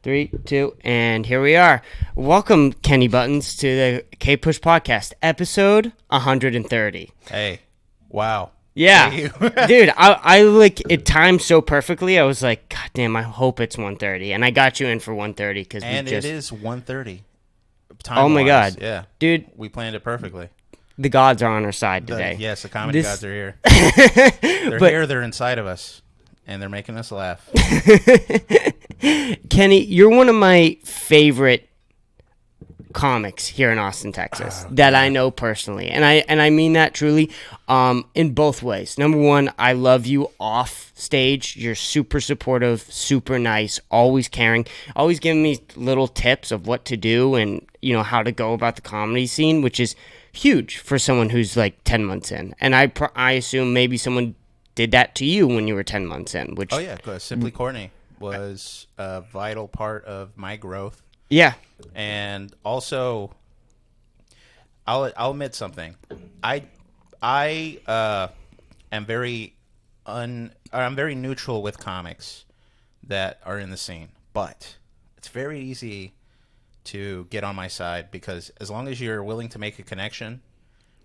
3, 2, and here we are. Welcome, Kenny Buttons, to the Kpush podcast, episode 130. Hey, wow. Yeah, dude, I like it timed so perfectly. I was like, God damn, I hope it's 130, and I got you in for 130 because it is 130. Oh my God, yeah, dude, we planned it perfectly. The gods are on our side today. Yes, the comedy gods are here. They're here. They're inside of us, and they're making us laugh. Kenny, you're one of my favorite comics here in Austin, Texas, that I know personally, and I mean that truly, in both ways. Number one, I love you off stage. You're super supportive, super nice, always caring, always giving me little tips of what to do and how to go about the comedy scene, which is huge for someone who's like 10 months in. And I assume maybe someone did that to you when you were 10 months in. Which Simply Courtney was a vital part of my growth. Yeah. And also, I'll admit something. I'm very neutral with comics that are in the scene, but it's very easy to get on my side because as long as you're willing to make a connection,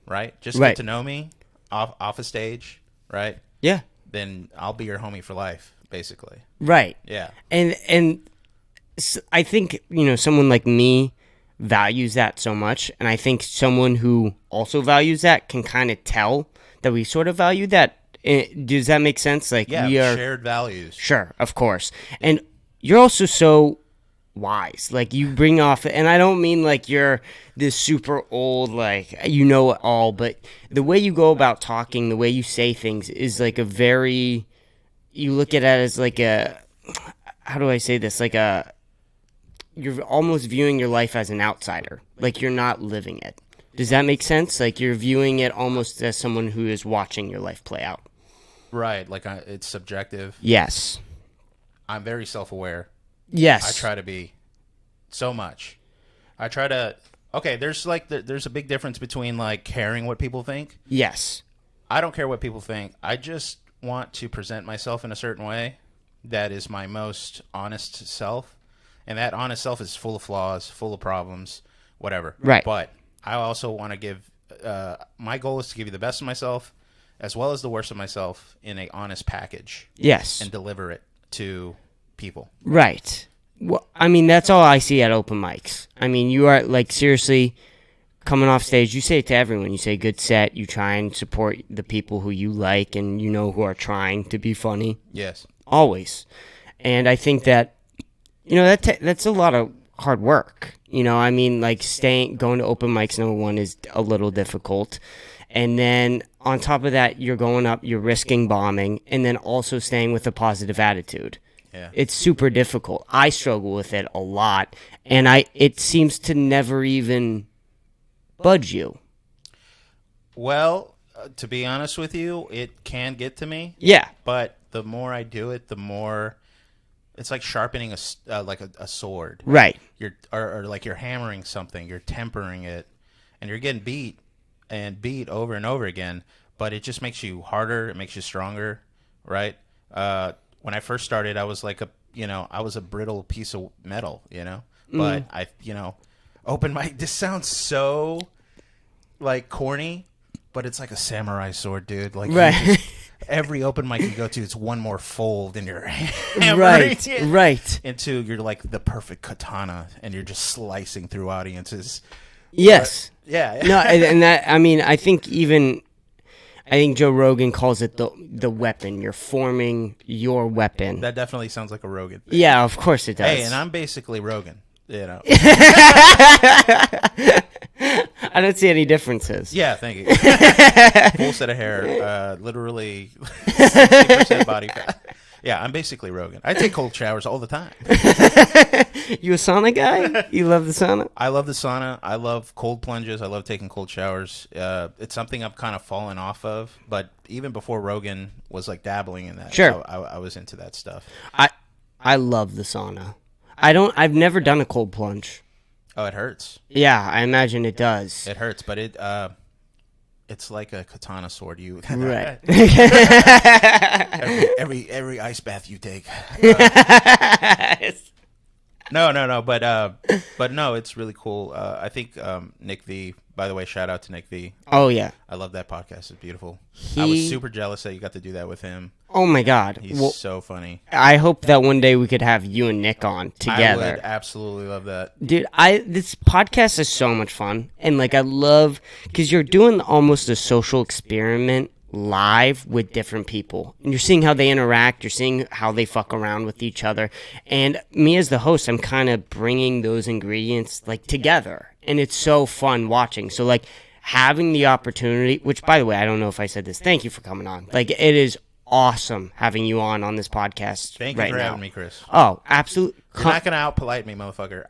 right? Just get to know me off a stage, right? Yeah. Then I'll be your homie for life, basically. Right. Yeah. And I think, someone like me values that so much. And I think someone who also values that can kind of tell that we sort of value that. Does that make sense? Like, yeah, we are shared values. Sure, of course. And you're also so wise. Like, you bring off, and I don't mean like you're this super old, like, you know it all, but the way you go about talking, the way you say things is like you look at it as like how do I say this? Like you're almost viewing your life as an outsider. Like, you're not living it. Does that make sense? Like, you're viewing it almost as someone who is watching your life play out. Right. Like, it's subjective. Yes. I'm very self-aware. Yes. I try to be so much. I try to... Okay, there's a big difference between, like, caring what people think. Yes. I don't care what people think. I just want to present myself in a certain way that is my most honest self. And that honest self is full of flaws, full of problems, whatever. Right. But I also want to give... my goal is to give you the best of myself as well as the worst of myself in a honest package. Yes. And deliver it to people. Right. Well, I mean, that's all I see at open mics. I mean, you are, like, seriously coming off stage, you say it to everyone. You say, good set. You try and support the people who you like and who are trying to be funny. Yes. Always. And I think that, that's a lot of hard work. I mean, like, going to open mics, number one, is a little difficult. And then on top of that, you're going up, you're risking bombing, and then also staying with a positive attitude. Yeah. It's super difficult. I struggle with it a lot, and it seems to never even budge you. Well, to be honest with you, it can get to me. Yeah. But the more I do it, the more it's like sharpening a sword. Right. Or like you're hammering something, you're tempering it, and you're getting beat over and over again. But it just makes you harder. It makes you stronger, right? When I first started, I was like I was a brittle piece of metal, But open mic. This sounds so like corny, but it's like a samurai sword, dude. Like, right. Every open mic you go to, it's one more fold in your hand. Right. Into you're like the perfect katana, and you're just slicing through audiences. Yes. Yeah. No, and that, I mean, I think Joe Rogan calls it the weapon. You're forming your weapon. That definitely sounds like a Rogan thing. Yeah, of course it does. Hey, and I'm basically Rogan, I don't see any differences. Yeah, thank you. Full set of hair, literally 60% body fat. Yeah, I'm basically Rogan. I take cold showers all the time. You a sauna guy? You love the sauna? I love the sauna. I love cold plunges. I love taking cold showers. It's something I've kind of fallen off of. But even before Rogan was like dabbling in that, sure, I was into that stuff. I love the sauna. I've never done a cold plunge. Oh, it hurts. Yeah, I imagine it does. It hurts, but it's like a katana sword. Right. every ice bath you take. No. But no, it's really cool. I think Nick V. By the way, shout out to Nick V. Oh yeah, I love that podcast. It's beautiful. I was he. super jealous that you got to do that with him. Oh my God. He's Well, so funny. I hope that one day we could have you and Nick on I together. would absolutely love that. Dude, this podcast is so much fun, and like I love because you're doing almost a social experiment live with different people, and you're seeing how they interact, you're seeing how they fuck around with each other, and me as the host, I'm kind of bringing those ingredients like together, and it's so fun watching. So like having the opportunity, which by the way, I don't know if I said this. Thank you for coming on. Like it is awesome having you on this podcast. Thank you right for now. having me, Chris. Oh, absolutely. You're not gonna out-polite me, motherfucker.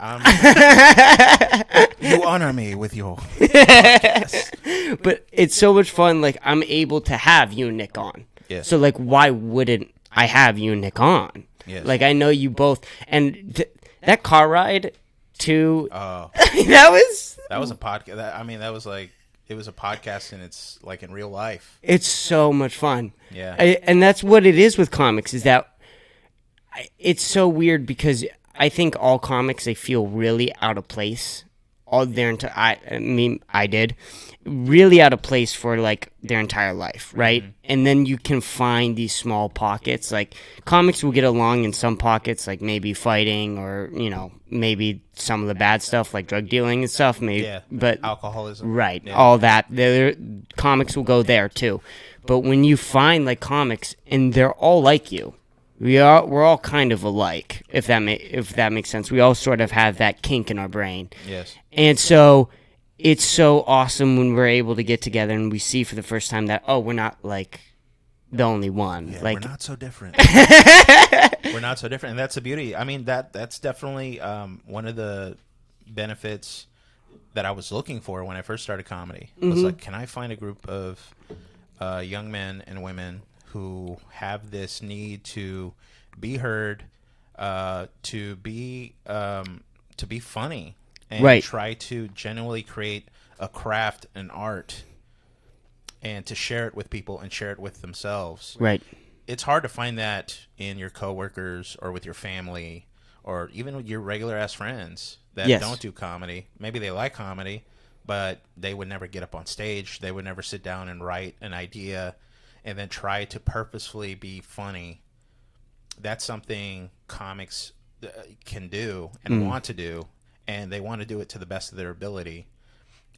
You honor me with your podcast. But it's so much fun. Like I'm able to have you and Nick on. Yeah. So like, why wouldn't I have you and Nick on? Yes. Like I know you both, and that car ride to Oh, that was that was a podcast. That was like it was a podcast, and it's like in real life. it's so much fun. Yeah. And that's what it is with comics. Is that it's so weird because I think all comics they feel really out of place. All their entire, I did really out of place for like their entire life, right? Mm-hmm. And then you can find these small pockets. Like comics will get along in some pockets, like maybe fighting or maybe some of the bad stuff like drug dealing and stuff. Maybe, Yeah. but Alcoholism. right, Yeah. all that. Comics will go there too. But when you find like comics and they're all like you. We're all kind of alike, if that makes sense. We all sort of have that kink in our brain. Yes. And so it's so awesome when we're able to get together and we see for the first time that we're not like the only one. Yeah, like we're not so different. We're not so different, and that's the beauty. I mean, that's definitely one of the benefits that I was looking for when I first started comedy. Was like, can I find a group of young men and women who have this need to be heard, to be funny, and Right. try to genuinely create a craft, an art, and to share it with people and share it with themselves. right. It's hard to find that in your coworkers or with your family or even with your regular ass friends that Yes. don't do comedy. Maybe they like comedy, but they would never get up on stage. They would never sit down and write an idea and then try to purposefully be funny. That's something comics can do and want to do, and they want to do it to the best of their ability.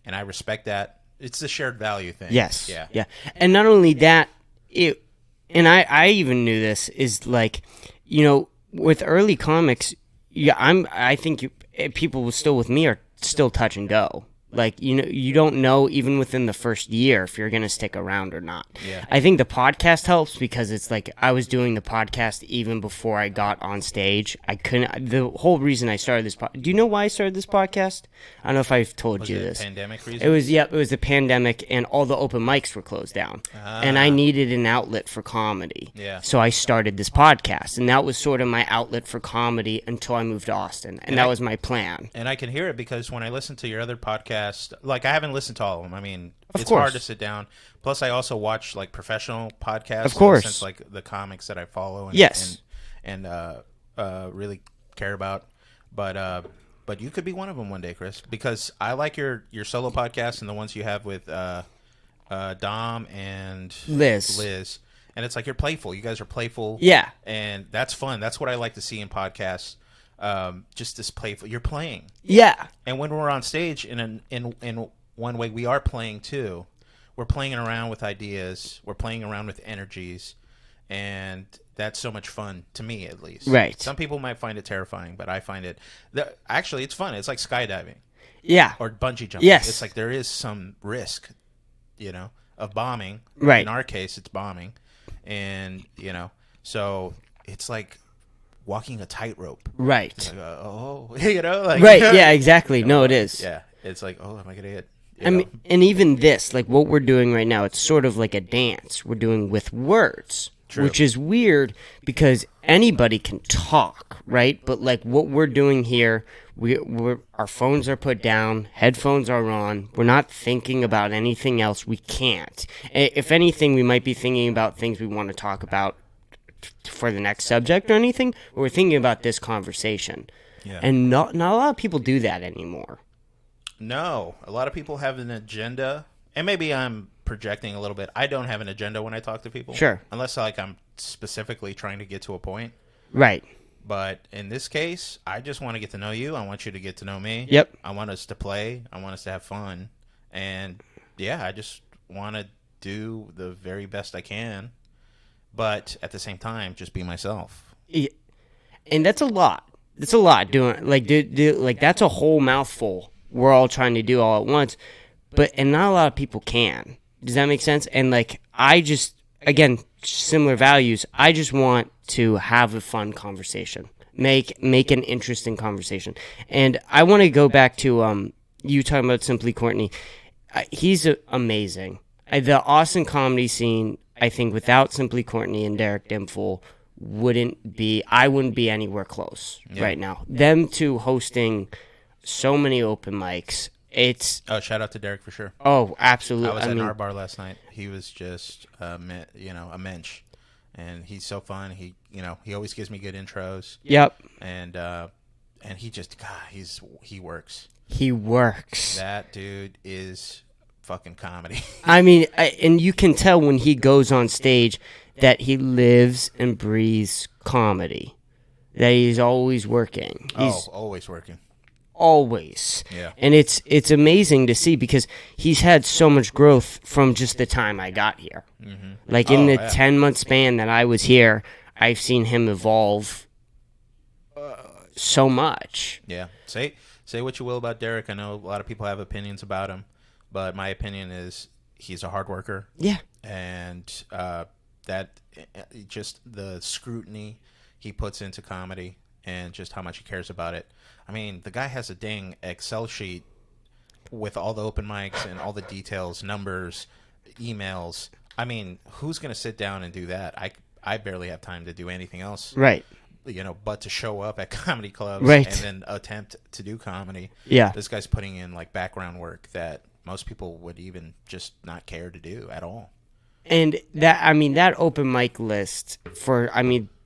And I respect that. It's a shared value thing. Yes. Yeah. Yeah. And not only that, I even knew this is like, with early comics, I think people still with me are still touch and go. Like, you don't know even within the first year if you're going to stick around or not. Yeah. I think the podcast helps because it's like I was doing the podcast even before I got on stage. The whole reason I started this do you know why I started this podcast? I don't know if I've told Was you it this. pandemic reason? It was the pandemic and all the open mics were closed down. And I needed an outlet for comedy. Yeah. So I started this podcast and that was sort of my outlet for comedy until I moved to Austin. And that was my plan. And I can hear it because when I listen to your other podcast, like I haven't listened to all of them. I mean, it's course. hard to sit down. Plus, I also watch like professional podcasts. Of course. Since like the comics that I follow and Yes. and really care about. But you could be one of them one day, Chris, because I like your solo podcast and the ones you have with Dom and Liz. And it's like you're playful. You guys are playful. Yeah. And that's fun. That's what I like to see in podcasts. Just this playful. You're playing. Yeah. And when we're on stage, in one way, we are playing too. We're playing around with ideas. We're playing around with energies, and that's so much fun to me, at least. Right. Some people might find it terrifying, but I find it actually it's fun. It's like skydiving Yeah. or bungee jumping. Yes. It's like there is some risk, of bombing. Right. In our case, it's bombing, and so it's like walking a tightrope. Right. Like, Right. Yeah, exactly. No, it is. Yeah, it's like, am I gonna hit? I mean, and even this, like what we're doing right now, it's sort of like a dance we're doing with words, True. which is weird because anybody can talk, right? But like what we're doing here, our phones are put down, headphones are on. We're not thinking about anything else. We can't. If anything, we might be thinking about things we want to talk about for the next subject or anything. But we're thinking about this conversation. Yeah. And not a lot of people do that anymore. No, a lot of people have an agenda, and maybe I'm projecting a little bit. I don't have an agenda when I talk to people. Sure. Unless like I'm specifically trying to get to a point. Right. But in this case, I just want to get to know you. I want you to get to know me. Yep. I want us to play. I want us to have fun. And yeah, I just want to do the very best I can. But at the same time, just be myself. And that's a lot. It's a lot doing like that's a whole mouthful. We're all trying to do all at once, and not a lot of people can. Does that make sense? And like I just again similar values. I just want to have a fun conversation, make an interesting conversation, and I want to go back to you talking about Simply Courtney. He's amazing. The Austin comedy scene, I think, without Simply Courtney and Derek Dimful, I wouldn't be anywhere close right now. Them two hosting so many open mics. Shout out to Derek for sure. Oh, absolutely. I was at our bar last night. He was just a mensch, and he's so fun. He always gives me good intros. Yep. And he just he works. He works. That dude is fucking comedy. I mean, and you can tell when he goes on stage that he lives and breathes comedy. That he's always working. He's always working. Always. Yeah. And it's amazing to see because he's had so much growth from just the time I got here. Mm-hmm. Like in the 10-month span that I was here, I've seen him evolve so much. Yeah. Say what you will about Derek. I know a lot of people have opinions about him, but my opinion is he's a hard worker. Yeah. And that just the scrutiny he puts into comedy and just how much he cares about it. I mean, the guy has a dang Excel sheet with all the open mics and all the details, numbers, emails. I mean, who's going to sit down and do that? I barely have time to do anything else. Right. But to show up at comedy clubs right. and then attempt to do comedy. Yeah. This guy's putting in like background work that most people would even just not care to do at all. And that open mic list for,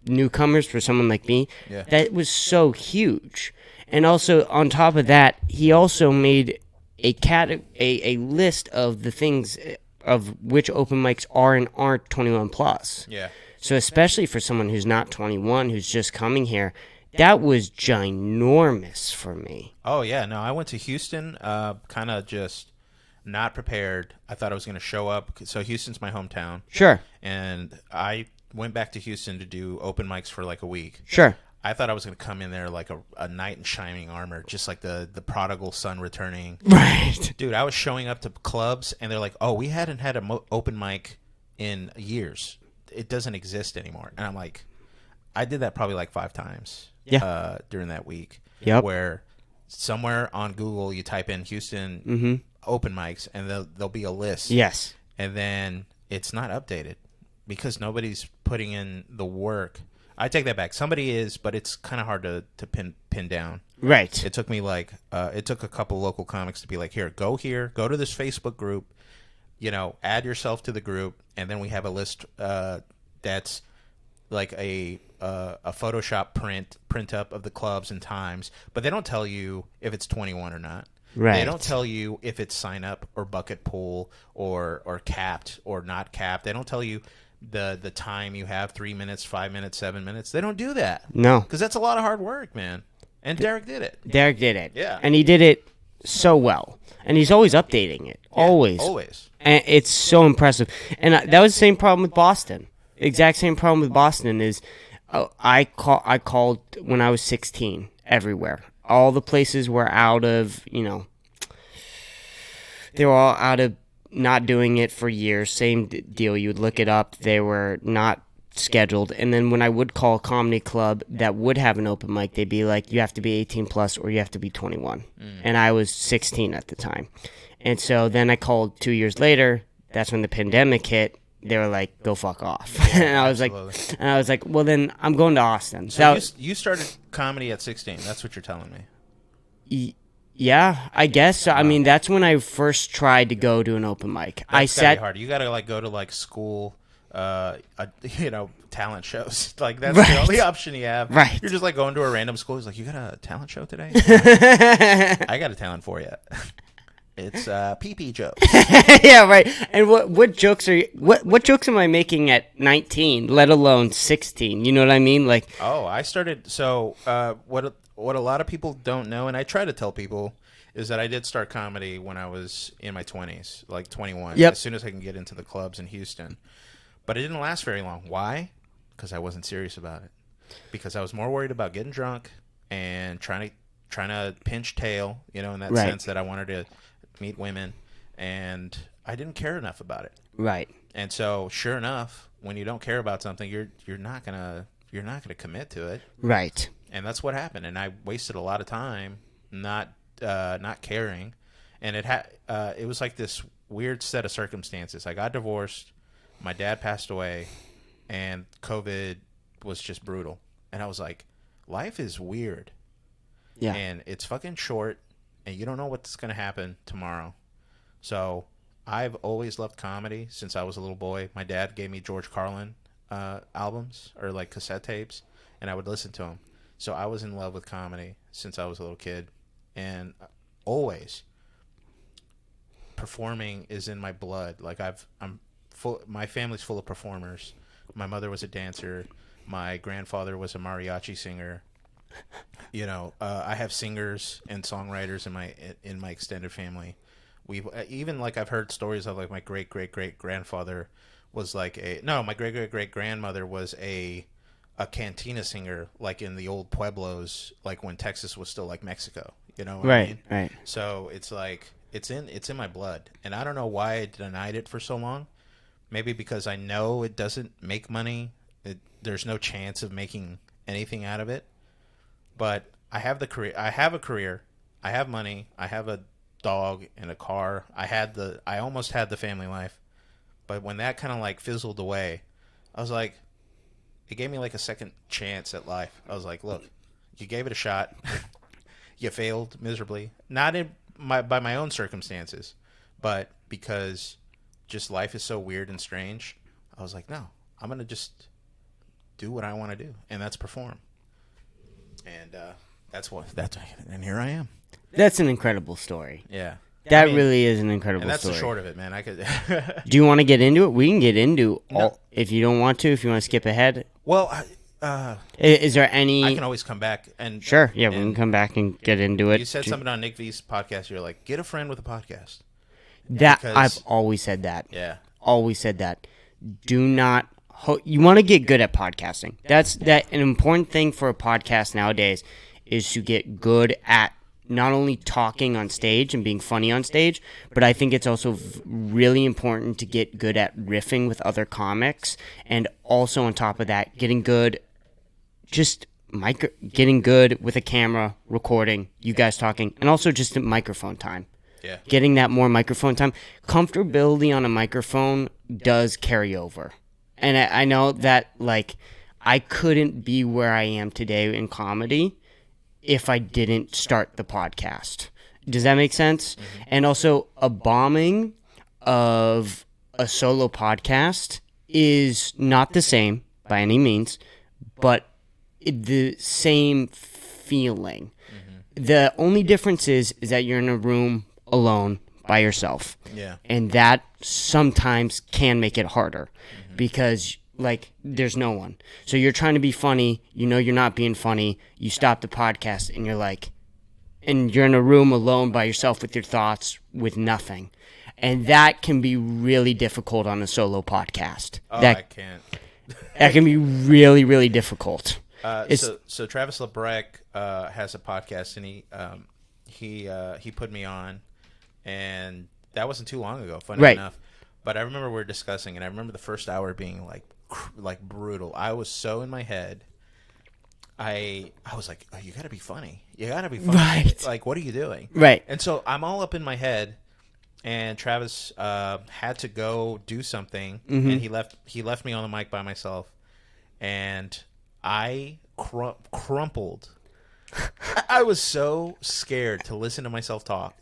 newcomers, for someone like me, that was so huge. And also, on top of that, he also made a list of the things of which open mics are and aren't 21 plus. Yeah. So especially for someone who's not 21, who's just coming here, that was ginormous for me. Oh, yeah. No, I went to Houston kind of just not prepared. I thought I was going to show up. So Houston's my hometown. Sure. And I went back to Houston to do open mics for like a week. Sure. I thought I was going to come in there like a knight in shining armor, just like the prodigal son returning. Right. Dude, I was showing up to clubs, and they're like, oh, we hadn't had an open mic in years. It doesn't exist anymore. And I'm like, I did that probably like 5 times during that week. Yep. Where somewhere on Google you type in Houston open mics, and there'll be a list. Yes. And then it's not updated because nobody's putting in the work. I take that back. Somebody is, but it's kind of hard to pin down. Right. It took me it took a couple local comics to be like, here, go to this Facebook group, add yourself to the group, and then we have a list that's like a Photoshop print up of the clubs and times, but they don't tell you if it's 21 or not. Right. They don't tell you if it's sign up or bucket pool or capped or not capped. They don't tell you the time you have, 3 minutes, 5 minutes, 7 minutes. They don't do that. No. Because that's a lot of hard work, man. And Derek did it. Derek did it. Yeah. And he did it so well. And he's always updating it. Yeah, always. Always. And it's so impressive. And that was the same problem with Boston. Exact same problem with Boston is I called when I was 16 everywhere. All the places were out of, they were all out of not doing it for years. Same deal. You would look it up. They were not scheduled. And then when I would call a comedy club that would have an open mic, they'd be like, you have to be 18 plus or you have to be 21. And I was 16 at the time. And so then I called 2 years later. That's when the pandemic hit. They were like, go fuck off. Yeah, and I was like, well, then I'm going to Austin. So you started comedy at 16. That's what you're telling me. Yeah, I guess. So, I mean, that's when I first tried to go to an open mic. That's gotta be hard. You got to go to school, talent shows. Like that's Right. the only option you have. Right. You're just like going to a random school. He's like, you got a talent show today? I got a talent for you. It's pee-pee jokes. Yeah, right. And what jokes are what jokes am I making at 19, let alone 16? You know what I mean? Like, Oh, I started. So what a lot of people don't know, and I try to tell people, is that I did start comedy when I was in my 20s, like 21. Yep. As soon as I can get into the clubs in Houston. But it didn't last very long. Why? Because I wasn't serious about it. Because I was more worried about getting drunk and trying to pinch tail, in that Right. sense that I wanted to meet women, and I didn't care enough about it. right. And so, sure enough, when you don't care about something, you're not gonna commit to it. Right. And that's what happened. And I wasted a lot of time not caring, and it was like this weird set of circumstances. I got divorced, my dad passed away, and COVID was just brutal. And I was like, life is weird. Yeah. And it's fucking short, and you don't know what's going to happen tomorrow. So I've always loved comedy since I was a little boy. My dad gave me George Carlin albums or like cassette tapes, and I would listen to them. So I was in love with comedy since I was a little kid, and always performing is in my blood. Like I'm full. My family's full of performers. My mother was a dancer. My grandfather was a mariachi singer. I have singers and songwriters in my extended family. We've even like I've heard stories of like my great grandfather was like my great grandmother was a cantina singer, like in the old pueblos, like when Texas was still like Mexico. You know what I mean? Right. So it's like it's in my blood, and I don't know why I denied it for so long. Maybe because I know it doesn't make money. There's no chance of making anything out of it. But I have the career. I have a career. I have money. I have a dog and a car. I almost had the family life. But when that kind of like fizzled away, I was like, it gave me like a second chance at life. I was like, look, you gave it a shot. You failed miserably. Not by my own circumstances, but because just life is so weird and strange. I was like, no, I'm going to just do what I want to do, and that's perform. And and here I am. That's an incredible story. Yeah. That really is an incredible And that's story. the short of it, man. I could. Do you want to get into it? We can get into No. all. If you don't want to, if you want to skip ahead. Well, Is there any? I can always come back and Sure. Yeah, we and can come back and get into it. You said something on Nick V's podcast. You're like, get a friend with a podcast. That because- I've always said that. Yeah. Always said that. Do not. You want to get good at podcasting. That's an important thing for a podcast nowadays is to get good at not only talking on stage and being funny on stage, but I think it's also really important to get good at riffing with other comics, and also on top of that, getting good getting good with a camera, recording, you guys talking, and also just microphone time. Yeah. Getting that more microphone time. Comfortability on a microphone does carry over. And I know that, like, I couldn't be where I am today in comedy if I didn't start the podcast. Does that make sense? Mm-hmm. And also, a bombing of a solo podcast is not the same by any means, but the same feeling. Mm-hmm. The only difference is that you're in a room alone by yourself. Yeah. And that sometimes can make it harder because, like, there's no one. So you're trying to be funny, you're not being funny, you stop the podcast and you're like, and you're in a room alone by yourself with your thoughts, with nothing. And that can be really difficult on a solo podcast. Oh, I can't. That can be really, really difficult. So Travis LeBrec has a podcast, and he put me on, and that wasn't too long ago, funny enough. But I remember we were discussing, and I remember the first hour being like brutal. I was so in my head. I was like, oh, you got to be funny. You got to be funny. Right. Like, what are you doing? Right. And so I'm all up in my head, and Travis had to go do something, Mm-hmm. and he left me on the mic by myself, and I crumpled. I was so scared to listen to myself talk,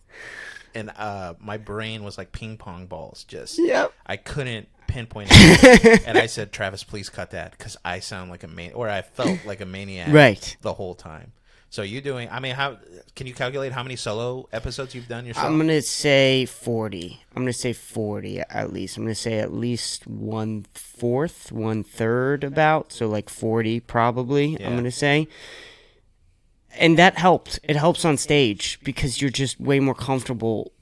and my brain was like ping pong balls. Just Yep. I couldn't pinpointed it, and I said, Travis, please cut that because I sound like a or I felt like a maniac Right. the whole time. So you doing? I mean, how can you calculate how many solo episodes you've done yourself? I'm gonna say 40. I'm gonna say 40 at least. I'm gonna say at least 1/4, 1/3 about. So like 40 probably. Yeah. I'm gonna say. And that helped. It helps on stage because you're just way more comfortable,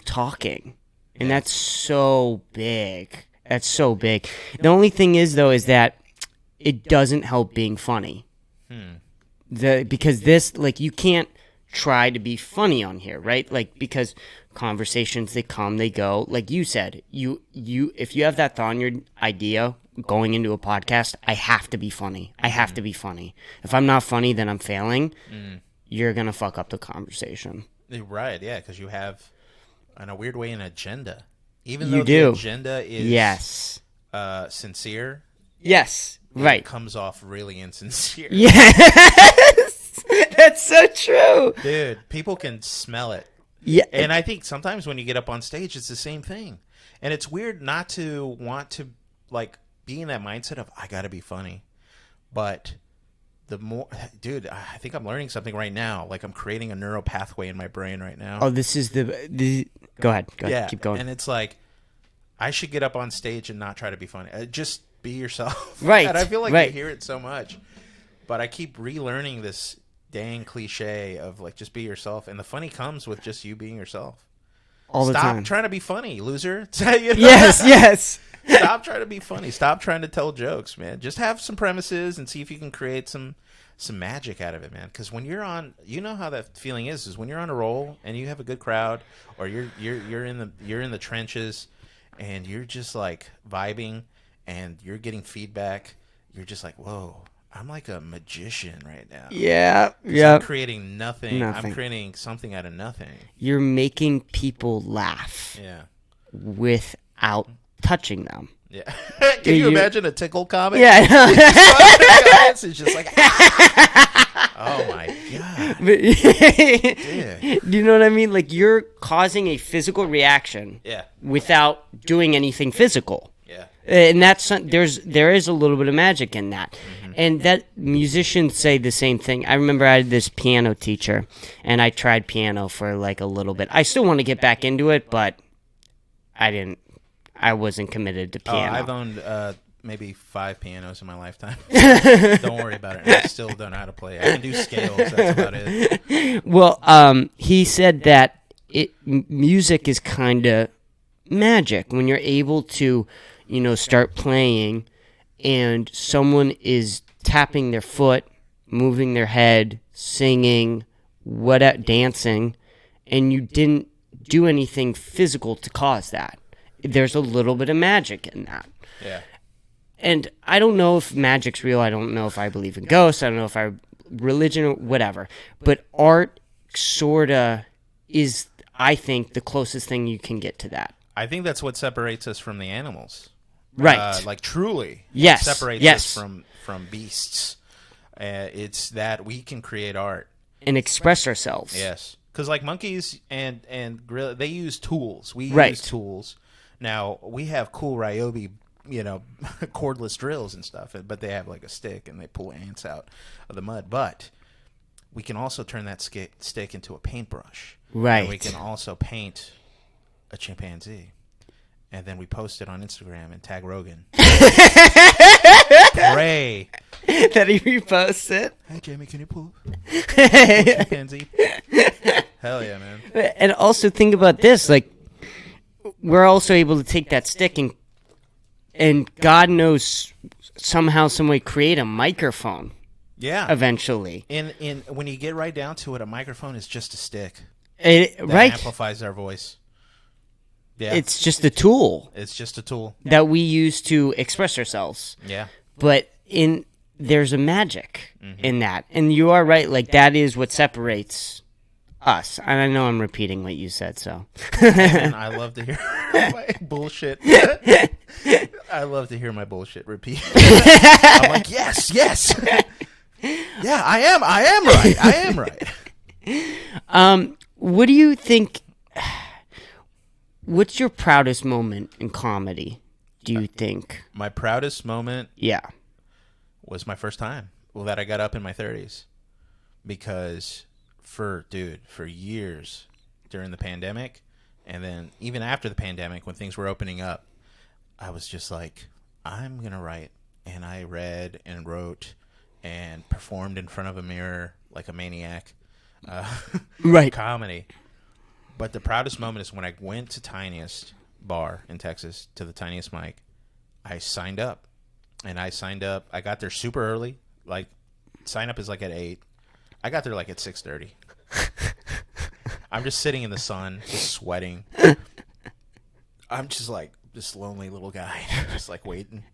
talking. And that's so big. That's so big. The only thing is, though, is that it doesn't help being funny. Because this, like, you can't try to be funny on here, right? Like, because conversations, they come, they go. Like you said, if you have that thought in your idea going into a podcast, I have to be funny. I have to be funny. If I'm not funny, then I'm failing. You're going to fuck up the conversation. Right, yeah, because you have, in a weird way, an agenda. Even You though do. the agenda is sincere. Yes, right. It comes off really insincere. Yes! That's so true. Dude, people can smell it. Yeah. And I think sometimes when you get up on stage, it's the same thing. And it's weird not to want to, like, be in that mindset of, I got to be funny. But the more, dude, I think I'm learning something right now. Like, I'm creating a neural pathway in my brain right now. Oh, this is the go ahead. Yeah, Keep going. And it's like, I should get up on stage and not try to be funny. Just be yourself. Right. And I feel like right. I hear it so much. But I keep relearning this dang cliche of, like, just be yourself. And the funny comes with just you being yourself. All the time. Stop trying to be funny, loser. Yes. Stop trying to be funny. Stop trying to tell jokes, man. Just have some premises and see if you can create some magic out of it, man. Because when you're on, you know how that feeling is when you're on a roll and you have a good crowd, or you're in the trenches, and you're just like vibing, and you're getting feedback. You're just like, whoa, I'm like a magician right now. Yeah. I'm creating nothing. I'm creating something out of nothing. You're making people laugh. Yeah. Without touching them. Yeah. Can you imagine a tickle comic? Yeah. It's just like, oh my god. Do you know what I mean? Like, you're causing a physical reaction. Yeah. Without doing anything physical. Yeah. And that's there is a little bit of magic in that. And that musicians say the same thing. I remember I had this piano teacher, and I tried piano for like a little bit. I still want to get back into it, but I wasn't committed to piano. I've owned maybe 5 pianos in my lifetime. Don't worry about it. I still don't know how to play. I can do scales. That's about it. Well, he said that music is kind of magic when you're able to, start playing, and someone is tapping their foot, moving their head, singing, dancing, and you didn't do anything physical to cause that. There's a little bit of magic in that. Yeah. And I don't know if magic's real. I don't know if I believe in ghosts. I don't know if religion or whatever. But art sort of is, I think, the closest thing you can get to that. I think that's what separates us from the animals. Right. Like, truly. Yes. Separates us from beasts. It's that we can create art. And express ourselves. Yes. Because, like, monkeys and gorilla, they use tools. We Right. use tools. Now, we have cool Ryobi, cordless drills and stuff, but they have, like, a stick, and they pull ants out of the mud. But we can also turn that stick into a paintbrush. Right. And we can also paint a chimpanzee. And then we post it on Instagram and tag Rogan. Pray that he reposts it. Hey, Jamie, can you pull chimpanzee? Hell yeah, man. And also think about this, like, we're also able to take that stick and God knows somehow, some way create a microphone. Yeah. Eventually. In when you get right down to it, a microphone is just a stick. That amplifies our voice. Yeah. It's just a tool. It's just a tool that we use to express ourselves. Yeah. But there's a magic in that. And you are right, like, that is what separates us. And I know I'm repeating what you said, so. And I love to hear my bullshit. I love to hear my bullshit repeat. I'm like, yes. Yeah, I am right. What do you think? What's your proudest moment in comedy? do you think? My proudest moment Yeah. was my first time that I got up in my 30s. Because for years during the pandemic, and then even after the pandemic when things were opening up, I was just like, I'm going to write. And I read and wrote and performed in front of a mirror like a maniac. Right. Comedy. But the proudest moment is when I went to Tiniest Bar in Texas, to the Tiniest Mic. I signed up. And I got there super early. Like, sign up is like at 8. I got there like at 6:30. I'm just sitting in the sun, just sweating. I'm just like this lonely little guy, just like waiting.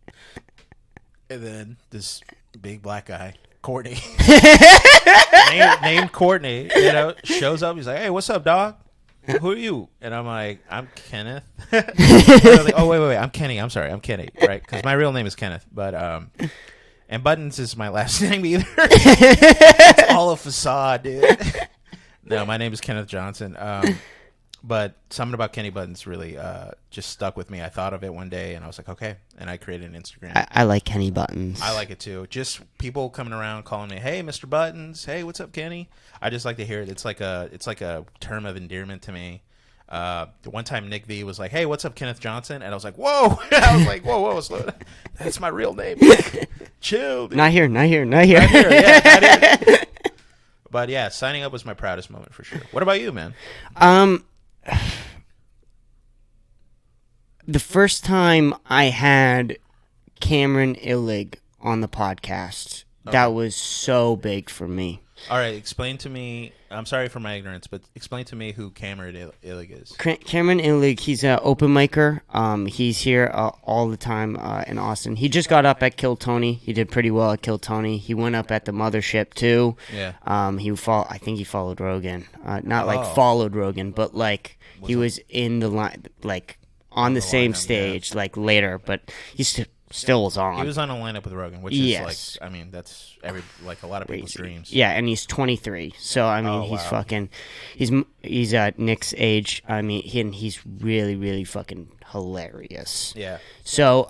And then this big black guy, Courtney, named Courtney, shows up. He's like, "Hey, what's up, dog? Who are you?" And I'm like, "I'm Kenneth." I was like, "Oh, wait, I'm Kenny. I'm sorry, I'm Kenny, right? Because my real name is Kenneth, but and Buttons is my last name either. It's all a facade, dude." No, my name is Kenneth Johnson. But something about Kenny Buttons really just stuck with me. I thought of it one day, and I was like, okay. And I created an Instagram. I like Kenny Buttons. I like it, too. Just people coming around calling me, hey, Mr. Buttons. Hey, what's up, Kenny? I just like to hear it. It's like a term of endearment to me. The one time Nick V was like, hey, what's up, Kenneth Johnson? And I was like, whoa. I was like, whoa, slow down. That's my real name. Chill, dude. Not here. Yeah, not here. But yeah, signing up was my proudest moment for sure. What about you, man? The first time I had Cameron Illig on the podcast, that was so big for me. All right, explain to me. I'm sorry for my ignorance, but explain to me who Cameron Illig is. Cameron Illig, he's an open micer. He's here all the time in Austin. He just got up at Kill Tony. He did pretty well at Kill Tony. He went up at the Mothership too. Yeah. I think he followed Rogan. Not like followed Rogan, but like he was in the line, like on the same stage, like later. But he still was on. He was on a lineup with Rogan, which is like, I mean, that's a lot of people's dreams. Yeah, and he's 23, so I mean, he's fucking, he's Nick's age. I mean, he's really, really fucking hilarious. Yeah. So,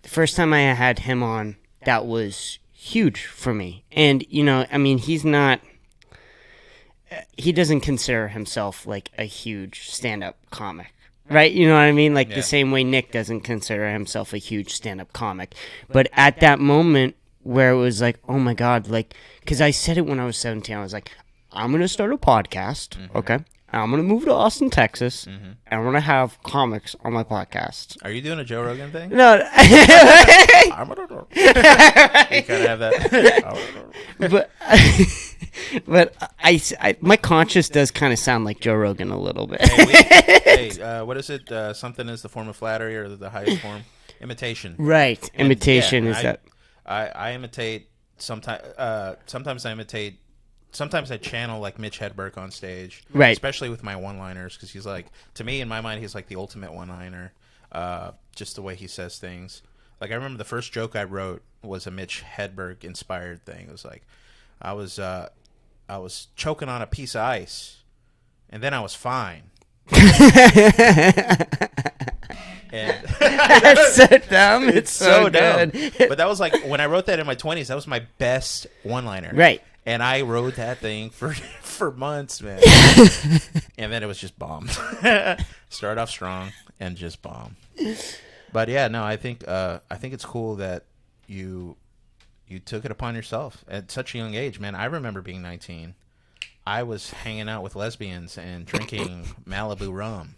the first time I had him on, that was huge for me, and I mean, he doesn't consider himself like a huge stand-up comic. Right? You know what I mean? Like the same way Nick doesn't consider himself a huge stand-up comic. But at that moment where it was like, oh my God, like, because I said it when I was 17, I was like, I'm going to start a podcast, okay? I'm going to move to Austin, Texas, and I'm going to have comics on my podcast. Are you doing a Joe Rogan thing? No. You kind of have that. But I my conscience does kind of sound like Joe Rogan a little bit. What is it? Something is the form of flattery, or the highest form? Imitation. Right. And imitation is that. I imitate sometimes. Sometimes I imitate. Sometimes I channel like Mitch Hedberg on stage. Right. Especially with my one-liners, because he's like, to me, in my mind, he's like the ultimate one-liner. Just the way he says things. Like, I remember the first joke I wrote was a Mitch Hedberg inspired thing. It was like, I was choking on a piece of ice, and then I was fine. And that's so dumb. It's so dumb. But that was like, when I wrote that in my 20s, that was my best one-liner. Right. And I wrote that thing for months, man. And then it was just bombed. Start off strong and just bomb. But yeah, no, I think it's cool that you took it upon yourself at such a young age, man. I remember being 19. I was hanging out with lesbians and drinking Malibu rum,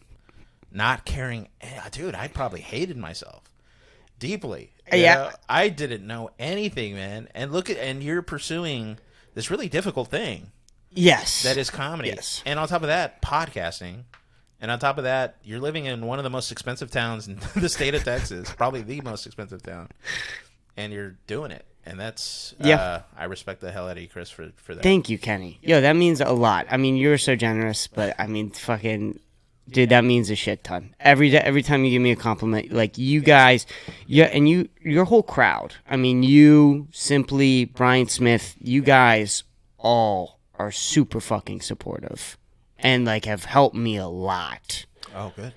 not caring. Dude, I probably hated myself deeply. Yeah, I didn't know anything, man. And you're pursuing this really difficult thing. Yes, that is comedy. Yes, and on top of that, podcasting. And on top of that, you're living in one of the most expensive towns in the state of Texas, probably the most expensive town, and you're doing it. And that's, I respect the hell out of you, Chris, for that. Thank you, Kenny. Yo, that means a lot. I mean, you're so generous, but I mean, fucking, dude, that means a shit ton. Every time you give me a compliment, like you guys, and your whole crowd. I mean, you, Simply, Brian Smith, you guys all are super fucking supportive, and like have helped me a lot. Oh, good.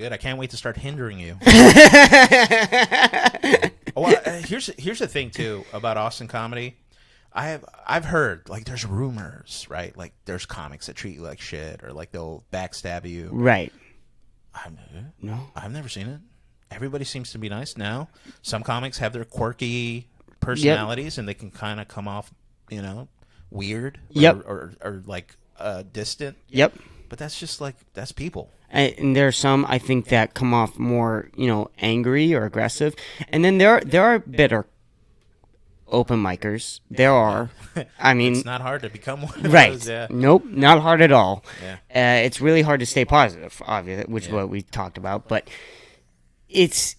Good. I can't wait to start hindering you. Well, here's the thing too about Austin comedy. I've heard like there's rumors, right? Like there's comics that treat you like shit or like they'll backstab you. Right. No, I've never seen it. Everybody seems to be nice now. Some comics have their quirky personalities, and they can kind of come off, weird. Or like distant. Yep. But that's just like that's people. And there are some I think that come off more, angry or aggressive, and then there are bitter open micers. There are. I mean, it's not hard to become one of right. those. Yeah. Nope, not hard at all. Yeah. It's really hard to stay positive, obviously, which is what we talked about. But it's,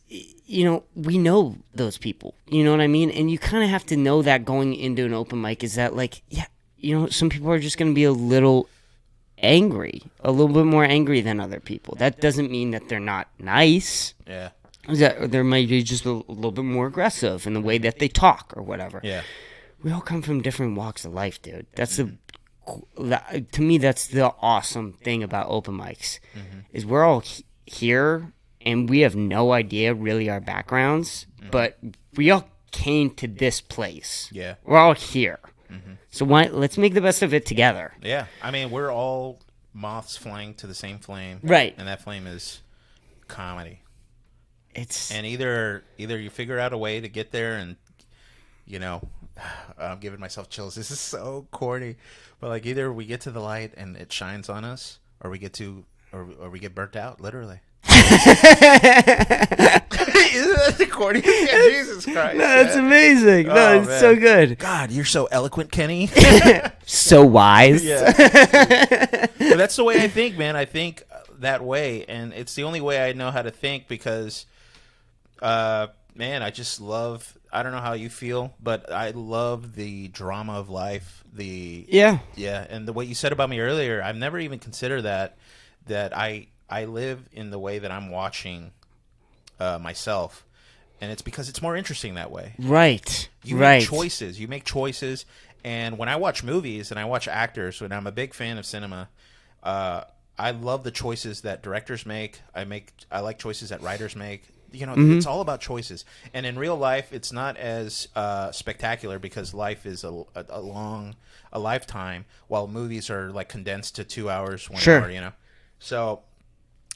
we know those people. You know what I mean? And you kind of have to know that going into an open mic is that, like, some people are just going to be a little angry, a little bit more angry than other people. That doesn't mean that they're not nice. Yeah. That there might be just a little bit more aggressive in the way that they talk or whatever. Yeah. We all come from different walks of life, dude. That's to me, that's the awesome thing about open mics, is we're all here and we have no idea really our backgrounds, but we all came to this place. Yeah. We're all here. So let's make the best of it together. Yeah. I mean, we're all moths flying to the same flame. Right. And that flame is comedy. And either you figure out a way to get there, and I'm giving myself chills. This is so corny, but like either we get to the light and it shines on us, or we get burnt out, literally. Isn't that the corny? Yeah, Jesus Christ! No, that's amazing. No, it's so good. God, you're so eloquent, Kenny. So wise. Yeah. But that's the way I think, man. I think that way, and it's the only way I know how to think because. Man, I just love. I don't know how you feel, but I love the drama of life. Yeah, and what you said about me earlier, I've never even considered that I live in the way that I'm watching myself, and it's because it's more interesting that way. Right. You make choices, and when I watch movies and I watch actors, when I'm a big fan of cinema, I love the choices that directors make. I like choices that writers make. It's all about choices. And in real life, it's not as spectacular because life is a lifetime, while movies are like condensed to 2 hours, 1 hour. So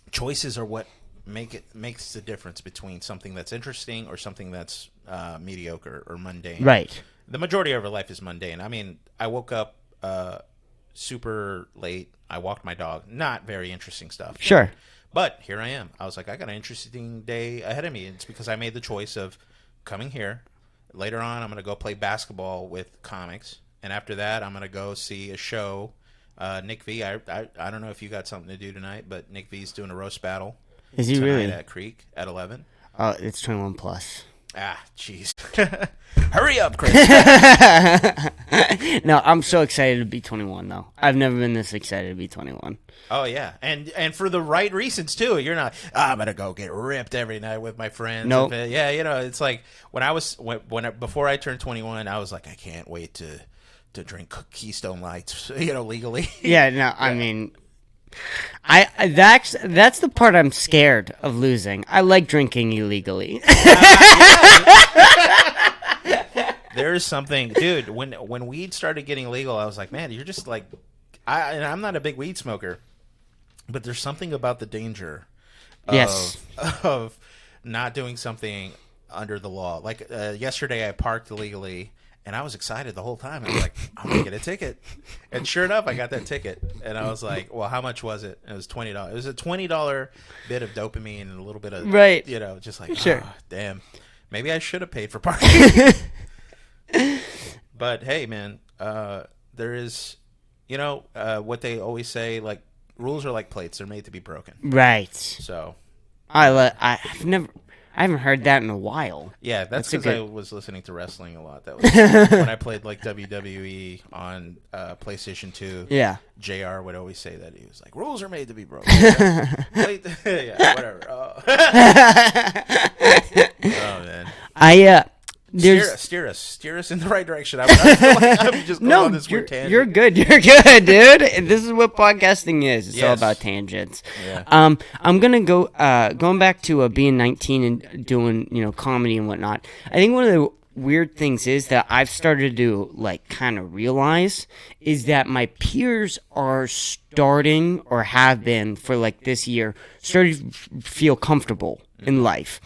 choices are what makes the difference between something that's interesting or something that's mediocre or mundane. Right. The majority of our life is mundane. I mean, I woke up super late. I walked my dog. Not very interesting stuff. Sure. But here I am. I was like, I got an interesting day ahead of me. It's because I made the choice of coming here. Later on, I'm going to go play basketball with comics. And after that, I'm going to go see a show. Nick V, I don't know if you got something to do tonight, but Nick V's doing a roast battle. Is he really? At Creek at 11. It's 21 plus. Ah, jeez. Hurry up, Chris. No, I'm so excited to be 21, though. I've never been this excited to be 21. Oh, yeah. And for the right reasons, too. You're not, I'm going to go get ripped every night with my friends. Nope. Yeah, it's like before I turned 21, I was like, I can't wait to drink Keystone Lights, legally. Yeah, no, I mean... that's the part I'm scared of losing. I like drinking illegally. There's something, dude. When weed started getting legal, I was like, man, you're just like, I'm not a big weed smoker, but there's something about the danger, of not doing something under the law. Like yesterday, I parked illegally. And I was excited the whole time. I was like, I'm going to get a ticket. And sure enough, I got that ticket. And I was like, well, how much was it? And it was $20. It was a $20 bit of dopamine and a little bit of, right. Just like, sure. Oh, damn. Maybe I should have paid for parking. But, hey, man, there is, what they always say, like, rules are like plates. They're made to be broken. Right. So. I haven't heard that in a while. Yeah, that's because I was listening to wrestling a lot. That was when I played like WWE on PlayStation 2. Yeah, JR would always say that. He was like, "Rules are made to be broken." Yeah, whatever. Oh, man. Steer us in the right direction. I feel like I'm just going on this weird tangent. You're good. You're good, dude. And this is what podcasting is. It's all about tangents. Yeah. I'm gonna go going back to being 19 and doing comedy and whatnot. I think one of the weird things is that I've started to like kind of realize is that my peers are starting or have been for like this year starting to feel comfortable in life.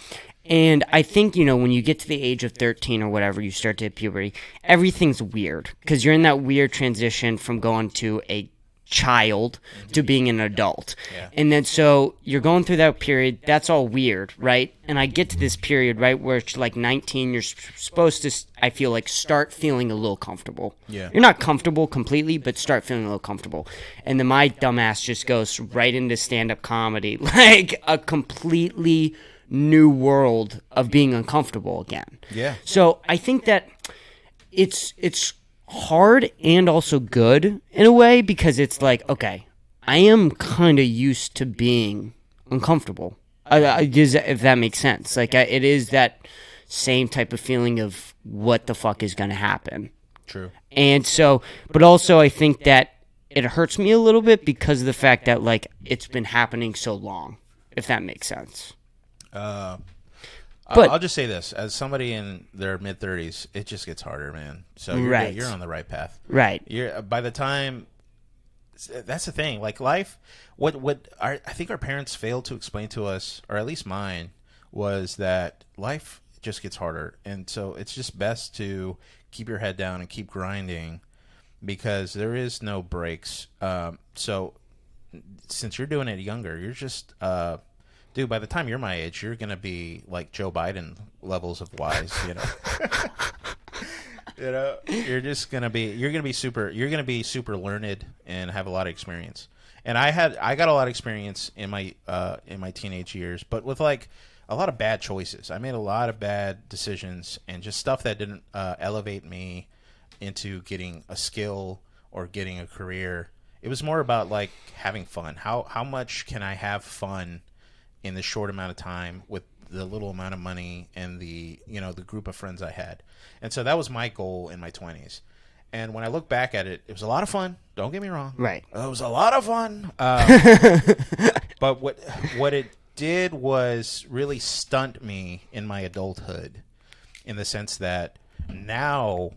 And I think, when you get to the age of 13 or whatever, you start to hit puberty, everything's weird because you're in that weird transition from going to a child to being an adult. Yeah. And then so you're going through that period. That's all weird, right? And I get to this period, right, where it's like 19, you're supposed to, I feel like, start feeling a little comfortable. Yeah. You're not comfortable completely, but start feeling a little comfortable. And then my dumbass just goes right into stand-up comedy, like a completely new world of being uncomfortable again. Yeah. So I think that it's hard and also good in a way because it's like, okay, I am kind of used to being uncomfortable. If that makes sense. Like it is that same type of feeling of what the fuck is going to happen. True. And so, but also I think that it hurts me a little bit because of the fact that like it's been happening so long, if that makes sense. But But- I'll just say this: as somebody in their mid-30s, it just gets harder, man. So you're, Right. you're on the right path. Right. You're by the time. That's the thing. Like life, I think our parents failed to explain to us, or at least mine, was that life just gets harder, and so it's just best to keep your head down and keep grinding, because there is no breaks. So since you're doing it younger, you're just. Dude, by the time you're my age, you're gonna be like Joe Biden levels of wise, you're just gonna be super learned and have a lot of experience. And I got a lot of experience in my teenage years, but with like a lot of bad choices. I made a lot of bad decisions and just stuff that didn't elevate me into getting a skill or getting a career. It was more about like having fun. How much can I have fun in the short amount of time with the little amount of money and the group of friends I had. And so that was my goal in my 20s. And when I look back at it, it was a lot of fun. Don't get me wrong. Right. It was a lot of fun. But what it did was really stunt me in my adulthood, in the sense that now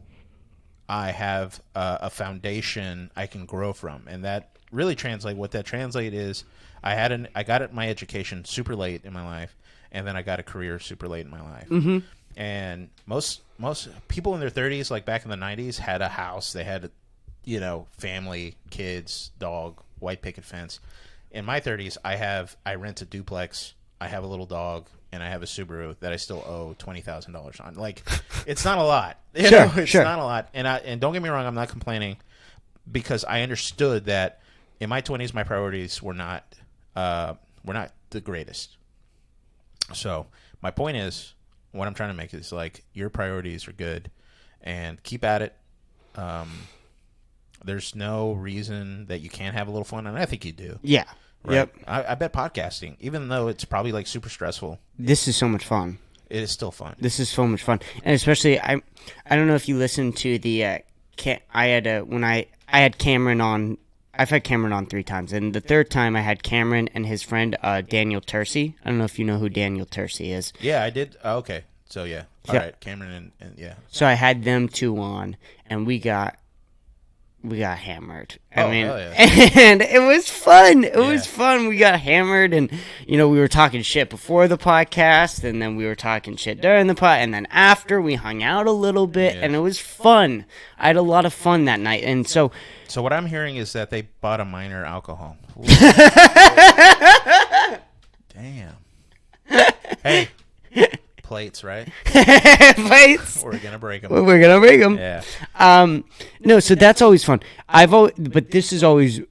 I have a foundation I can grow from. And that really what that translate is, I got my education super late in my life, and then I got a career super late in my life. Mm-hmm. And most people in their 30s, like back in the 90s, had a house. They had, family, kids, dog, white picket fence. In my 30s, I rent a duplex. I have a little dog, and I have a Subaru that I still owe $20,000 on. Like, it's not a lot. It's not a lot. And don't get me wrong, I'm not complaining, because I understood that in my 20s, my priorities were not the greatest. So my point is, what I'm trying to make is like, your priorities are good, and keep at it. There's no reason that you can't have a little fun, and I think you do. Yeah. Right? Yep. I bet podcasting, even though it's probably like super stressful, This is so much fun. it is still fun. This is so much fun, and especially I don't know if you listened to the I had Cameron on. I've had Cameron on 3 times, and the third time I had Cameron and his friend Daniel Tercy. I don't know if you know who Daniel Tercy is. Yeah, I did. Oh, okay, so yeah, all right, Cameron and yeah. So I had them 2 on, and we got hammered. Oh, I mean, hell yeah. and it was fun. It was fun. We got hammered, and we were talking shit before the podcast, and then we were talking shit during the and then after we hung out a little bit, and it was fun. I had a lot of fun that night, and so. So what I'm hearing is that they bought a minor alcohol. Damn. Hey, plates, right? Plates. We're gonna break them. We're gonna break them. Yeah. No, so that's always fun. But this is always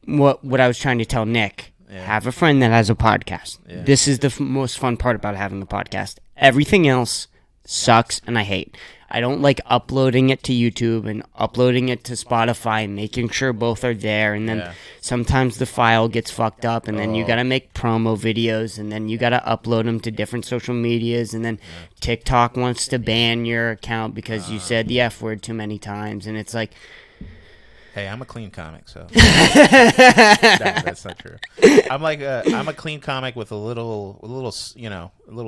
what I was trying to tell Nick. Yeah. Have a friend that has a podcast. Yeah. This is the most fun part about having the podcast. Everything else, sucks and I hate. I don't like uploading it to YouTube and uploading it to Spotify and making sure both are there. And then sometimes the file gets fucked up, and then you got to make promo videos, and then you got to upload them to different social medias. And then TikTok wants to ban your account because you said the F word too many times. And it's like, hey, I'm a clean comic, so that's not true. I'm a clean comic with a little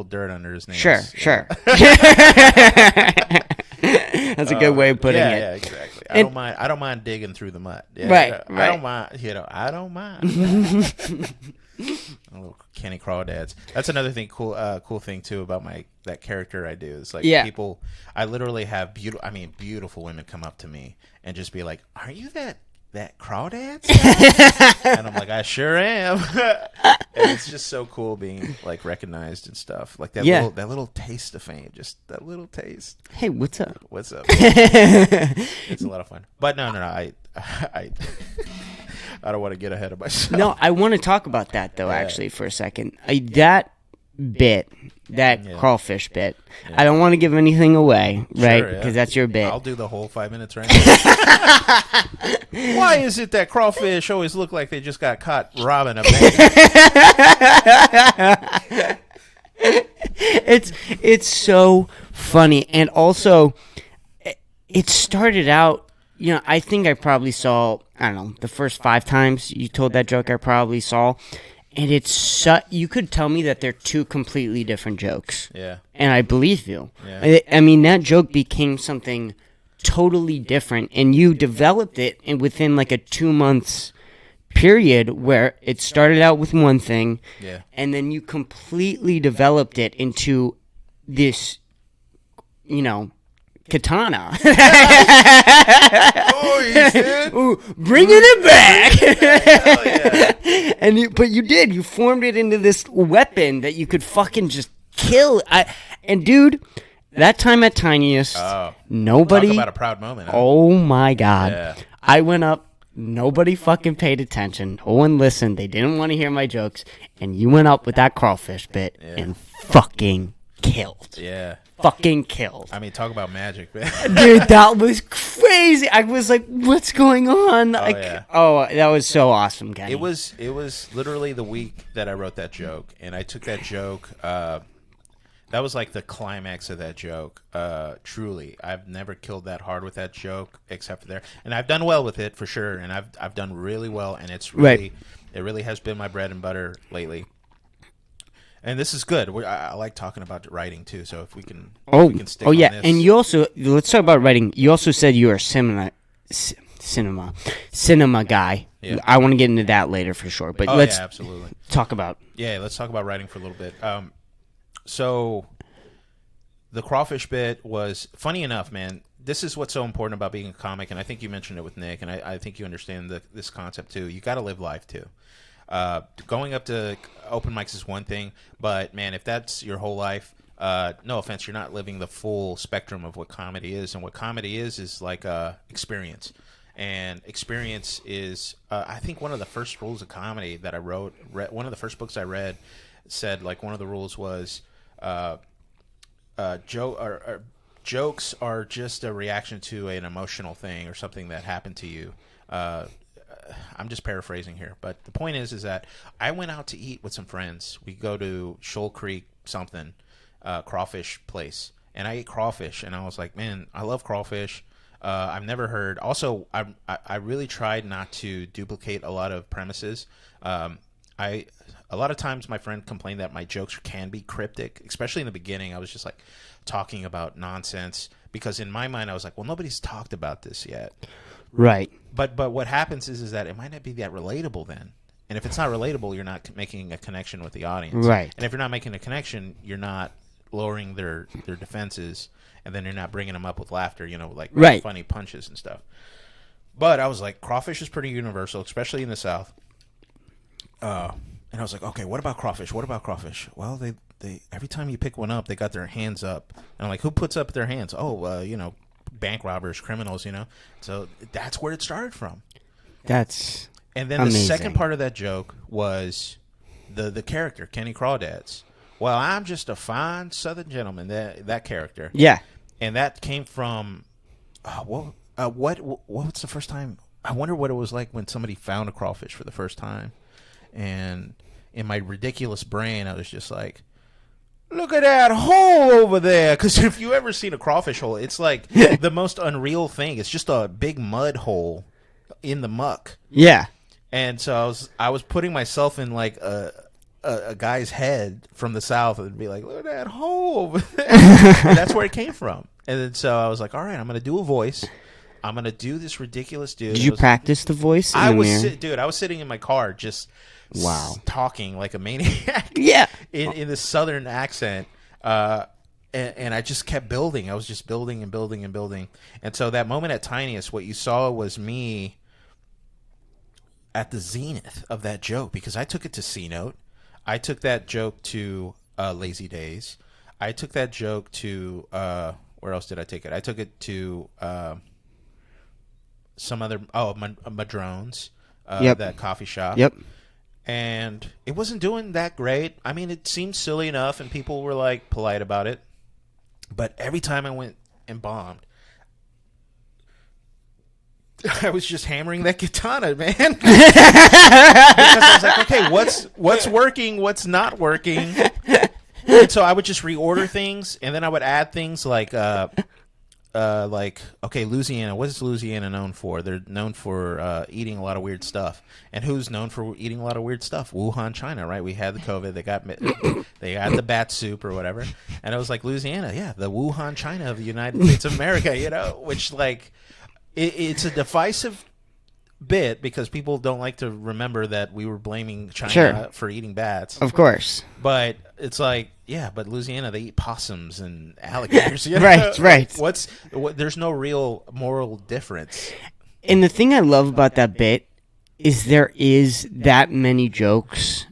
dirt under his nails. Sure. That's a good way of putting it. Yeah, exactly. I don't mind digging through the mud. Yeah, right. I don't mind. I don't mind. A little Kenny Crawdads. That's another thing. Cool thing too about that character I do is like people. I literally have beautiful women come up to me and just be like, "Are you that Crawdads?" And I'm like, "I sure am." And it's just so cool being like recognized and stuff. Like that little taste of fame, just that little taste. Hey, what's up? What's up? It's a lot of fun. But no, I I don't want to get ahead of myself. No, I want to talk about that though. Actually, for a second, that crawfish bit. I don't want to give anything away, right? Because that's your bit. I'll do the whole 5 minutes right now. Why is it that crawfish always look like they just got caught robbing a bank? It's so funny, and also it started out. I think I probably saw, I don't know, the first 5 times you told that joke I probably saw. And you could tell me that they're 2 completely different jokes. Yeah. And I believe you. Yeah. I mean, that joke became something totally different. And you developed it within like a 2 months period where it started out with one thing. Yeah. And then you completely developed it into this, katana. Ooh, bringing it back. Hell yeah. But you did. You formed it into this weapon that you could fucking just kill. And dude, that time at Tiniest, nobody. Talk about a proud moment. Huh? Oh my God! Yeah. I went up. Nobody fucking paid attention. No one listened. They didn't want to hear my jokes. And you went up with that crawfish bit and fucking killed. Yeah. Fucking killed. I mean, talk about magic, man. Dude, that was crazy. I was like, what's going on? That was so awesome, Kenny. It was literally the week that I wrote that joke, and I took that joke. That was like the climax of that joke. Truly, I've never killed that hard with that joke, except for there. And I've done well with it for sure, and I've done really well, and it really has been my bread and butter lately. And this is good. I like talking about writing too. So if we can, stick on this. And you also, let's talk about writing. You also said you were a cinema guy. Yeah. I want to get into that later for sure. But let's absolutely talk about. Yeah, let's talk about writing for a little bit. So the crawfish bit was funny enough, man. This is what's so important about being a comic, and I think you mentioned it with Nick, and I think you understand this concept too. You got to live life too. Going up to open mics is one thing, but man, if that's your whole life, no offense, you're not living the full spectrum of what comedy is. And what comedy is like experience. And experience is, I think, one of the first rules of comedy that I wrote. One of the first books I read said, like, one of the rules was, jokes are just a reaction to an emotional thing or something that happened to you. I'm just paraphrasing here, but the point is that I went out to eat with some friends. We go to Shoal Creek something, crawfish place, and I ate crawfish, and I was like, man, I love crawfish. I've never heard. Also, I really tried not to duplicate a lot of premises. A lot of times my friend complained that my jokes can be cryptic, especially in the beginning. I was just like talking about nonsense because in my mind I was like, well, nobody's talked about this yet. Right. But what happens is that it might not be that relatable then. And if it's not relatable, you're not making a connection with the audience. Right. And if you're not making a connection, you're not lowering their defenses, and then you're not bringing them up with laughter, funny punches and stuff. But I was like, crawfish is pretty universal, especially in the South. And I was like, okay, what about crawfish? What about crawfish? Well, they every time you pick one up, they got their hands up. And I'm like, who puts up their hands? Oh, bank robbers, criminals, So that's where it started from. And then amazing. The second part of that joke was the character, Kenny Crawdads. well, I'm just a fine Southern gentleman. That character. Yeah. And that came from what's the first time? I wonder what it was like when somebody found a crawfish for the first time. And in my ridiculous brain, I was just like, look at that hole over there. Because if you ever seen a crawfish hole, it's like the most unreal thing. It's just a big mud hole in the muck. Yeah. And so I was putting myself in like a guy's head from the South and be like, look at that hole over there. And that's where it came from. And then so I was like, all right, I'm going to do a voice. I'm going to do this ridiculous dude. Did you practice the voice in the mirror? Dude, I was sitting in my car just talking like a maniac. Yeah. In this Southern accent. And I just kept building. I was just building and building and building. And so that moment at Tiniest, what you saw was me at the zenith of that joke, because I took it to C-Note. I took that joke to Lazy Days. I took that joke to where else did I take it? I took it to some other Madrone's, that coffee shop. Yep. And it wasn't doing that great. I mean, it seemed silly enough, and people were like polite about it. But every time I went and bombed, I was just hammering that katana, man. Because I was like, okay, what's working, what's not working? And so I would just reorder things, and then I would add things like, okay, Louisiana. What is Louisiana known for? They're known for eating a lot of weird stuff. And who's known for eating a lot of weird stuff? Wuhan, China, right? We had the COVID. They had the bat soup or whatever. And I was like, Louisiana, yeah, the Wuhan, China of the United States of America, which like. It's a divisive bit because people don't like to remember that we were blaming China for eating bats. Of course. But it's like, yeah, but Louisiana, they eat possums and alligators. Right. There's no real moral difference. And the thing I love about that bit is there is that many jokes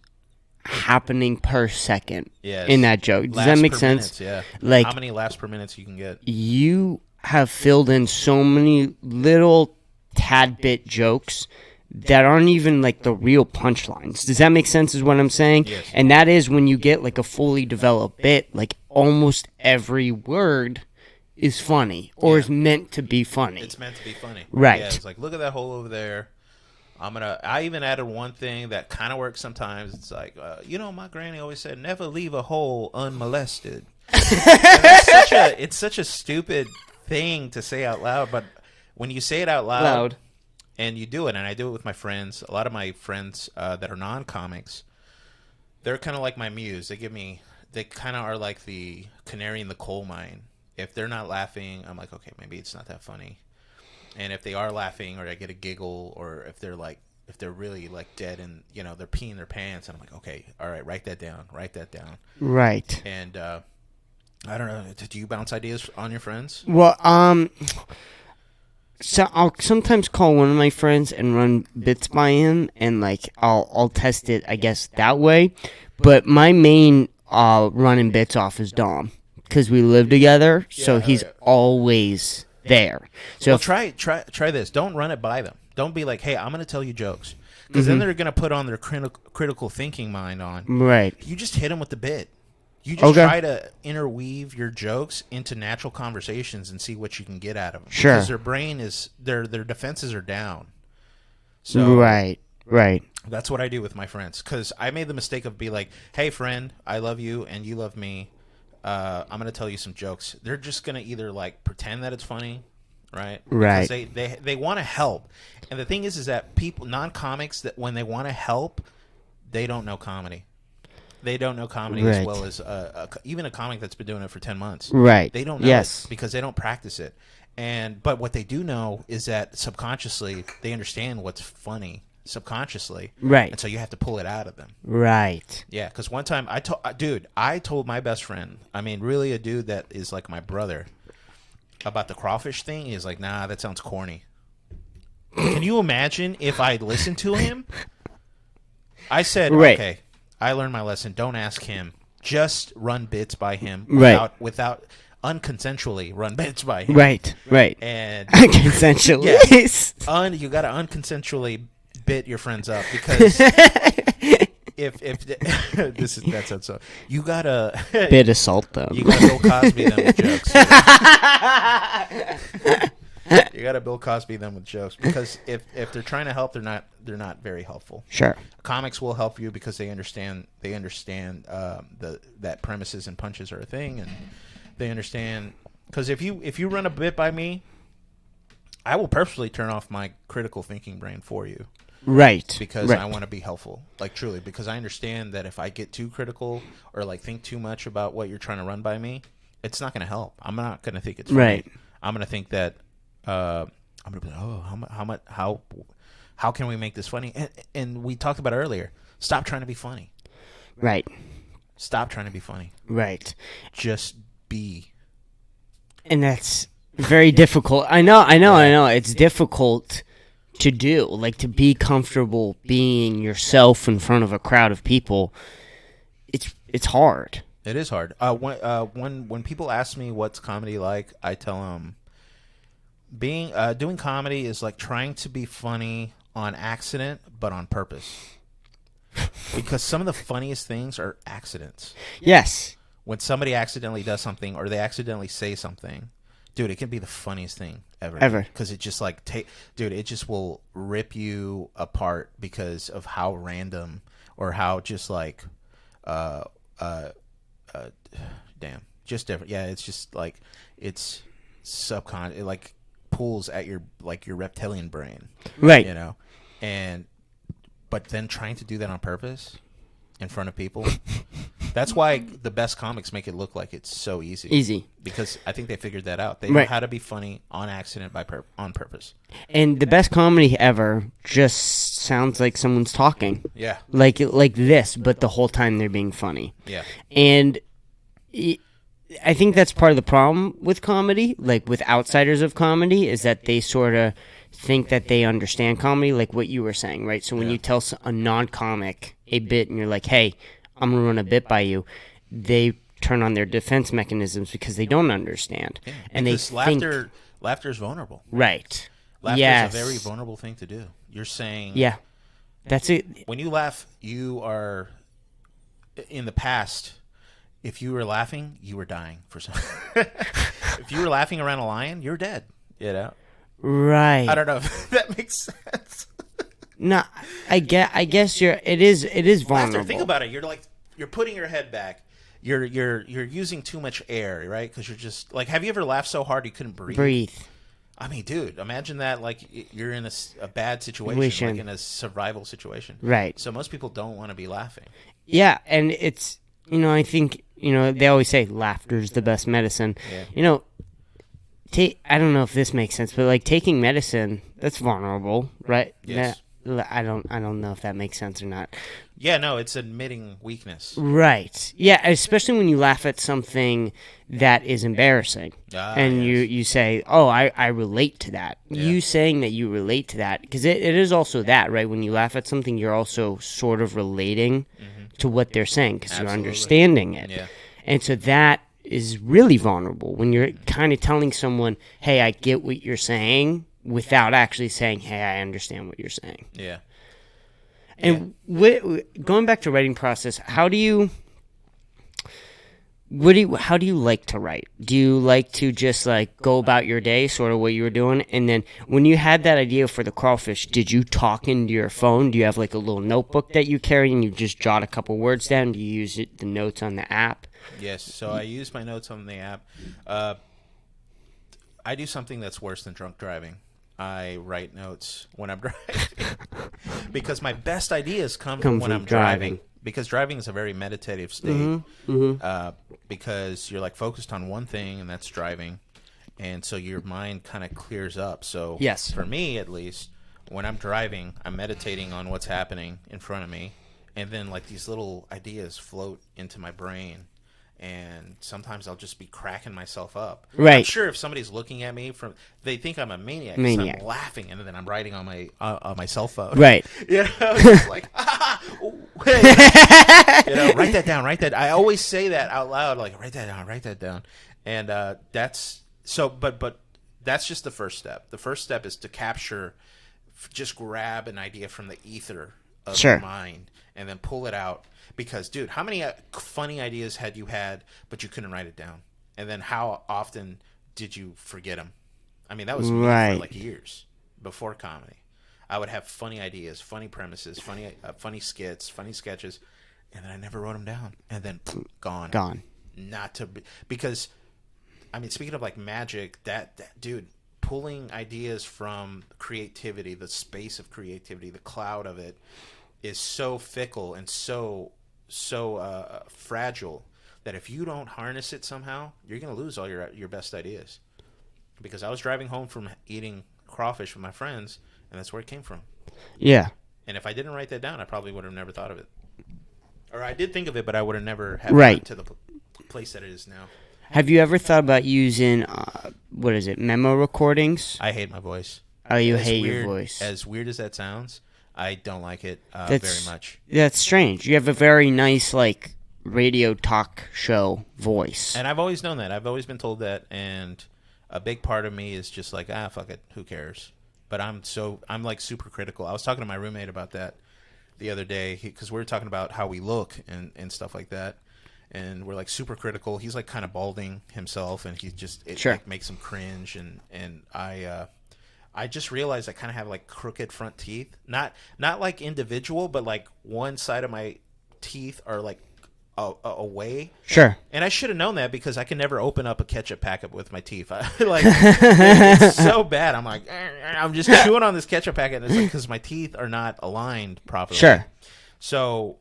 happening per second in that joke. Does that make sense? Minutes, yeah. Like, how many laughs per minute you can get? You have filled in so many little tad bit jokes that aren't even like the real punchlines. Does that make sense is what I'm saying? Yes. And that is when you get like a fully developed bit, like almost every word is funny or is meant to be funny. It's meant to be funny. Right. Yeah, it's like, look at that hole over there. I even added one thing that kind of works sometimes. It's like, my granny always said, never leave a hole unmolested. It's such a stupid thing to say out loud, but when you say it out loud and you do it, and I do it with my friends, a lot of my friends that are non-comics, they're kind of like my muse. They kind of are like the canary in the coal mine. If they're not laughing, I'm like, okay, maybe it's not that funny. And if they are laughing, or I get a giggle, or if they're really like dead and they're peeing their pants, and I'm like, okay, all right, write that down. Right. And I don't know. Do you bounce ideas on your friends? Well, so I'll sometimes call one of my friends and run bits by him, and like I'll test it, I guess, that way. But my main running bits off is Dom, because we live together, so he's always there. So try this. Don't run it by them. Don't be like, hey, I'm going to tell you jokes, because then they're going to put on their critical thinking mind on. Right. You just hit them with the bit. You just try to interweave your jokes into natural conversations and see what you can get out of them. Sure. Because their brain is their defenses are down. So right. That's what I do with my friends. Because I made the mistake of being like, hey, friend, I love you and you love me. I'm going to tell you some jokes. They're just going to either like pretend that it's funny, right? Right. Because they want to help. And the thing is that people, non-comics, that when they want to help, they don't know comedy. They don't know comedy as well as even a comic that's been doing it for 10 months. Right. They don't know it because they don't practice it. But what they do know is that subconsciously they understand what's funny subconsciously. Right. And so you have to pull it out of them. Right. Yeah, because one time I told my best friend, I mean, really a dude that is like my brother, about the crawfish thing. He's like, nah, that sounds corny. Can you imagine if I listened to him? I said, okay. I learned my lesson. Don't ask him. Just run bits by him without unconsensually run bits by him. Right. And unconsensually. Yes. You got to unconsensually bit your friends up, because if that sounds so, you gotta Bit of salt though. you gotta Bill Cosby them with jokes. You gotta Bill Cosby them with jokes, because if they're trying to help, they're not very helpful. Sure. Comics will help you because they understand that premises and punches are a thing, and they understand, because if you run a bit by me, I will purposely turn off my critical thinking brain for you. Right. Because I want to be helpful, like truly, because I understand that if I get too critical or like think too much about what you're trying to run by me, it's not going to help. I'm not going to think it's funny. Right. I'm going to think that I'm going to be like, oh, how can we make this funny? And we talked about it earlier. Stop trying to be funny. Right. Stop trying to be funny. Right. Just be. And that's very difficult. I know. It's difficult to do, like, to be comfortable being yourself in front of a crowd of people. It's hard. It is hard. When people ask me what's comedy like, I tell them doing comedy is like trying to be funny on accident, but on purpose. Because some of the funniest things are accidents. Yes. When somebody accidentally does something, or they accidentally say something, dude, it can be the funniest thing ever. Because it just like dude, it just will rip you apart because of how random, or how just like damn, just different. Yeah, it's just like it's it like pulls at your reptilian brain, right? You know, but then trying to do that on purpose in front of people. That's why the best comics make it look like it's so easy. Because I think they figured that out. They know how to be funny on accident on purpose. And the best comedy ever just sounds like someone's talking. Yeah. Like this, but the whole time they're being funny. Yeah. And I think that's part of the problem with comedy, like with outsiders of comedy, is that they sort of think that they understand comedy, like what you were saying, right? So when you tell a non-comic a bit and you're like, hey, I'm going to run a bit by you, they turn on their defense mechanisms because they don't understand. Yeah, and because they laughter is vulnerable. Right. Laughter is a very vulnerable thing to do. You're saying... Yeah. That's it. When you laugh, you are... In the past, if you were laughing, you were dying for something. If you were laughing around a lion, you're dead. You know? Right. I don't know if that makes sense. No, I guess it is vulnerable. Laughter, think about it. You're putting your head back. You're using too much air, right? Because you're just like, have you ever laughed so hard you couldn't breathe? I mean, dude, imagine that. Like, you're in a bad situation, like in a survival situation. Right. So most people don't want to be laughing. Yeah, and it's, I think, they always say laughter's the best medicine. Yeah. I don't know if this makes sense, but like taking medicine, that's vulnerable, right? Yes. I don't know if that makes sense or not. Yeah, no, it's admitting weakness. Right. Yeah, especially when you laugh at something that is embarrassing. And yes. you say, oh, I relate to that. Yeah. You saying that you relate to that, because it is also that, right? When you laugh at something, you're also sort of relating to what they're saying, because you're understanding it. Yeah. And so that is really vulnerable when you're kind of telling someone, hey, I get what you're saying, without actually saying, hey, I understand what you're saying. Yeah. And going back to writing process, how do you like to write? Do you like to just like go about your day, sort of what you were doing? And then when you had that idea for the crawfish, did you talk into your phone? Do you have like a little notebook that you carry and you just jot a couple words down? Do you use the notes on the app? Yes. So I use my notes on the app. I do something that's worse than drunk driving. I write notes when I'm driving because my best ideas come when I'm driving. Because driving is a very meditative state. Because you're like focused on one thing, and that's driving, and so your mind kind of clears up. So yes, for me at least, when I'm driving, I'm meditating on what's happening in front of me, and then like these little ideas float into my brain. And sometimes I'll just be cracking myself up. Right. I'm sure if somebody's looking at me they think I'm a maniac. I'm laughing, and then I'm writing on my cell phone. Right. It's like, write that down. I always say that out loud, like write that down. And that's so. But that's just the first step. The first step is to just grab an idea from the ether of Sure. your mind and then pull it out. Because, dude, how many funny ideas had you had, but you couldn't write it down? And then how often did you forget them? I mean, that was me for Right. like years before comedy. I would have funny ideas, funny premises, funny skits, funny sketches, and then I never wrote them down. And then gone. Gone. Not to be, because, I mean, speaking of like magic, that dude, pulling ideas from creativity, the space of creativity, the cloud of it, is so fickle and so fragile that if you don't harness it somehow, you're going to lose all your best ideas. Because I was driving home from eating crawfish with my friends, and that's where it came from. Yeah. And if I didn't write that down, I probably would have never thought of it. Or I did think of it, but I would have never had Right. it to the place that it is now. Have you ever thought about using, memo recordings? I hate my voice. Oh, you As hate weird, your voice. As weird as that sounds, I don't like it very much. That's strange. You have a very nice, like, radio talk show voice. And I've always known that. I've always been told that, and a big part of me is just like, fuck it, who cares? But I'm like super critical. I was talking to my roommate about that the other day because we were talking about how we look and stuff like that, and we're like super critical. He's like kind of balding himself, and like, makes him cringe, and I just realized I kind of have like crooked front teeth, not like individual, but like one side of my teeth are like away. Sure. And I should have known that because I can never open up a ketchup packet with my teeth. It's so bad. I'm like, I'm just chewing on this ketchup packet, and it's like because my teeth are not aligned properly. Sure. So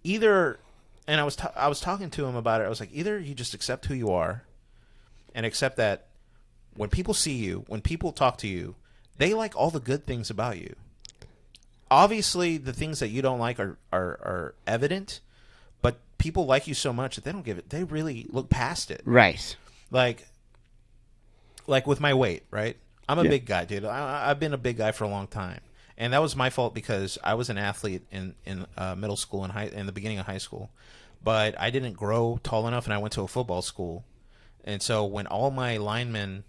either, and I was talking to him about it. I was like, either you just accept who you are, and accept that when people see you, when people talk to you, they like all the good things about you. Obviously, the things that you don't like are evident. But people like you so much that they don't give it. They really look past it. Right. Like with my weight, right? I'm a big guy, dude. I've been a big guy for a long time, and that was my fault because I was an athlete in middle school and in the beginning of high school, but I didn't grow tall enough, and I went to a football school, and so when all my linemen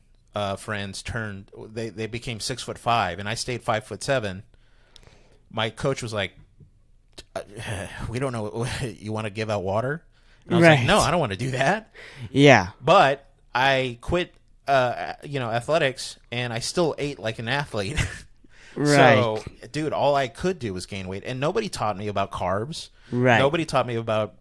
friends turned, they became 6'5", and I stayed 5'7". My coach was like, we don't know. You want to give out water? And I was like, no, I don't want to do that. Yeah. But I quit, athletics, and I still ate like an athlete. Right. So, dude, all I could do was gain weight, and nobody taught me about carbs. Right. Nobody taught me about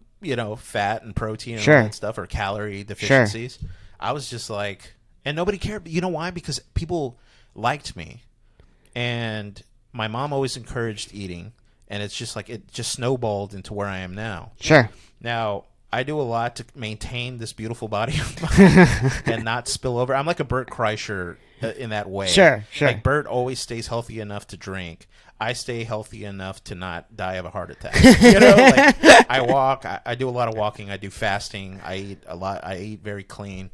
fat and protein and Sure. all that stuff, or calorie deficiencies. Sure. I was just like, and nobody cared. You know why? Because people liked me, and my mom always encouraged eating. And it's just like it just snowballed into where I am now. Sure. Now, I do a lot to maintain this beautiful body of mine and not spill over. I'm like a Bert Kreischer in that way. Sure. Like Bert always stays healthy enough to drink. I stay healthy enough to not die of a heart attack. Like I walk. I do a lot of walking. I do fasting. I eat a lot. I eat very clean.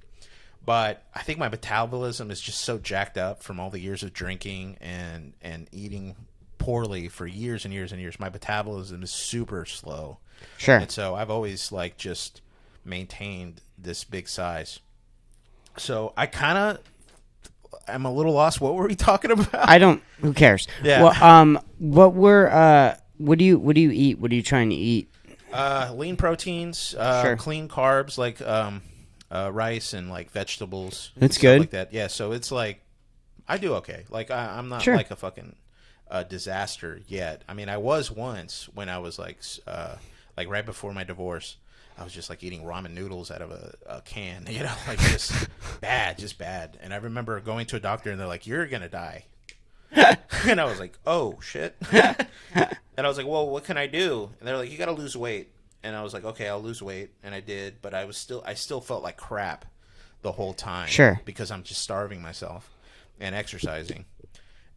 But I think my metabolism is just so jacked up from all the years of drinking and eating poorly for years and years and years. My metabolism is super slow. Sure. And so I've always like just maintained this big size. So I kind of am a little lost. What were we talking about? Who cares? Yeah. Well, what do you eat? What are you trying to eat? Lean proteins, Sure. clean carbs like rice and like vegetables. That's stuff good. Like that. Yeah. So it's like I do okay. Like I'm not Sure. like a fucking disaster yet. I mean, I was once when I was like right before my divorce. I was just like eating ramen noodles out of a can, like just bad. And I remember going to a doctor and they're like, "You're gonna die," and I was like, "Oh shit!" And I was like, "Well, what can I do?" And they're like, "You got to lose weight." And I was like, "Okay, I'll lose weight," and I did, but I still felt like crap the whole time. Sure. Because I'm just starving myself and exercising.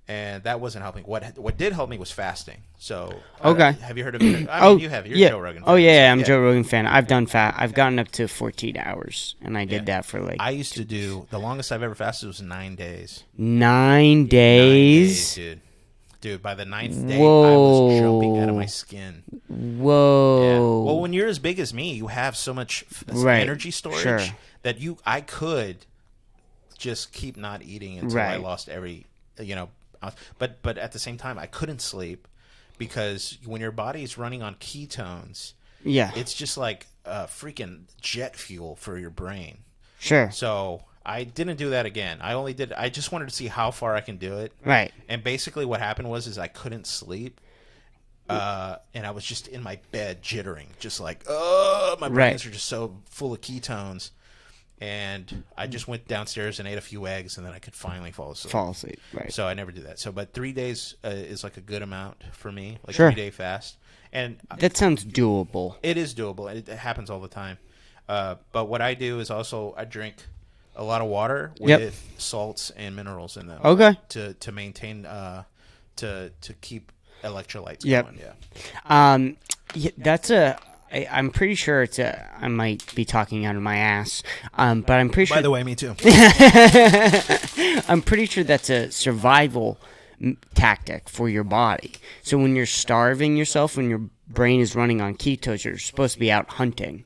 And that wasn't helping. What did help me was fasting. So, Okay. Have you heard of it? I mean, you have. You're yeah. a Joe Rogan fan. Oh yeah, I'm So, a Joe Rogan fan. I've done I've gotten up to 14 hours, and I did that for like I used to do the longest I've ever fasted was 9 days. 9 days. Dude. By the 9th day, Whoa. I was jumping out of my skin. Whoa. Yeah. Well, when you're as big as me, you have so much energy storage Sure. that I could just keep not eating until I lost every. But at the same time, I couldn't sleep because when your body's running on ketones, Yeah. it's just like freaking jet fuel for your brain. Sure. So I didn't do that again. I just wanted to see how far I can do it. Right. And basically what happened was I couldn't sleep. And I was just in my bed jittering, just like, oh, my brains are just so full of ketones. And I just went downstairs and ate a few eggs, and then I could finally fall asleep. Right. So I never do that. So, but 3 days is like a good amount for me, like Sure. 3-day fast. And That sounds doable. it is doable, and it happens all the time. But what I do is also I drink a lot of water with salts and minerals in them. Okay. To maintain to keep electrolytes Yep. going. Yeah. That's I'm pretty sure I might be talking out of my ass, but I'm pretty sure. By the way, me too. I'm pretty sure that's a survival tactic for your body. So when you're starving yourself, when your brain is running on ketones, you're supposed to be out hunting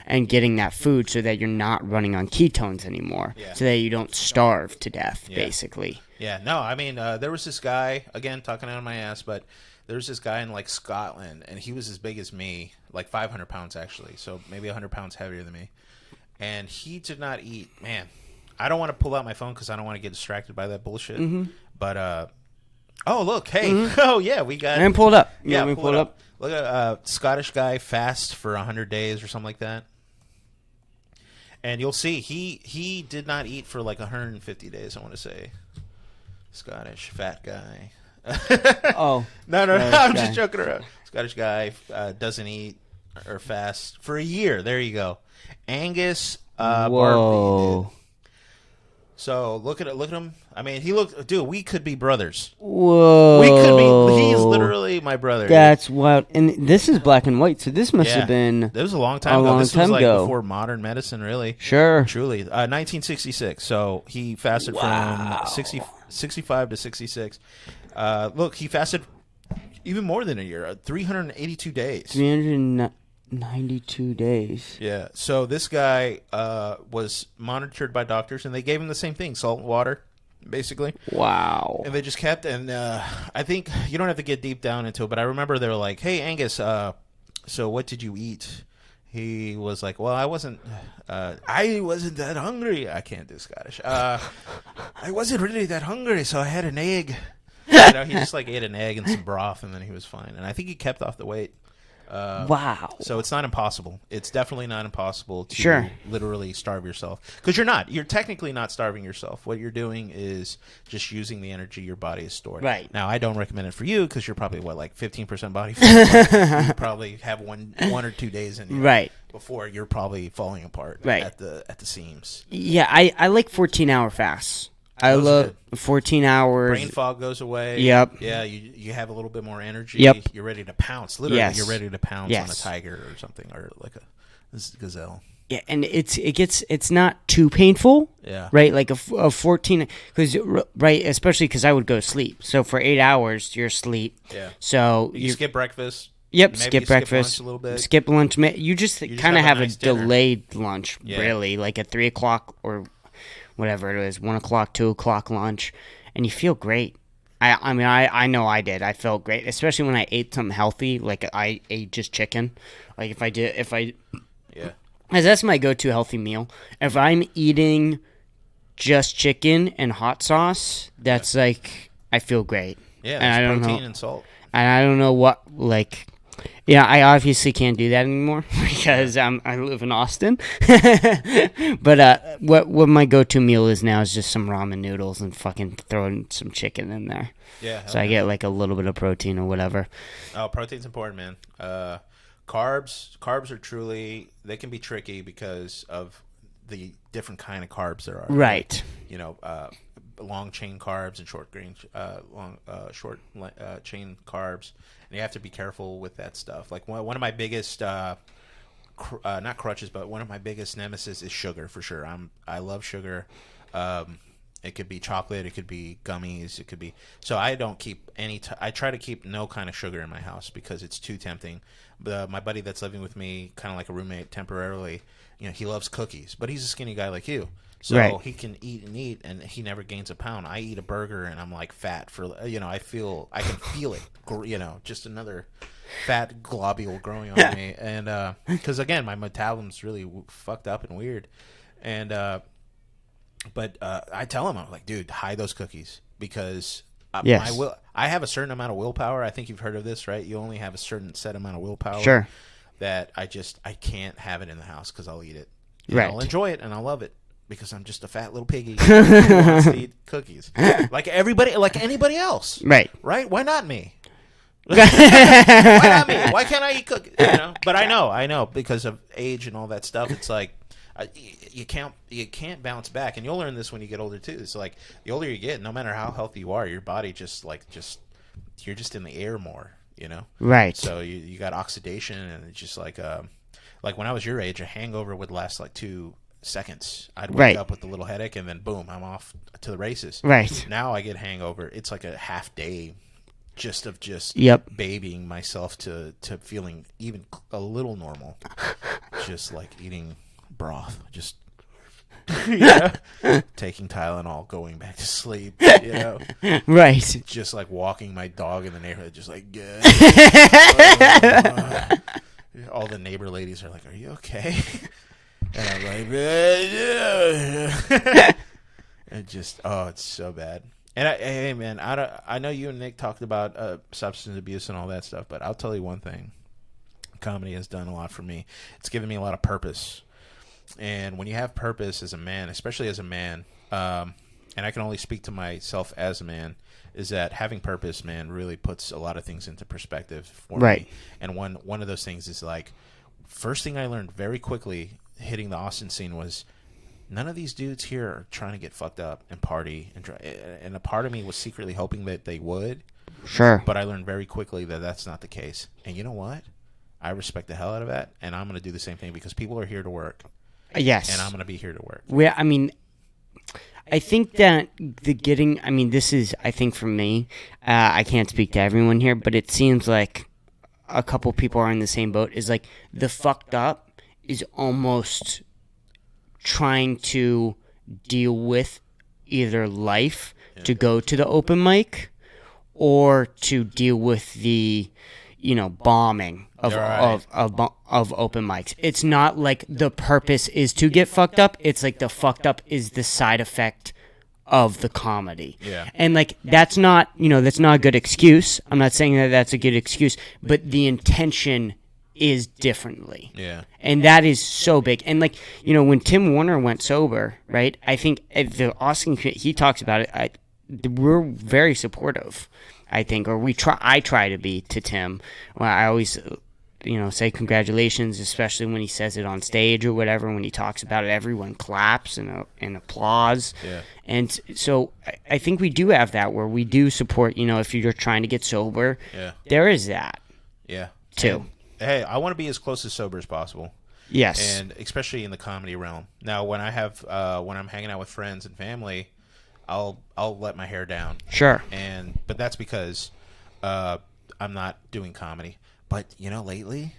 and getting that food so that you're not running on ketones anymore, so that you don't starve to death, basically. Yeah, no, I mean, there was this guy, again, talking out of my ass, but there was this guy in, like, Scotland, and he was as big as me, like 500 pounds, actually, so maybe 100 pounds heavier than me, and he did not eat, man, I don't want to pull out my phone because I don't want to get distracted by that bullshit, but, oh, look, hey, oh, yeah, we got... And pull it up. Yeah, pull it up. Look at Scottish guy fast for 100 days or something like that. And you'll see, he did not eat for like 150 days, I want to say. Scottish fat guy. Oh. No, I'm just joking around. Scottish guy doesn't eat or fast for a year. There you go. Angus Barkley did. So look at him. I mean, dude, we could be brothers. Whoa. We could be. He's literally my brother. That's wild. And this is black and white, so this must have been. That was a long time ago. This was like before modern medicine, really. Sure. Truly. 1966. So he fasted from 65 to 66. Look, he fasted even more than a year. 382 days. 392 days. Yeah. So this guy was monitored by doctors, and they gave him the same thing, salt and water, basically. Wow. And they just kept, and I think you don't have to get deep down into it, but I remember they were like, hey, Angus, so what did you eat? He was like, well, I wasn't that hungry. I can't do Scottish. I wasn't really that hungry, so I had an egg. He just like ate an egg and some broth, and then he was fine. And I think he kept off the weight. Wow. So it's not impossible. It's definitely not impossible to literally starve yourself. Because you're not. You're technically not starving yourself. What you're doing is just using the energy your body is stored. Right. Now, I don't recommend it for you because you're probably, like 15% body fat. You probably have one or 2 days in you before you're probably falling apart at the seams. Yeah, I like 14-hour fasts. I love 14 hours. Brain fog goes away. Yep. Yeah, you have a little bit more energy. Yep. You're ready to pounce. Literally, you're ready to pounce on a tiger or something, or like a gazelle. Yeah, and it's not too painful. Yeah. Right, like a 14, because especially because I would go to sleep. So for 8 hours, you're asleep. Yeah. So you skip breakfast. Yep, maybe skip breakfast. Skip lunch a little bit. Skip lunch. You just kind of have a delayed lunch, Yeah. really, like at 3 o'clock or whatever it is, 1 o'clock, 2 o'clock lunch, and you feel great. I mean, I know I did. I felt great, especially when I ate something healthy, like I ate just chicken. Like Yeah. As that's my go-to healthy meal. If I'm eating just chicken and hot sauce, that's like, I feel great. Yeah, there's protein and salt. And I don't know what, like... Yeah, I obviously can't do that anymore because I live in Austin. But what my go-to meal is now is just some ramen noodles and fucking throwing some chicken in there. Yeah. So I get like a little bit of protein or whatever. Oh, protein's important, man. Carbs are truly, they can be tricky because of the different kind of carbs there are. Right. You know, long chain carbs and short chain carbs. And you have to be careful with that stuff. Like one of my biggest, not crutches, but one of my biggest nemesis is sugar, for sure. I love sugar. It could be chocolate, it could be gummies, it could be. So I don't keep I try to keep no kind of sugar in my house because it's too tempting. My buddy that's living with me, kind of like a roommate temporarily, you know, he loves cookies, but he's a skinny guy like you. So Right. he can eat and eat, and he never gains a pound. I eat a burger, and I'm like fat for I can feel it. Just another fat globule growing on me, and because again, my metabolism's really fucked up and weird, and but I tell him, I'm like, dude, hide those cookies because Yes. I have a certain amount of willpower. I think you've heard of this, right? You only have a certain set amount of willpower. Sure. That I can't have it in the house because I'll eat it. And Right. I'll enjoy it and I'll love it because I'm just a fat little piggy who wants to eat cookies like everybody, like anybody else. Right. Right? Why not me? Why not me? Why can't I eat cookies? But I know because of age and all that stuff. It's like you can't bounce back, and you'll learn this when you get older too. It's like the older you get, no matter how healthy you are, your body you're just in the air more. Right. So you got oxidation, and it's just like when I was your age, a hangover would last like 2 seconds. I'd wake up with a little headache, and then boom, I'm off to the races. Right. Now I get hangover. It's like a half day just Yep. babying myself to feeling even a little normal. Just like eating broth, just taking Tylenol, going back to sleep. Right. Just like walking my dog in the neighborhood, just like good. All the neighbor ladies are like, "Are you okay?" And I'm like, it just, it's so bad. And hey man, I know you and Nick talked about substance abuse and all that stuff, but I'll tell you one thing: comedy has done a lot for me. It's given me a lot of purpose. And when you have purpose as a man, especially as a man, and I can only speak to myself as a man, is that having purpose, man, really puts a lot of things into perspective for me. And one of those things is like, first thing I learned very quickly hitting the Austin scene was none of these dudes here are trying to get fucked up and party. And a part of me was secretly hoping that they would. Sure. But I learned very quickly that that's not the case. And you know what? I respect the hell out of that, and I'm going to do the same thing because people are here to work. Yes. And I'm going to be here to work. I mean, I think that this is, I think for me, I can't speak to everyone here, but it seems like a couple people are in the same boat, is like the fucked up is almost trying to deal with either life to go to the open mic or to deal with the bombing of open mics. It's not like the purpose is to get fucked up. It's like the fucked up is the side effect of the comedy. Yeah. And like that's not a good excuse. I'm not saying that that's a good excuse, but the intention is differently. Yeah. And that is so big. And like, when Tim Warner went sober, right? I think the Austin, he talks about it. We're very supportive. I think, or I try to be to Tim. Well, I always, say congratulations, especially when he says it on stage or whatever. When he talks about it, everyone claps and applause. Yeah. And so I think we do have that where we do support, if you're trying to get sober. Yeah. There is that. Yeah. Too. And, hey, I want to be as close as sober as possible. Yes. And especially in the comedy realm. Now, when I'm hanging out with friends and family, I'll let my hair down. Sure. But that's because I'm not doing comedy. But lately,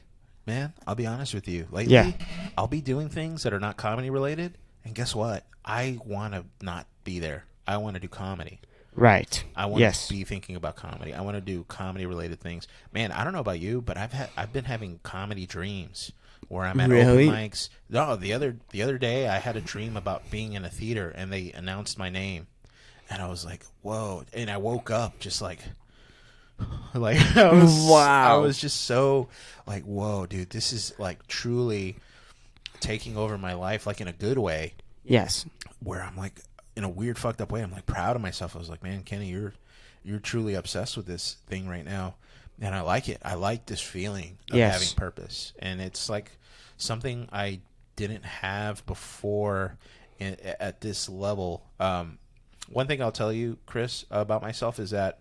man, I'll be honest with you. Lately, I'll be doing things that are not comedy related, and guess what? I want to not be there. I want to do comedy. Right. I want to be thinking about comedy. I want to do comedy related things. Man, I don't know about you, but I've been having comedy dreams where I'm at open mics. No, the other day I had a dream about being in a theater and they announced my name. And I was like, whoa. And I woke up just like I was just so like, whoa, dude, this is like truly taking over my life, like in a good way. Yes. Where I'm like, in a weird fucked up way, I'm like proud of myself. I was like, man, Kenny, you're truly obsessed with this thing right now. And I like it. I like this feeling of having purpose. And it's like something I didn't have before at this level. One thing I'll tell you, Chris, about myself is that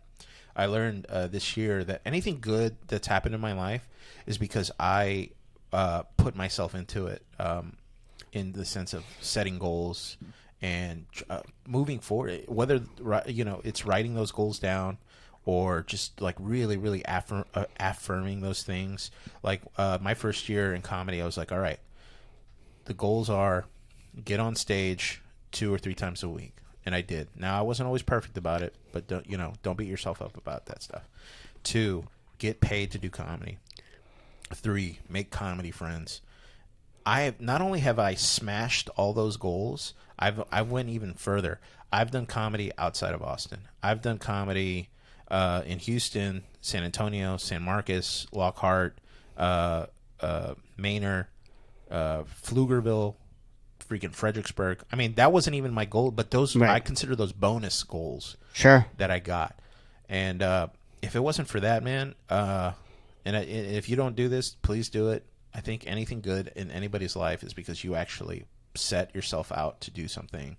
I learned this year that anything good that's happened in my life is because I put myself into it in the sense of setting goals and moving forward. Whether it's writing those goals down or just like really, really affirming those things. Like my first year in comedy, I was like, all right, the goals are get on stage, 2 or 3 times a week, and I did. Now I wasn't always perfect about it, but don't beat yourself up about that stuff. 2, get paid to do comedy. 3, make comedy friends. Not only have I smashed all those goals, I went even further. I've done comedy outside of Austin. I've done comedy in Houston, San Antonio, San Marcos, Lockhart, Manor, Pflugerville, freaking Fredericksburg. I mean, that wasn't even my goal, but those I consider those bonus goals. Sure. That I got. And if it wasn't for that, man, and if you don't do this, please do it. I think anything good in anybody's life is because you actually set yourself out to do something.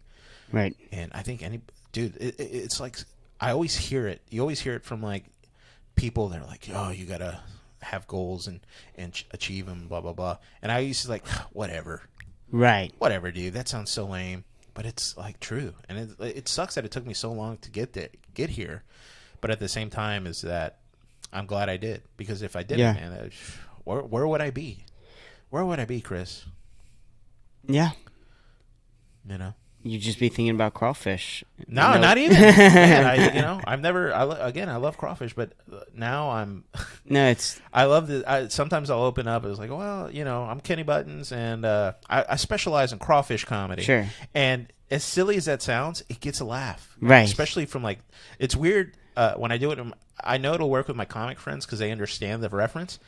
Right. And I think it's like, I always hear it. You always hear it from like people that are like, oh, you got to have goals and achieve them, blah, blah, blah. And I used to like, whatever. Right. Whatever, dude. That sounds so lame. But it's like true. And it sucks that it took me so long to get here. But at the same time is that I'm glad I did. Because if I didn't, man, where would I be? Where would I be, Chris? Yeah. You know? You'd just be thinking about crawfish. No, not even. Man, I've never. I love crawfish, but now I'm. No, it's. I love the. Sometimes I'll open up. It's like, well, I'm Kenny Buttons, and I specialize in crawfish comedy. Sure. And as silly as that sounds, it gets a laugh. Right. Especially from like, it's weird when I do it. I know it'll work with my comic friends because they understand the reference.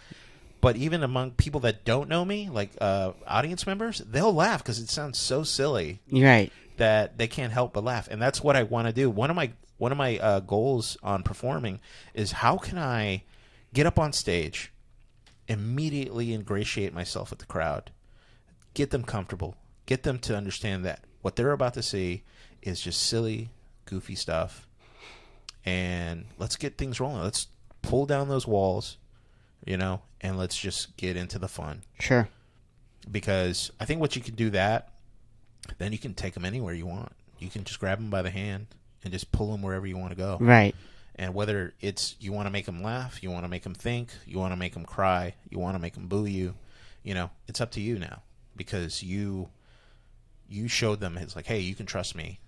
But even among people that don't know me, like audience members, they'll laugh because it sounds so silly. Right. That they can't help but laugh, and that's what I want to do. One of my goals on performing is how can I get up on stage, immediately ingratiate myself with the crowd, get them comfortable, get them to understand that what they're about to see is just silly, goofy stuff, and let's get things rolling. Let's pull down those walls, and let's just get into the fun. Sure. Because I think what you can do that. Then you can take them anywhere you want. You can just grab them by the hand and just pull them wherever you want to go. Right. And whether it's you want to make them laugh, you want to make them think, you want to make them cry, you want to make them boo you, it's up to you now because you showed them it's like, hey, you can trust me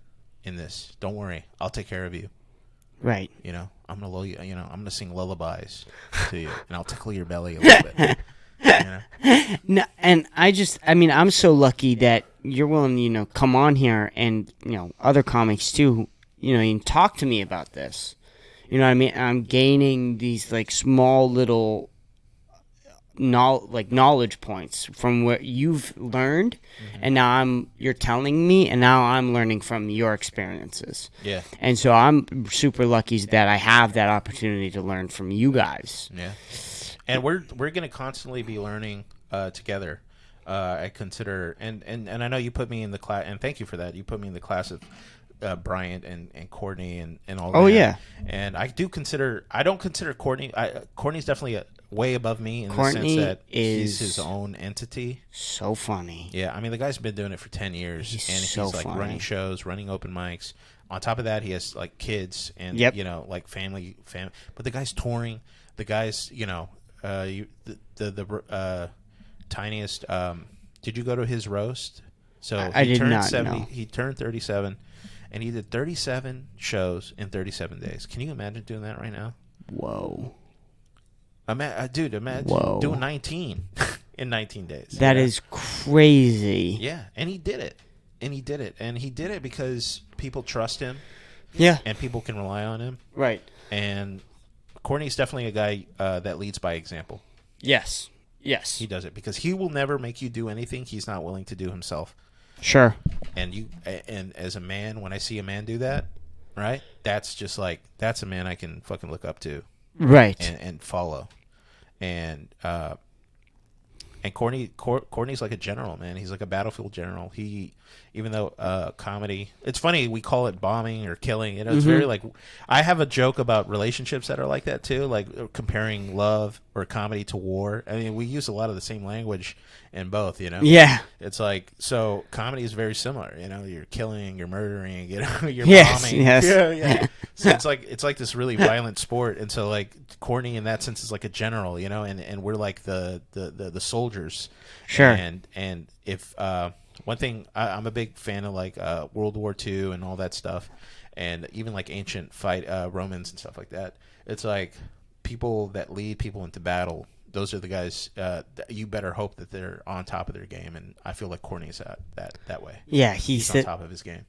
in this. Don't worry, I'll take care of you. Right. I'm gonna I'm gonna sing lullabies to you, and I'll tickle your belly a little bit. No, and I'm so lucky that you're willing to, come on here and, other comics too, and talk to me about this. You know what I mean? I'm gaining these like small little knowledge points from what you've learned, and now you're telling me, and now I'm learning from your experiences. Yeah. And so I'm super lucky that I have that opportunity to learn from you guys. Yeah. And we're going to constantly be learning together. I consider, and I know you put me in the class, and thank you for that. You put me in the class of Bryant and Courtney and all that. Oh, yeah. And I don't consider Courtney, Courtney's definitely way above me in the sense that he's his own entity. So funny. Yeah, I mean, the guy's been doing it for 10 years. He's like funny. Running shows, running open mics. On top of that, he has like kids and, like family. But the guy's touring. The guy's, the tiniest. Did you go to his roast? So I did not. No. He turned 37, and he did 37 shows in 37 days. Can you imagine doing that right now? Whoa, dude! Imagine doing 19 in 19 days. That is crazy. Yeah, and he did it, and he did it because people trust him. Yeah, and people can rely on him. Right. And Courtney's definitely a guy that leads by example. Yes. He does it because he will never make you do anything he's not willing to do himself. Sure. And as a man, when I see a man do that, right, that's just like, that's a man I can fucking look up to. Right. And follow. And Courtney's like a general, man. He's like a battlefield general. Even though comedy, it's funny, we call it bombing or killing. It's very like, I have a joke about relationships that are like that too, like comparing love or comedy to war. I mean, we use a lot of the same language in both, Yeah. It's like, so comedy is very similar, you're killing, you're murdering, you're bombing. Yes. Yeah. So it's like this really violent sport. And so like Courtney in that sense is like a general, and we're like the soldiers. Sure. And if One thing, I'm a big fan of like World War II and all that stuff, and even like ancient fight Romans and stuff like that. It's like people that lead people into battle. Those are the guys. You better hope that they're on top of their game, and I feel like Courtney's that way. Yeah, he's on top of his game.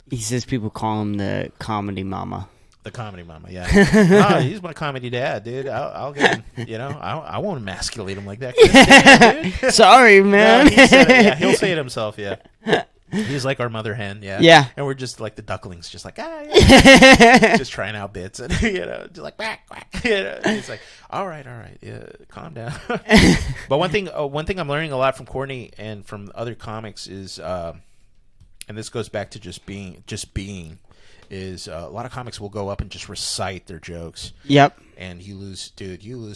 He says people call him the comedy mama. The comedy mama, yeah. He's my comedy dad, dude. I'll get him. You know, I won't emasculate him like that. Dude. Sorry, man. No, he'll say it himself. Yeah, he's like our mother hen. Yeah, yeah. And we're just like the ducklings, just like yeah. Just trying out bits, and just like quack quack. He's like, all right, yeah, calm down. But one thing I'm learning a lot from Courtney and from other comics is, and this goes back to just being. Is a lot of comics will go up and just recite their jokes. Yep. And you lose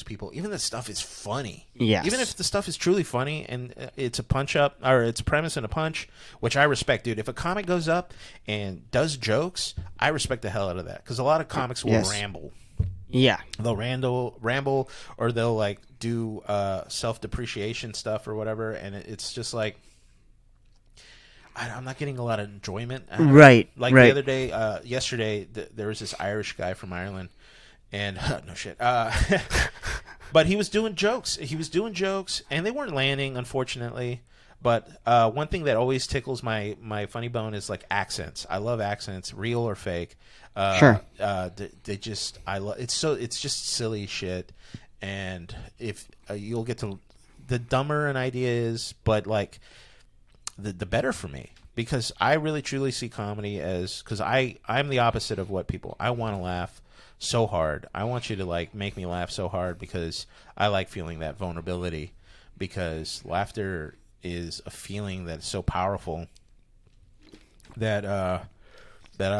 people. Even the stuff is funny. Yes. Even if the stuff is truly funny and it's a punch up or it's a premise and a punch, which I respect, dude. If a comic goes up and does jokes, I respect the hell out of that because a lot of comics will ramble. Yeah. They'll ramble, or they'll like do self-depreciation stuff or whatever, and it's just like. I'm not getting a lot of enjoyment. Right. Like the other day, yesterday, there was this Irish guy from Ireland, and no shit. But he was doing jokes. And they weren't landing, unfortunately. But one thing that always tickles my funny bone is like accents. I love accents, real or fake. Sure. It's just silly shit. And if you'll get to the dumber an idea is, but like. The better for me, because I really truly see comedy as, because I'm the opposite of what people, I want to laugh so hard. I want you to like make me laugh so hard because I like feeling that vulnerability, because laughter is a feeling that's so powerful that I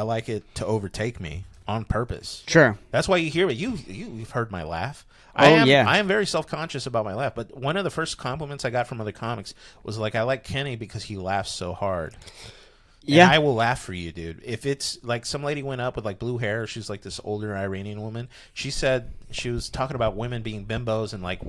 like it to overtake me on purpose. Sure. That's why you hear it. You've heard my laugh. I am very self-conscious about my laugh, but one of the first compliments I got from other comics was like, I like Kenny because he laughs so hard. Yeah. And I will laugh for you, dude. If it's like some lady went up with like blue hair, she's like this older Iranian woman. She said she was talking about women being bimbos and like,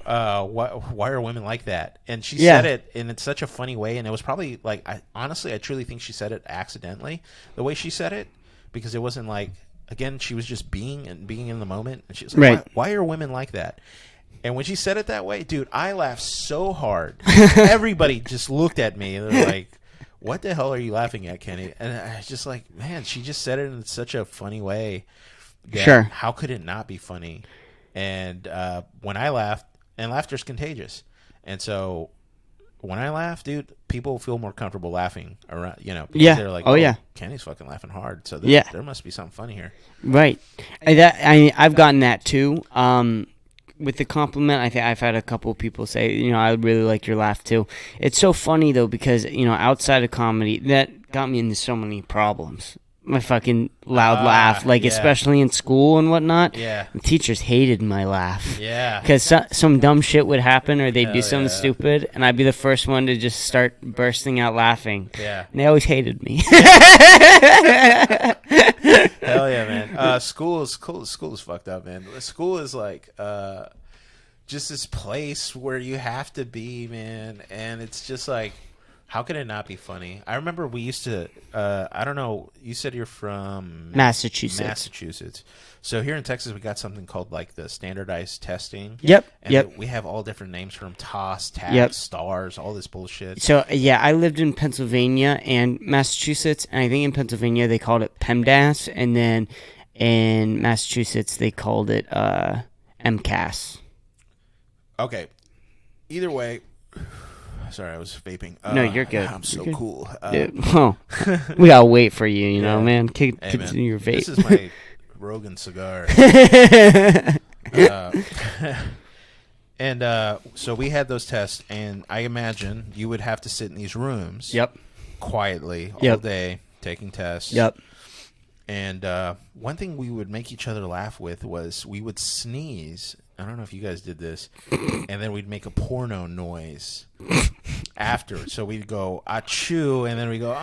why are women like that? And she said it in such a funny way, and it was probably like, I truly think she said it accidentally, the way she said it, because it wasn't like, again, she was just being in the moment, and she was like, right. why are women like that? And when she said it that way, dude, I laughed so hard. Everybody just looked at me, and they're like, what the hell are you laughing at, Kenny? And I was just like, man, she just said it in such a funny way. Sure. How could it not be funny? And when I laughed, and laughter's contagious. And so when I laugh, dude, people feel more comfortable laughing around, because they're like, Kenny's fucking laughing hard. So there must be something funny here. Right. I've gotten that too. With the compliment, I think I've had a couple of people say, I really like your laugh too. It's so funny though, because, outside of comedy, that got me into so many problems. My fucking loud laugh, especially in school and whatnot. Yeah. The teachers hated my laugh. Yeah. Because some dumb shit would happen, or they'd do something stupid, and I'd be the first one to just start bursting out laughing. Yeah. And they always hated me. Hell yeah, man. School is fucked up, man. School is like just this place where you have to be, man, and it's just like, how can it not be funny? I remember we used to, I don't know, you said you're from Massachusetts. So here in Texas, we got something called like the standardized testing. Yep. And we have all different names from TOS, TAC, STARS, all this bullshit. So, I lived in Pennsylvania and Massachusetts, and I think in Pennsylvania they called it PEMDAS, and then in Massachusetts they called it MCAS. Okay. Either way... Sorry, I was vaping. No, you're good. I'm so cool. We gotta wait for you, man. Continue your vape. This is my Rogan cigar. And so we had those tests, and I imagine you would have to sit in these rooms. Yep. Quietly all day, taking tests. Yep. And one thing we would make each other laugh with was we would sneeze. I don't know if you guys did this. And then we'd make a porno noise after. So we'd go, achoo, and then we go,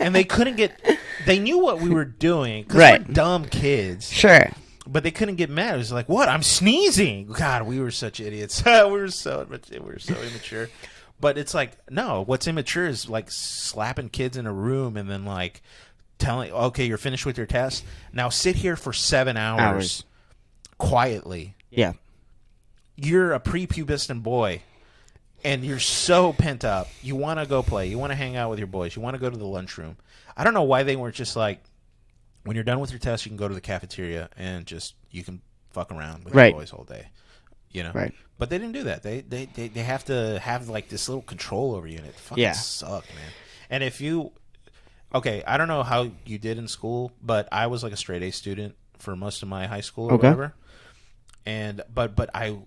and they couldn't get, they knew what we were doing because we're dumb kids. Sure. But they couldn't get mad. It was like, what? I'm sneezing. God, we were such idiots. we were so immature. But it's like, no, what's immature is like slapping kids in a room and then like telling, okay, you're finished with your test. Now sit here for 7 hours. Quietly. Yeah. You're a prepubescent boy and you're so pent up. You want to go play. You want to hang out with your boys. You want to go to the lunchroom. I don't know why they weren't just like, when you're done with your test, you can go to the cafeteria and just, you can fuck around with your boys all day. You know? Right. But they didn't do that. They have to have like this little control over you, and it fucking sucked, man. And if you, okay, I don't know how you did in school, but I was like a straight A student for most of my high school or whatever. And but I,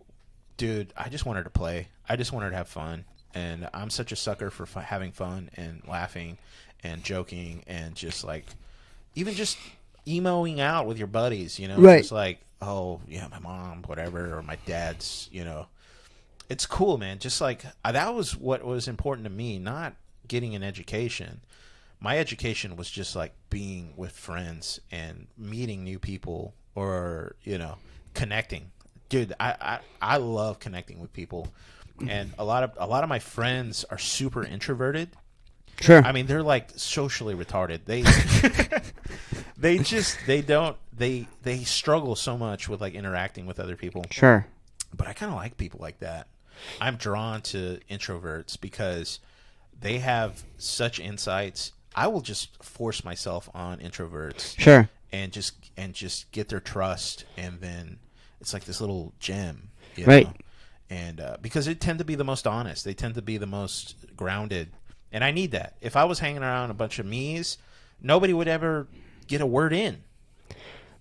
dude, I just wanted to play. I just wanted to have fun, and I'm such a sucker for having fun and laughing and joking and just like even just emoing out with your buddies, you know, just like, oh yeah, my mom, whatever, or my dad's, you know, it's cool, man. Just like that was what was important to me, not getting an education. My education was just like being with friends and meeting new people, or you know, connecting. Dude, I love connecting with people, and a lot of my friends are super introverted. Sure. I mean, they're like socially retarded. They struggle so much with like interacting with other people. Sure. But I kind of like people like that. I'm drawn to introverts because they have such insights. I will just force myself on introverts. Sure. And just get their trust, and then it's like this little gem, you right? know? And because they tend to be the most honest, they tend to be the most grounded, and I need that. If I was hanging around a bunch of me's, nobody would ever get a word in.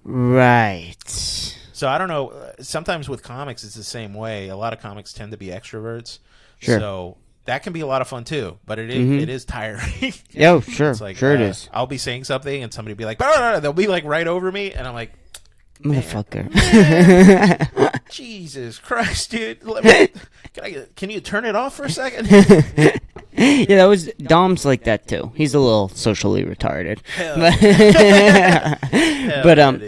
Right. So I don't know. Sometimes with comics, it's the same way. A lot of comics tend to be extroverts. Sure. So that can be a lot of fun too, but it is tiring. Yeah, sure. It's like, sure it is. I'll be saying something and somebody will be like, "Bah!" They'll be like right over me, and I'm like, motherfucker. Jesus Christ, dude. Can you turn it off for a second? Yeah, that was Dom's like that too. He's a little socially retarded.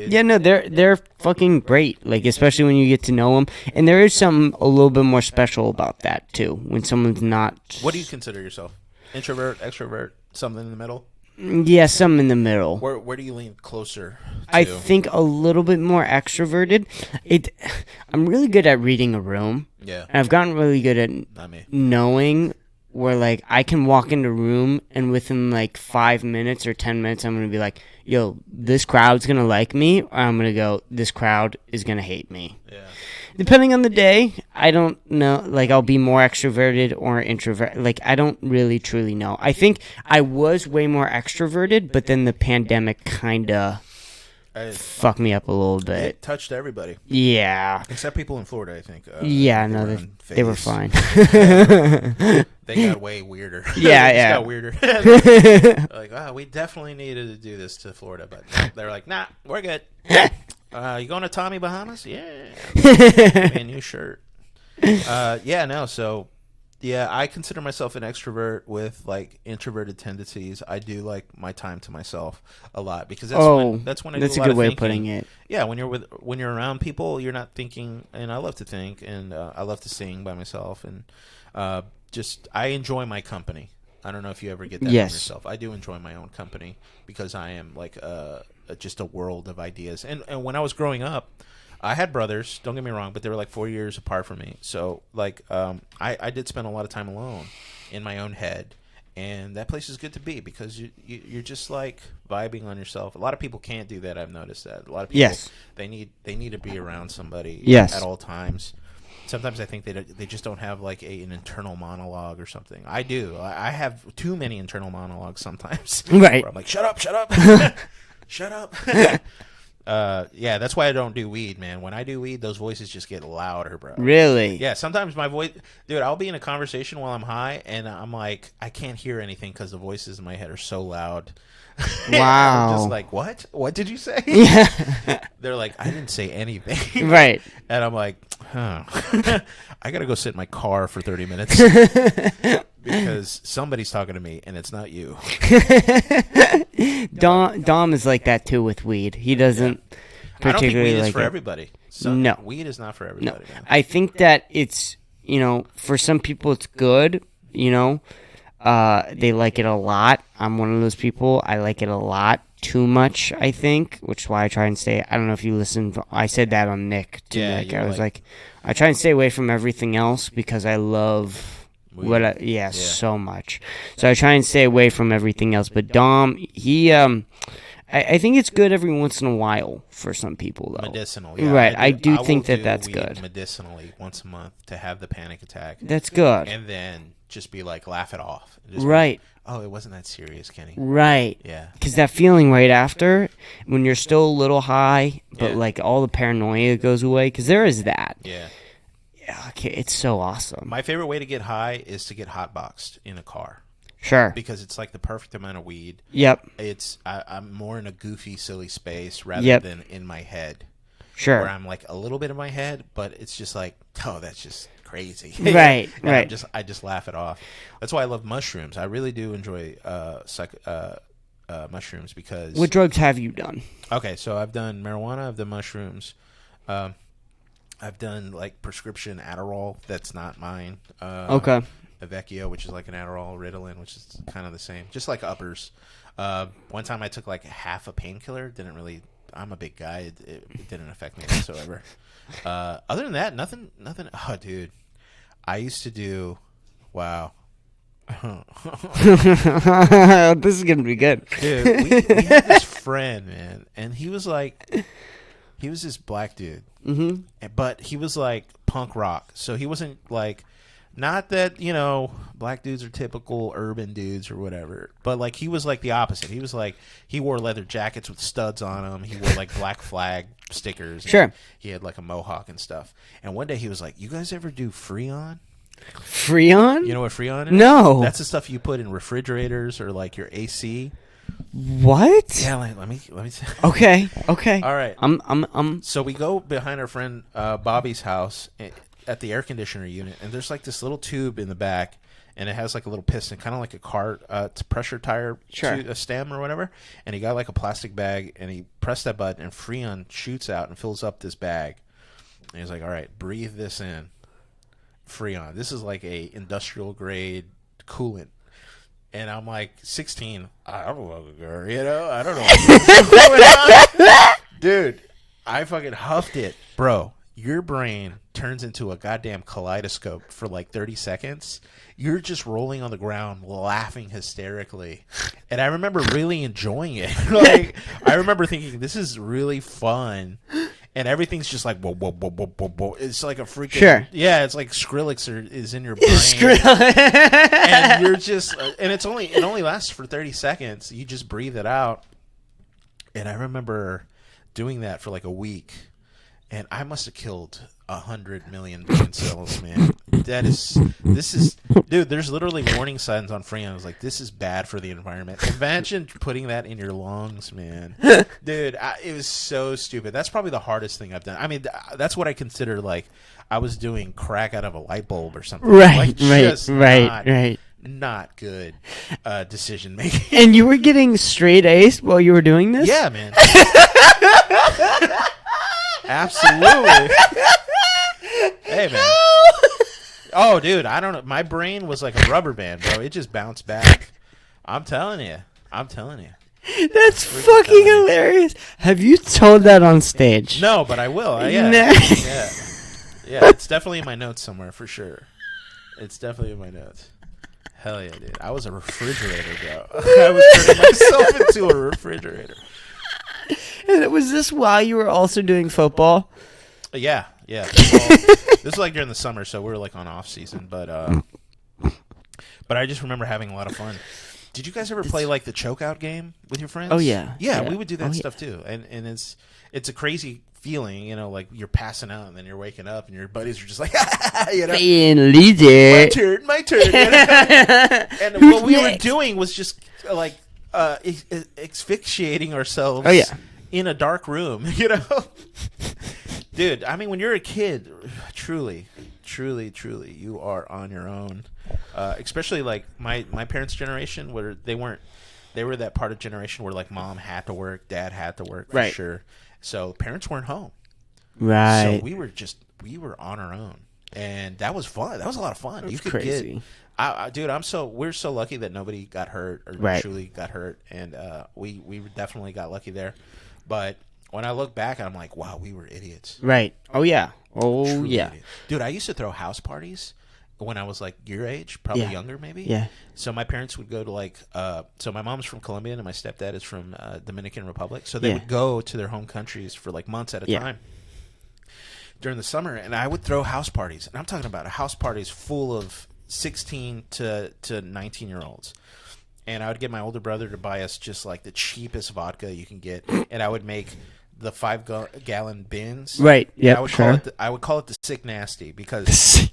Yeah, no, they're fucking great. Like, especially when you get to know them, and there is something a little bit more special about that too. When someone's not. What do you consider yourself? Introvert, extrovert, something in the middle? Yeah, something in the middle. Where do you lean closer to? I think a little bit more extroverted. I'm really good at reading a room. Yeah. And I've gotten really good at knowing where, like, I can walk into a room and within, like, 5 minutes or 10 minutes, I'm going to be like, yo, this crowd's going to like me, or I'm going to go, this crowd is going to hate me. Yeah. Depending on the day, I don't know. Like, I'll be more extroverted or introvert. Like, I don't really truly know. I think I was way more extroverted, but then the pandemic kind of fucked me up a little bit. It touched everybody. Yeah. Except people in Florida, I think. Yeah, no, they were fine. They got way weirder. Yeah, They yeah. got weirder. Like, oh, we definitely needed to do this to Florida, but they're like, nah, we're good. You going to Tommy Bahamas? Yeah. Man, new shirt. Yeah, I consider myself an extrovert with like introverted tendencies. I do like my time to myself a lot because that's when I do a lot of thinking. That's a good way of putting it. Yeah, when you're around people, you're not thinking, and I love to think, and I love to sing by myself, and I enjoy my company. I don't know if you ever get that from yourself. I do enjoy my own company because I am like just a world of ideas. And when I was growing up, I had brothers, don't get me wrong, but they were like 4 years apart from me. So like I did spend a lot of time alone in my own head. And that place is good to be because you're just like vibing on yourself. A lot of people can't do that. I've noticed that. A lot of people, they need to be around somebody at all times. Sometimes I think they just don't have like an internal monologue or something. I do. I have too many internal monologues sometimes. Right. Where I'm like, shut up, shut up. Yeah, that's why I don't do weed, man. When I do weed, those voices just get louder, bro. Really? Yeah, sometimes my voice... Dude, I'll be in a conversation while I'm high, and I'm like, I can't hear anything because the voices in my head are so loud. Wow. I'm just like, what? What did you say? Yeah. They're like, I didn't say anything. Right. And I'm like, huh. I got to go sit in my car for 30 minutes. Because somebody's talking to me, and it's not you. Dom is like that, too, with weed. He doesn't particularly I don't think weed is like for it. everybody. Weed is not for everybody. No. I think that it's, for some people it's good, you know. They like it a lot. I'm one of those people. I like it a lot. Too much, I think, which is why I try and stay. I don't know if you listened. I said that on Nick to Yeah, Nick. you I were was like- like, I try and stay away from everything else because I love Weed. so much. So I try and stay away from everything else. But Dom, I think it's good every once in a while for some people, though. Medicinal, Right, I do will think that do that's weed good. medicinally once a month to have the panic attack, That's good. and then just be like, laugh it off. Just be Right. like, oh, it wasn't that serious, Kenny. Right. Yeah. Because that feeling right after, when you're still a little high, but Yeah. like all the paranoia goes away, because there is that. Yeah. Yeah, okay, it's so awesome. My favorite way to get high is to get hotboxed in a car Sure. because it's like the perfect amount of weed. Yep. I'm more in a goofy, silly space rather Yep. than in my head, where Sure. I'm like a little bit in my head, but it's just like, oh, that's just crazy. Right, And right. I just laugh it off. That's why I love mushrooms. I really do enjoy mushrooms because. What drugs have you done? Okay, so I've done marijuana. I've done mushrooms. I've done like prescription Adderall. That's not mine. Okay. Avecchio, which is like an Adderall, Ritalin, which is kind of the same, just like uppers. One time I took like half a painkiller. Didn't really. I'm a big guy. It didn't affect me whatsoever. Other than that, nothing. Oh, dude, I used to do. Wow. This is gonna be good. Dude, we had this friend, man, and he was this black dude, but he was like punk rock. So he wasn't like, not that, black dudes are typical urban dudes or whatever, but like he was like the opposite. He was like, he wore leather jackets with studs on them. He wore like Black Flag stickers. Sure. He had like a mohawk and stuff. And one day he was like, "You guys ever do Freon?" Freon? You know what Freon is? No. That's the stuff you put in refrigerators or like your AC. What? Yeah, let me. Okay. Okay. All right. I'm. So we go behind our friend Bobby's house at the air conditioner unit, and there's like this little tube in the back, and it has like a little piston, kind of like a car, pressure tire Sure. a stem or whatever. And he got like a plastic bag, and he pressed that button, and Freon shoots out and fills up this bag. And he's like, "All right, breathe this in, Freon. This is like a industrial grade coolant." And I'm like 16. I don't know, I don't know what's going on. Dude, I fucking huffed it. Bro, your brain turns into a goddamn kaleidoscope for like 30 seconds. You're just rolling on the ground laughing hysterically. And I remember really enjoying it. Like, I remember thinking, this is really fun. And everything's just like, whoa, whoa, whoa, whoa, whoa, whoa. It's like a freaking... Sure. Yeah, it's like Skrillex is in your brain. And you're just... And it only lasts for 30 seconds. You just breathe it out. And I remember doing that for like a week. And I must have killed 100 million brain cells, man. Dude, there's literally warning signs on Freon. I was like, this is bad for the environment. Imagine putting that in your lungs, man. Dude, it was so stupid. That's probably the hardest thing I've done. I mean, that's what I consider like I was doing crack out of a light bulb or something. Right. Like, Right. Not good decision making. And you were getting straight A's while you were doing this? Yeah, man. Absolutely. Hey, man. Oh, dude, I don't know. My brain was like a rubber band, bro. It just bounced back. I'm telling you. That's fucking hilarious. Have you told that on stage? No, but I will. Yeah. No. Yeah, it's definitely in my notes somewhere for sure. It's definitely in my notes. Hell yeah, dude. I was a refrigerator, bro. I was turning myself into a refrigerator. And was this while you were also doing football? Yeah. This was like during the summer, so we were like on off season, but I just remember having a lot of fun. Did you guys ever play like the chokeout game with your friends? Oh yeah. Yeah, we would do that Oh, stuff too. And it's a crazy feeling, like you're passing out and then you're waking up and your buddies are just like, leader. my turn. And what we were doing was just like asphyxiating ourselves. Oh yeah. In a dark room, Dude, I mean, when you're a kid, truly, you are on your own. Especially like my parents' generation, where they were that part of generation where like mom had to work, dad had to work, for sure. So parents weren't home. Right. So we were on our own. and that was fun. That was a lot of fun. That's You could crazy. dude, we're so lucky that nobody got hurt or Right. truly got hurt, and we definitely got lucky there. But when I look back, I'm like, wow, we were idiots. Right. Oh yeah. Oh Truly yeah. idiots. Dude, I used to throw house parties when I was like your age, probably Yeah. younger maybe. Yeah. So my parents would go to like, so my mom's from Colombia and my stepdad is from Dominican Republic. So they Yeah. would go to their home countries for like months at a Yeah. time during the summer, and I would throw house parties, and I'm talking about house parties full of 16 to 19-year-olds. And I would get my older brother to buy us just like the cheapest vodka you can get, and I would make the 5-gallon bins. Right. And Yep. I would call it the Sick Nasty because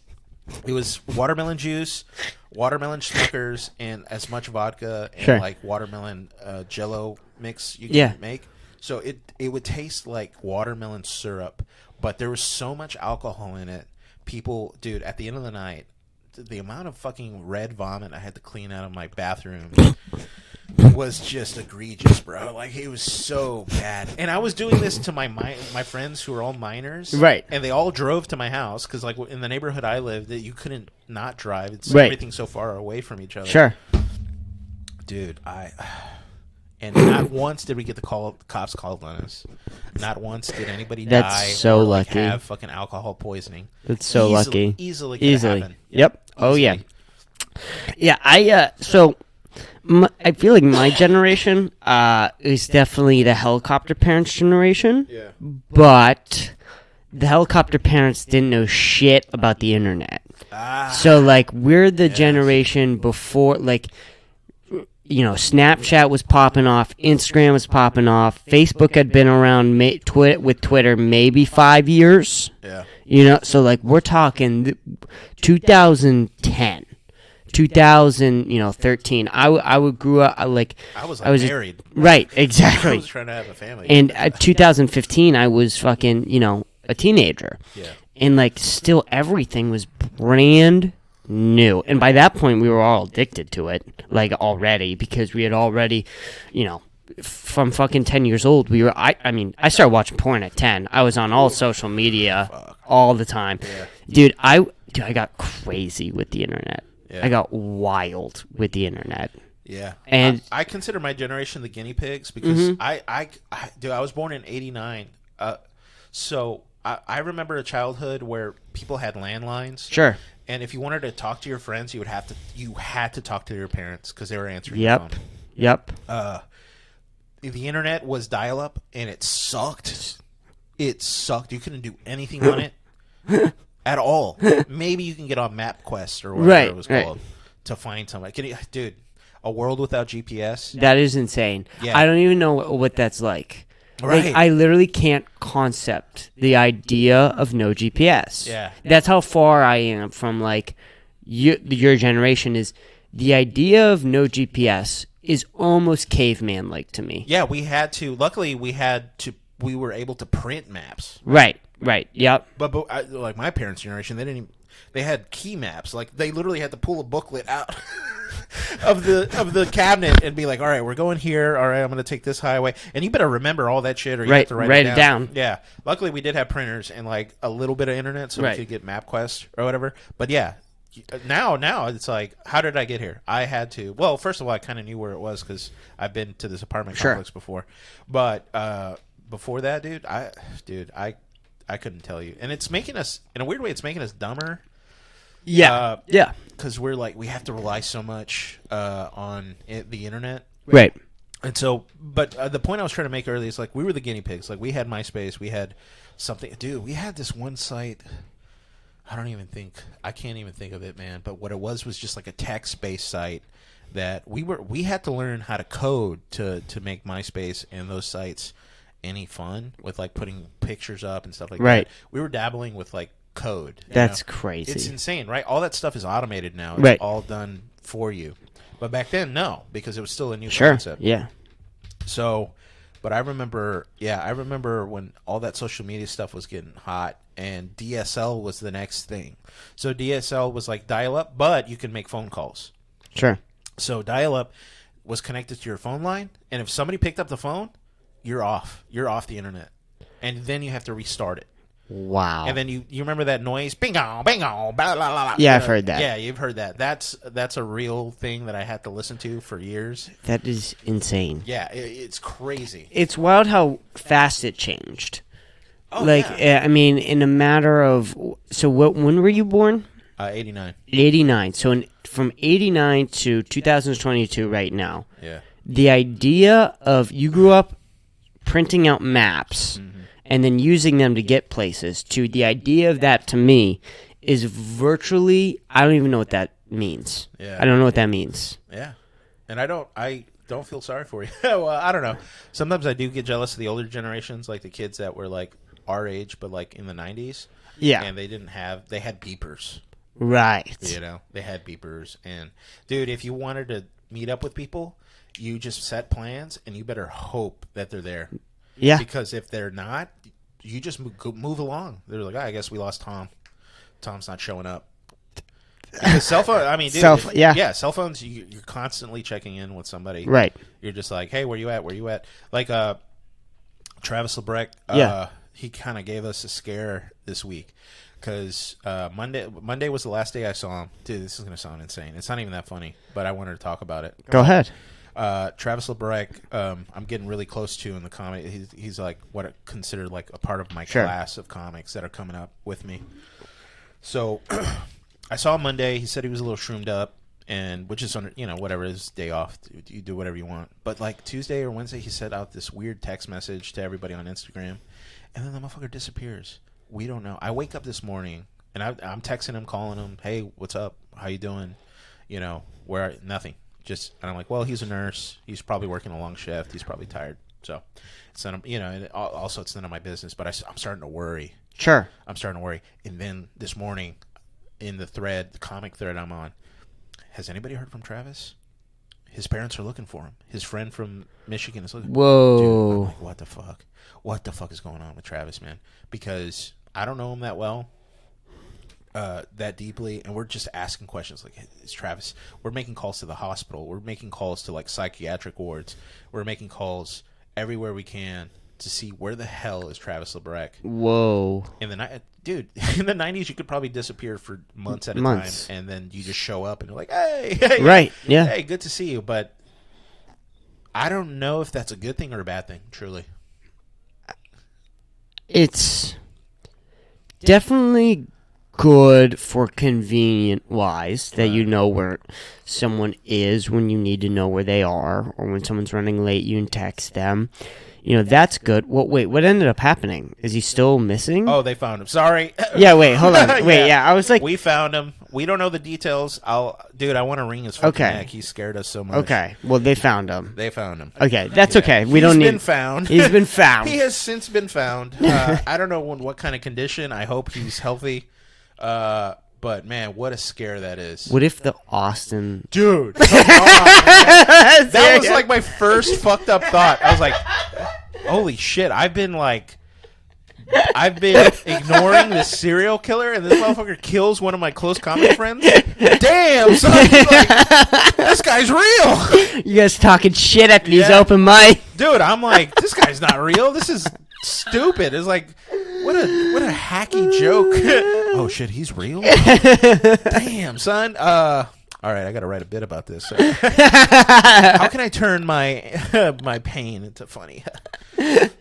it was watermelon juice, watermelon Snickers, and as much vodka and Sure. like watermelon Jello mix you can Yeah. make. So it would taste like watermelon syrup, but there was so much alcohol in it. People, dude, at the end of the night, the amount of fucking red vomit I had to clean out of my bathroom was just egregious, bro. Like, it was so bad. And I was doing this to my friends who were all minors. Right. And they all drove to my house because, like, in the neighborhood I lived, that you couldn't not drive. It's Right. everything so far away from each other. Sure. Dude, and not once did we get the cops called on us. Not once did anybody That's die so or like, lucky. have fucking alcohol poisoning. That's so lucky. Easily could happen. Yep. Oh yeah. Easily. Yeah. I feel like my generation is definitely the helicopter parents generation. Yeah. But the helicopter parents didn't know shit about the internet. So like we're the generation before like. Snapchat was popping off, Instagram was popping off, Facebook had been around with Twitter maybe 5 years. Yeah. So like we're talking 2010, 2013. I would grew up like I was married. Right, I exactly. was trying to have a family. And 2015, I was fucking a teenager. Yeah. And like still everything was brand new, and by that point we were all addicted to it like already because we had already from fucking 10 years old we were I started watching porn at 10. I was on all social media all the time. Dude, I got crazy with the internet. I got wild with the internet. Yeah. And I consider my generation the guinea pigs because I was born in 89. So I remember a childhood where people had landlines. Sure. And if you wanted to talk to your friends, you had to talk to your parents because they were answering Yep. the phone. Yep. The internet was dial-up, and it sucked. It sucked. You couldn't do anything on it at all. Maybe you can get on MapQuest or whatever it was called to find somebody. Dude, a world without GPS? That is insane. Yeah. I don't even know what that's like. Right. Like, I literally can't concept the idea of no GPS. Yeah. That's how far I am from, like, your generation is. The idea of no GPS is almost caveman-like to me. Yeah, we had to. Luckily, we were able to print maps. Right. Yep. But like my parents' generation, they had key maps. Like, they literally had to pull a booklet out of the cabinet and be like, all right, we're going here. All right, I'm going to take this highway. And you better remember all that shit or you have to write it down. Yeah. Luckily, we did have printers and like a little bit of internet so we could get MapQuest or whatever. But yeah, now it's like, how did I get here? I had to. Well, first of all, I kind of knew where it was because I've been to this apartment complex before. But before that, dude, I couldn't tell you. And it's making us, in a weird way, it's making us dumber. Yeah. Because we're like, we have to rely so much on the internet. Right. And so, but the point I was trying to make earlier is like, we were the guinea pigs. Like, we had MySpace. We had something. Dude, we had this one site. I can't even think of it, man. But what it was just like a text-based site that we had to learn how to code to make MySpace and those sites any fun with like putting pictures up and stuff like that. We were dabbling with like code. That's crazy. It's insane, right? All that stuff is automated now. It's all done for you. But back then, no, because it was still a new concept. Yeah. So, but I remember when all that social media stuff was getting hot and DSL was the next thing. So DSL was like dial-up, but you can make phone calls. Sure. So dial-up was connected to your phone line, and if somebody picked up the phone, you're off. You're off the internet. And then you have to restart it. Wow. And then you remember that noise, bingo, bingo, blah, blah, blah. Yeah, I've heard that. Yeah, you've heard that. That's a real thing that I had to listen to for years. That is insane. Yeah, it's crazy. It's wild how fast it changed. Oh, like, yeah. I mean, in a matter of... So when were you born? 89. 89. So from 89 to 2022 right now, Yeah. the idea of... You grew up printing out maps and then using them to get places, to the idea of that, to me, is virtually... I don't even know what that means. Yeah. I don't know what that means. Yeah. And I don't feel sorry for you. Well, I don't know. Sometimes I do get jealous of the older generations, like the kids that were like our age, but like in the 90s. Yeah. And they had beepers. Right. You know, they had beepers. And, dude, if you wanted to meet up with people, you just set plans, and you better hope that they're there. Yeah. Because if they're not, you just move along. They're like, I guess we lost Tom. Tom's not showing up. Because cell phone, I mean, dude, cell phones, you're constantly checking in with somebody. Right. You're just like, hey, where you at? Where you at? Like Travis Lebrecht, he kind of gave us a scare this week. Because Monday was the last day I saw him. Dude, this is going to sound insane. It's not even that funny, but I wanted to talk about it. Go ahead. Travis Lebrecht, I'm getting really close to in the comic. He's like what I consider like a part of my class of comics that are coming up with me. So I saw him Monday. He said he was a little shroomed up, and which is whatever, his day off. You do whatever you want. But like Tuesday or Wednesday, he sent out this weird text message to everybody on Instagram, and then the motherfucker disappears. We don't know. I wake up this morning and I'm texting him, calling him, hey, what's up? How you doing? Where? Nothing. And I'm like, well, he's a nurse. He's probably working a long shift. He's probably tired. So it's none of, and also it's none of my business. But I'm starting to worry. Sure. I'm starting to worry. And then this morning, in the comic thread I'm on, has anybody heard from Travis? His parents are looking for him. His friend from Michigan is looking. Whoa. Dude, I'm like, what the fuck? What the fuck is going on with Travis, man? Because I don't know him that well. That deeply, and we're just asking questions like, is Travis, we're making calls to the hospital, we're making calls to like psychiatric wards, we're making calls everywhere we can to see where the hell is Travis Lebrecht. Whoa. In the 90s you could probably disappear for months at a time, and then you just show up and you're like, hey, right, yeah, hey, good to see you. But I don't know if that's a good thing or a bad thing, truly. It's definitely good for convenient wise that you know where someone is when you need to know where they are, or when someone's running late, you can text them. That's good. What ended up happening? Is he still missing? Oh, they found him. Sorry. Yeah, wait, hold on. Wait, yeah, I was like... We found him. We don't know the details. Dude, I want to wring his fucking neck. He scared us so much. Okay, well, they found him. They found him. Okay, that's okay. He's been found. He's been found. He has since been found. I don't know what kind of condition. I hope he's healthy. But man, what a scare that is. What if the Austin... Dude, come on, that was like my first fucked up thought. I was like, holy shit, I've been ignoring this serial killer, and this motherfucker kills one of my close comic friends. Damn, son, like, this guy's real. You guys talking shit at these open mic. Dude, I'm like, this guy's not real. This is stupid. It's like, what a hacky joke. Oh shit, he's real? Damn, son. All right, I got to write a bit about this. How can I turn my my pain into funny?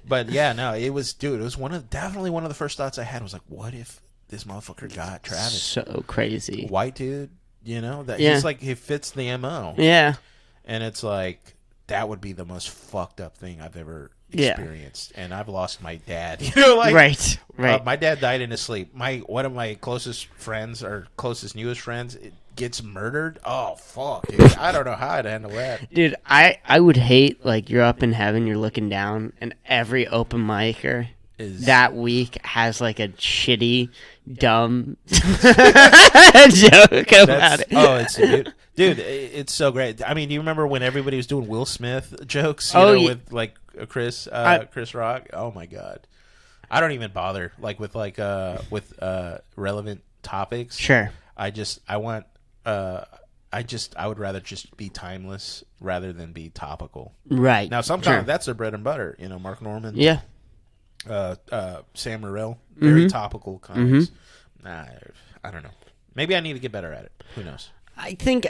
But yeah, no, it was definitely one of the first thoughts I had was like, what if this motherfucker got Travis? So crazy. White dude, he's like, he fits the MO. Yeah. And it's like, that would be the most fucked up thing I've ever experienced. And I've lost my dad. Right. My dad died in his sleep. One of my closest friends, or closest newest friends, gets murdered. Oh fuck, dude. I don't know how I'd handle that. Dude, I would hate, like, you're up in heaven, you're looking down, and every open micer that week has like a shitty, dumb joke about it. Oh, dude, it's so great. I mean, do you remember when everybody was doing Will Smith jokes? With like Chris Rock. Oh my god, I don't even bother with relevant topics. Sure. I would rather just be timeless rather than be topical. Right. Now, sometimes that's their bread and butter. Mark Norman. Yeah. Sam Morril. Very topical comics. Nah, I don't know. Maybe I need to get better at it. Who knows? I think,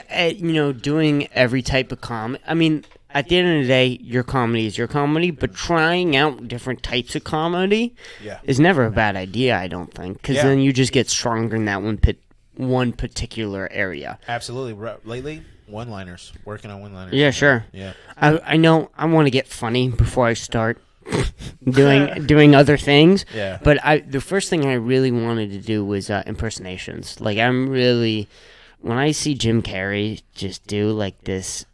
doing every type of comedy. I mean, at the end of the day, your comedy is your comedy, but trying out different types of comedy is never a bad idea, I don't think, because then you just get stronger in that one particular area. Absolutely. Lately, one-liners. Working on one-liners. Yeah, sure. Yeah. I know I want to get funny before I start doing other things. Yeah. But the first thing I really wanted to do was impersonations. Like, when I see Jim Carrey just do like this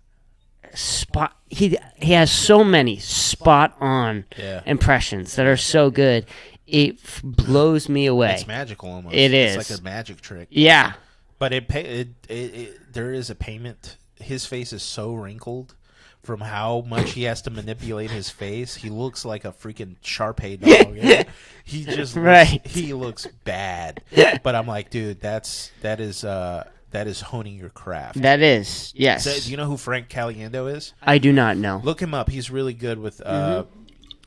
spot, he has so many spot on impressions that are so good. It blows me away. It's magical almost. It's like a magic trick. Yeah. But there is a payment. His face is so wrinkled from how much he has to manipulate his face. He looks like a freaking Shar-Pei dog. He just he looks bad. But I'm like, dude, that is honing your craft. That is, yes. So, do you know who Frank Caliendo is? I do not know. Look him up. He's really good with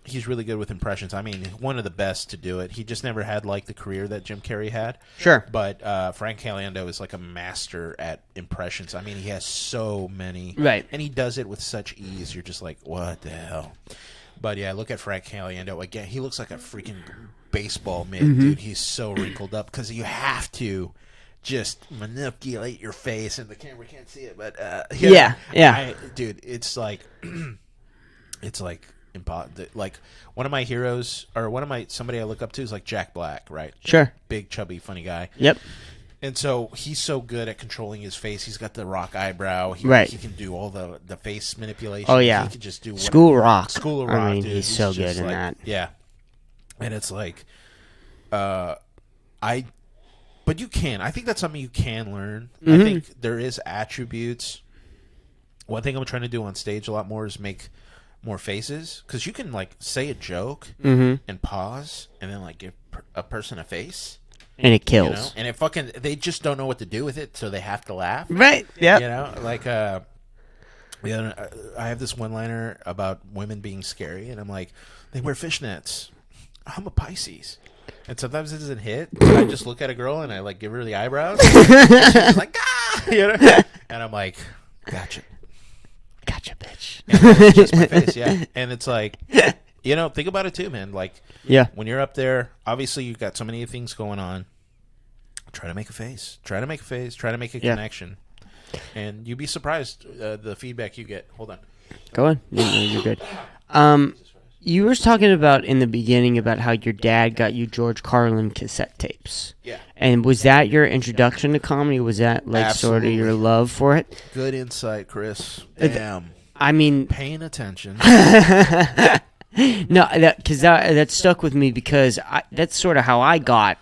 he's really good with impressions. I mean, one of the best to do it. He just never had like the career that Jim Carrey had. Sure. But Frank Caliendo is like a master at impressions. I mean, he has so many. Right. And he does it with such ease. You're just like, what the hell? But yeah, look at Frank Caliendo again. He looks like a freaking baseball mitt, dude. He's so wrinkled up because you have to just manipulate your face, and the camera can't see it. But dude, it's like it's like like one of my heroes or somebody I look up to is like Jack Black, right? Sure. Big, chubby, funny guy. Yep. And so he's so good at controlling his face. He's got the rock eyebrow. He can do all the face manipulation. Oh yeah. He can just do School of Rock. School of Rock. I mean, dude. he's so good in that. Yeah. And it's like, but you can. I think that's something you can learn. I think there is attributes. One thing I'm trying to do on stage a lot more is make more faces, because you can like say a joke and pause and then like give a person a face and it kills, you know? And it they just don't know what to do with it, so they have to laugh, right? Yeah, you know, like I have this one liner about women being scary, and I'm like, they wear fishnets. I'm a Pisces, and sometimes it doesn't hit. I just look at a girl and I like give her the eyebrows, and she's like, you know, and I'm like, gotcha, bitch. And that's just my face, yeah. And it's like, you know, think about it too, man. Like, when you're up there, obviously you've got so many things going on. Try to make a face. Try to make a connection. And you'd be surprised the feedback you get. Hold on. Go on. You're good. You were talking about in the beginning about how your dad got you George Carlin cassette tapes. Yeah. And was that your introduction to comedy? Was that like Absolutely. Sort of your love for it? Good insight, Chris. Damn. I mean, paying attention. No, because that stuck with me, because that's sort of how I got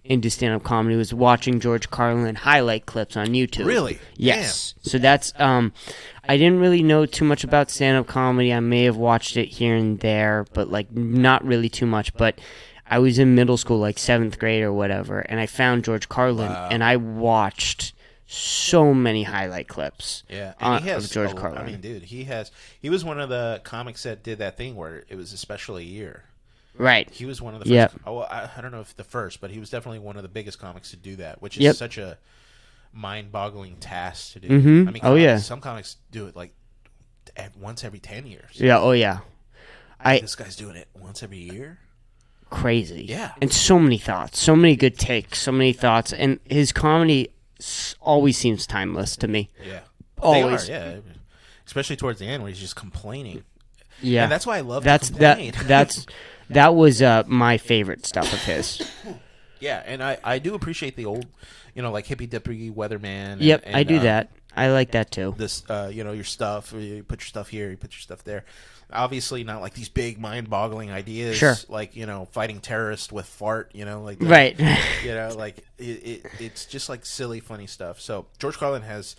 into stand-up comedy, was watching George Carlin highlight clips on YouTube. Really? Yes. Damn. So that's I didn't really know too much about stand-up comedy. I may have watched it here and there, but like not really too much. But I was in middle school, like 7th grade or whatever, and I found George Carlin, and I watched so many highlight clips. Yeah, and he has of George Carlin. I mean, dude, he was one of the comics that did that thing where it was a special a year. Right. He was one of the first. Yep. Oh, I don't know if the first, but he was definitely one of the biggest comics to do that, which is such a mind-boggling task to do. Mm-hmm. I mean, some comics do it like once every 10 years. Yeah. Oh, yeah. This guy's doing it once every year. Crazy. Yeah. And so many thoughts, so many good takes, so many thoughts, and his comedy always seems timeless to me. Yeah. Always. They are, yeah. Especially towards the end where he's just complaining. Yeah. And that's why I love to complain. That was my favorite stuff of his. Yeah, and I do appreciate the old, you know, like hippy dippy weatherman. Yep, and, I do that. I like that too. This, you know, your stuff. You put your stuff here. You put your stuff there. Obviously, not like these big mind-boggling ideas. Sure. Like, you know, fighting terrorists with fart. You know, like that. Right. You know, like it's just like silly, funny stuff. So George Carlin has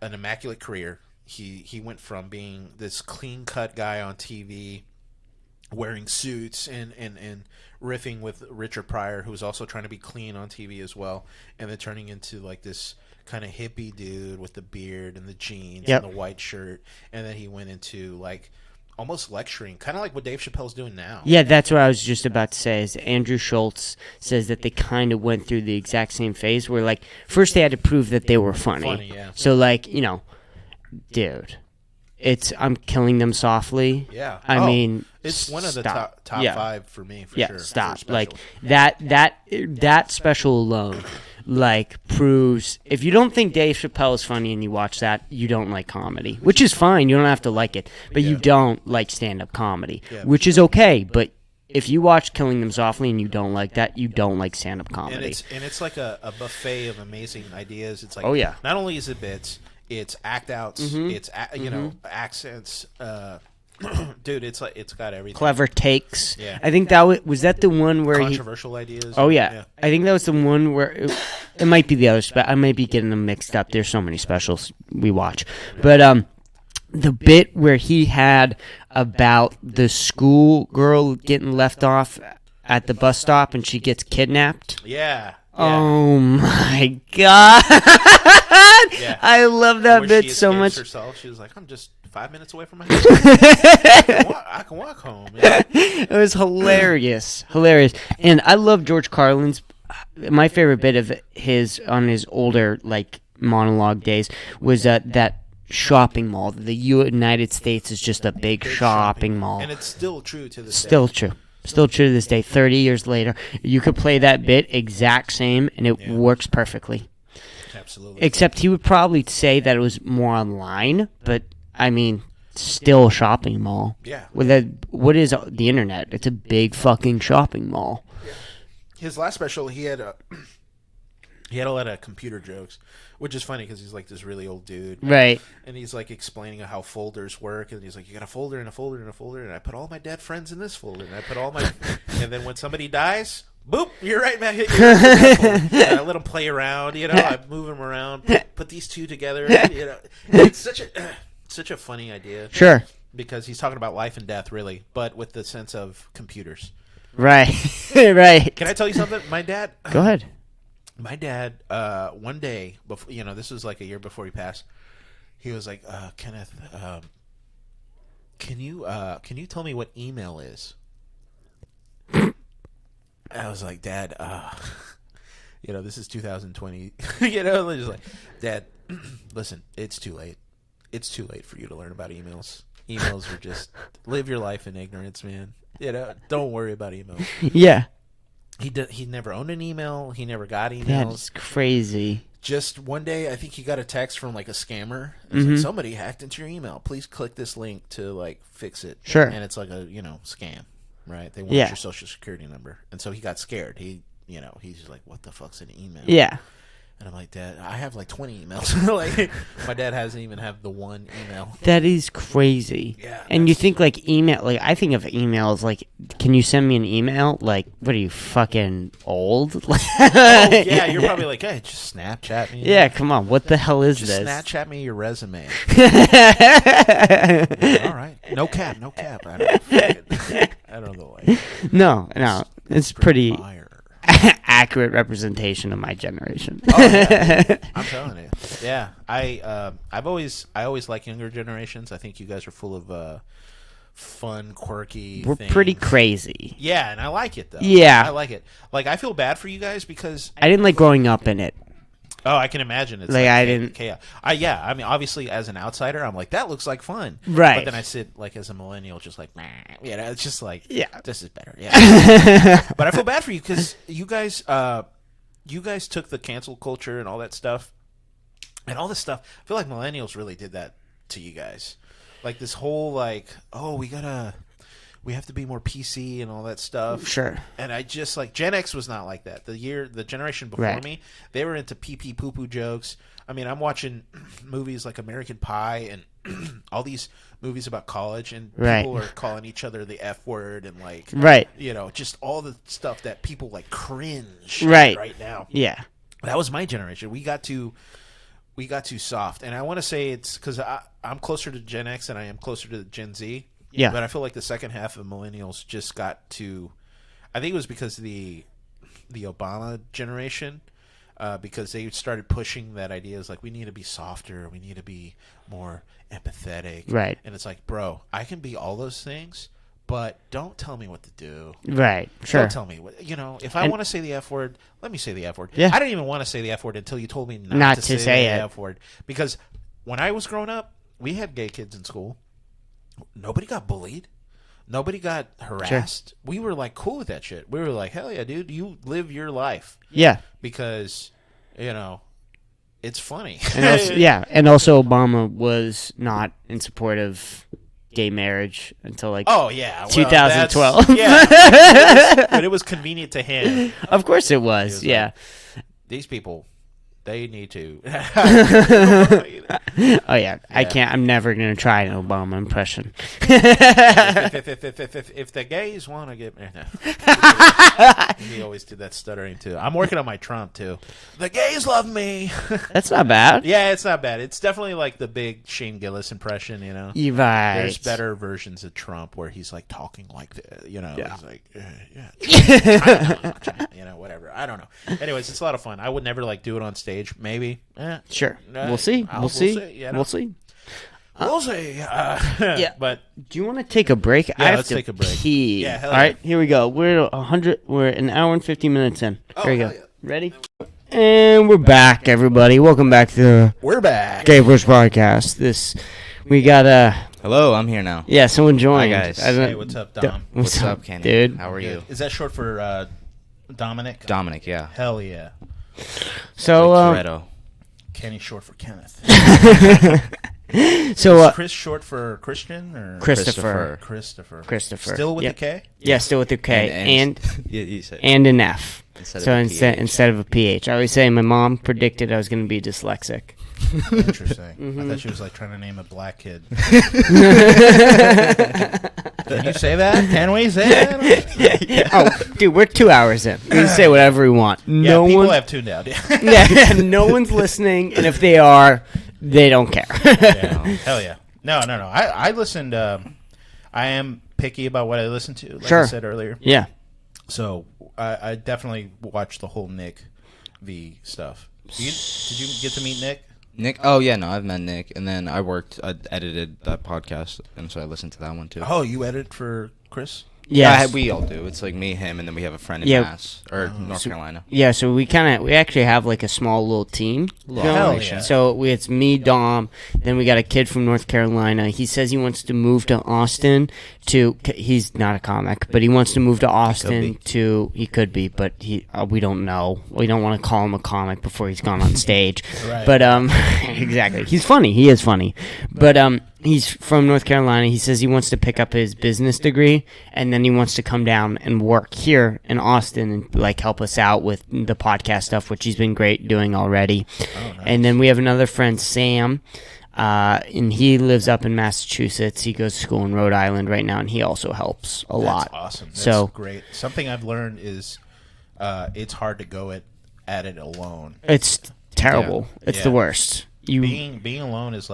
an immaculate career. He went from being this clean-cut guy on TV, wearing suits and riffing with Richard Pryor, who was also trying to be clean on TV as well, and then turning into like this kind of hippie dude with the beard and the jeans and the white shirt, and then he went into like almost lecturing, kind of like what Dave Chappelle's doing now. Yeah, that's what I was just about to say. Is Andrew Schultz says that they kind of went through the exact same phase where, like, first they had to prove that they were funny. Yeah. So, like, dude, I'm killing them softly. Yeah. I mean, it's one of the stop. top Yeah. 5 for me, for Yeah, sure. stop. For Like, specials. that special alone, like, proves if you don't think Dave Chappelle is funny and you watch that, you don't like comedy, which is fine. You don't have to like it, but you don't like stand-up comedy, which is okay. But if you watch Killing Them Softly and you don't like that, you don't like stand-up comedy. And it's like a buffet of amazing ideas. It's like, oh yeah, not only is it bits, it's act outs, it's accents. Dude, it's got everything. Clever takes. Yeah. I think that was that the one where controversial ideas. Oh yeah. I think that was the one where it might be the other. I might be getting them mixed up. There's so many specials we watch, but the bit where he had about the school girl getting left off at the bus stop and she gets kidnapped. Yeah. Oh my god! Yeah. I love that When bit she so much. Herself, she was like, "I'm just 5 minutes away from my house. I can walk home." Yeah. It was hilarious, and I love George Carlin's. My favorite bit of his on his older like monologue days was that shopping mall. The United States is just a big shopping mall, and it's still true to this day. Still true to this day. 30 years later, you could play that bit exact same, and it works perfectly. Absolutely. Except he would probably say that it was more online, but I mean, still a shopping mall. Yeah. What is the internet? It's a big fucking shopping mall. His last special, he had a lot of computer jokes, which is funny because he's like this really old dude, right? And he's like explaining how folders work, and he's like, "You got a folder and a folder and a folder, and I put all my dead friends in this folder, and I put all my, and then when somebody dies." Boop! You're right, man. I let them play around. I move them around. Put these two together. It's such a funny idea. Sure. Because he's talking about life and death, really, but with the sense of computers. Right. Right. Can I tell you something? My dad. Go ahead. My dad. One day before, this was like a year before he passed. He was like, Kenneth, can you tell me what email is? I was like, Dad, this is 2020. Just like, Dad, listen, it's too late. It's too late for you to learn about emails. Emails are just live your life in ignorance, man. Don't worry about emails. Yeah. He never owned an email. He never got emails. That's crazy. Just one day, I think he got a text from like a scammer. It's like, somebody hacked into your email. Please click this link to like fix it. Sure. And it's like a scam. Right, they want your social security number, and so he got scared. He's just like, "What the fuck's an email?" Yeah, and I'm like, "Dad, I have like 20 emails." Like, my dad hasn't even have the one email. That is crazy. Yeah, and you think like email? Like I think of emails like, "Can you send me an email?" Like, what are you fucking old? Yeah, you're probably like, "Hey, just Snapchat me." Yeah, come on, what the hell is just this? Snapchat me your resume. All right, no cap. I don't know. No, it's pretty accurate representation of my generation. Oh, yeah. I'm telling you. Yeah, I always like younger generations. I think you guys are full of fun, quirky. We're things. pretty crazy. Yeah, and I like it though. Yeah, I like it. Like I feel bad for you guys because I didn't like growing up in it. Oh, I can imagine. It's like I didn't. Chaos. I mean, obviously, as an outsider, I'm like, that looks like fun, right? But then I sit like as a millennial, just like, it's just like, this is better, But I feel bad for you because you guys took the cancel culture and all that stuff, and all this stuff. I feel like millennials really did that to you guys, like this whole like, oh, we have to be more PC and all that stuff. Sure. And I just like Gen X was not like that. The generation before me, they were into pee poo poo jokes. I mean, I'm watching movies like American Pie and all these movies about college, and people are calling each other the F word and like, just all the stuff that people like cringe right now. Yeah. That was my generation. We got too soft, and I want to say it's because I'm closer to Gen X than I am closer to Gen Z. Yeah. But I feel like the second half of millennials just got to, I think it was because of the Obama generation. because they started pushing that idea as like, we need to be softer, we need to be more empathetic. Right. And it's like, bro, I can be all those things, but don't tell me what to do. Right. Sure. Don't tell me what, if I want to say the F word, let me say the F word. Yeah. I didn't even want to say the F word until you told me Not to to say say the it. F word. Because when I was growing up, we had gay kids in school. Nobody got bullied. Nobody got harassed. Sure. We were like cool with that shit. We were like, hell yeah, dude, you live your life. Yeah. Because, it's funny. And also, and also Obama was not in support of gay marriage until 2012. But it was convenient to him. Of course it was. Like, these people, they need to. Oh yeah, I can't. I'm never gonna try an Obama impression. If the gays want to get, he always did that stuttering too. I'm working on my Trump too. The gays love me. That's not bad. Yeah, it's not bad. It's definitely like the big Shane Gillis impression. Right. There's better versions of Trump where he's like talking like the, he's like, China, whatever. I don't know. Anyways, it's a lot of fun. I would never do it on stage. Maybe. Sure. We'll see. We'll see. We'll see. Yeah. But do you want to take a break? Yeah, let's take a break. Pee. Yeah. All right. Here we go. We're an hour and 50 minutes in. Here we go. Yeah. Ready? And we're back, everybody. Welcome back to the Kpush podcast. We got Hello, I'm here now. Yeah, someone joined. Hi guys. Hey, what's up, Dom? What's up, Kenny? Dude? How are you? Is that short for Dominic? Dominic, yeah. Hell yeah. So, Toretto. Kenny short for Kenneth. So, is Chris short for Christian or Christopher. Still with the K? Yeah, still with the K, and you said an F. Instead Of a PH. I always say my mom predicted I was going to be dyslexic. Interesting. I thought she was trying to name a black kid. Can you say that? Can we say that? Yeah. Oh, dude, we're 2 hours in. We can say whatever we want. Yeah, people have tuned out. No one's listening, and if they are, they don't care. Hell yeah. No. I listened. I am picky about what I listen to, like Sure. I said earlier. Yeah. So I definitely watched the whole Nick V stuff. Did you get to meet Nick? Nick? Oh, yeah, no, I've met Nick. And then I edited that podcast, and so I listened to that one, too. Oh, you edited for Chris? Yes. We all do. It's me, him, and then we have a friend in Mass, or North Carolina. Yeah, so we actually have a small little team. Hell yeah. So it's me, Dom, then we got a kid from North Carolina. He says he wants to move to Austin he's not a comic, but he wants to move to Austin he could be, but we don't know. We don't want to call him a comic before he's gone on stage. Right. But exactly. He's funny. He is funny. But he's from North Carolina. He says he wants to pick up his business degree, and then he wants to come down and work here in Austin and help us out with the podcast stuff, which he's been great doing already. Oh, nice. And then we have another friend, Sam, and he lives up in Massachusetts. He goes to school in Rhode Island right now, and he also helps a lot. That's awesome. That's great. Something I've learned is it's hard to go at it alone. It's terrible. Yeah. It's the worst. Being alone is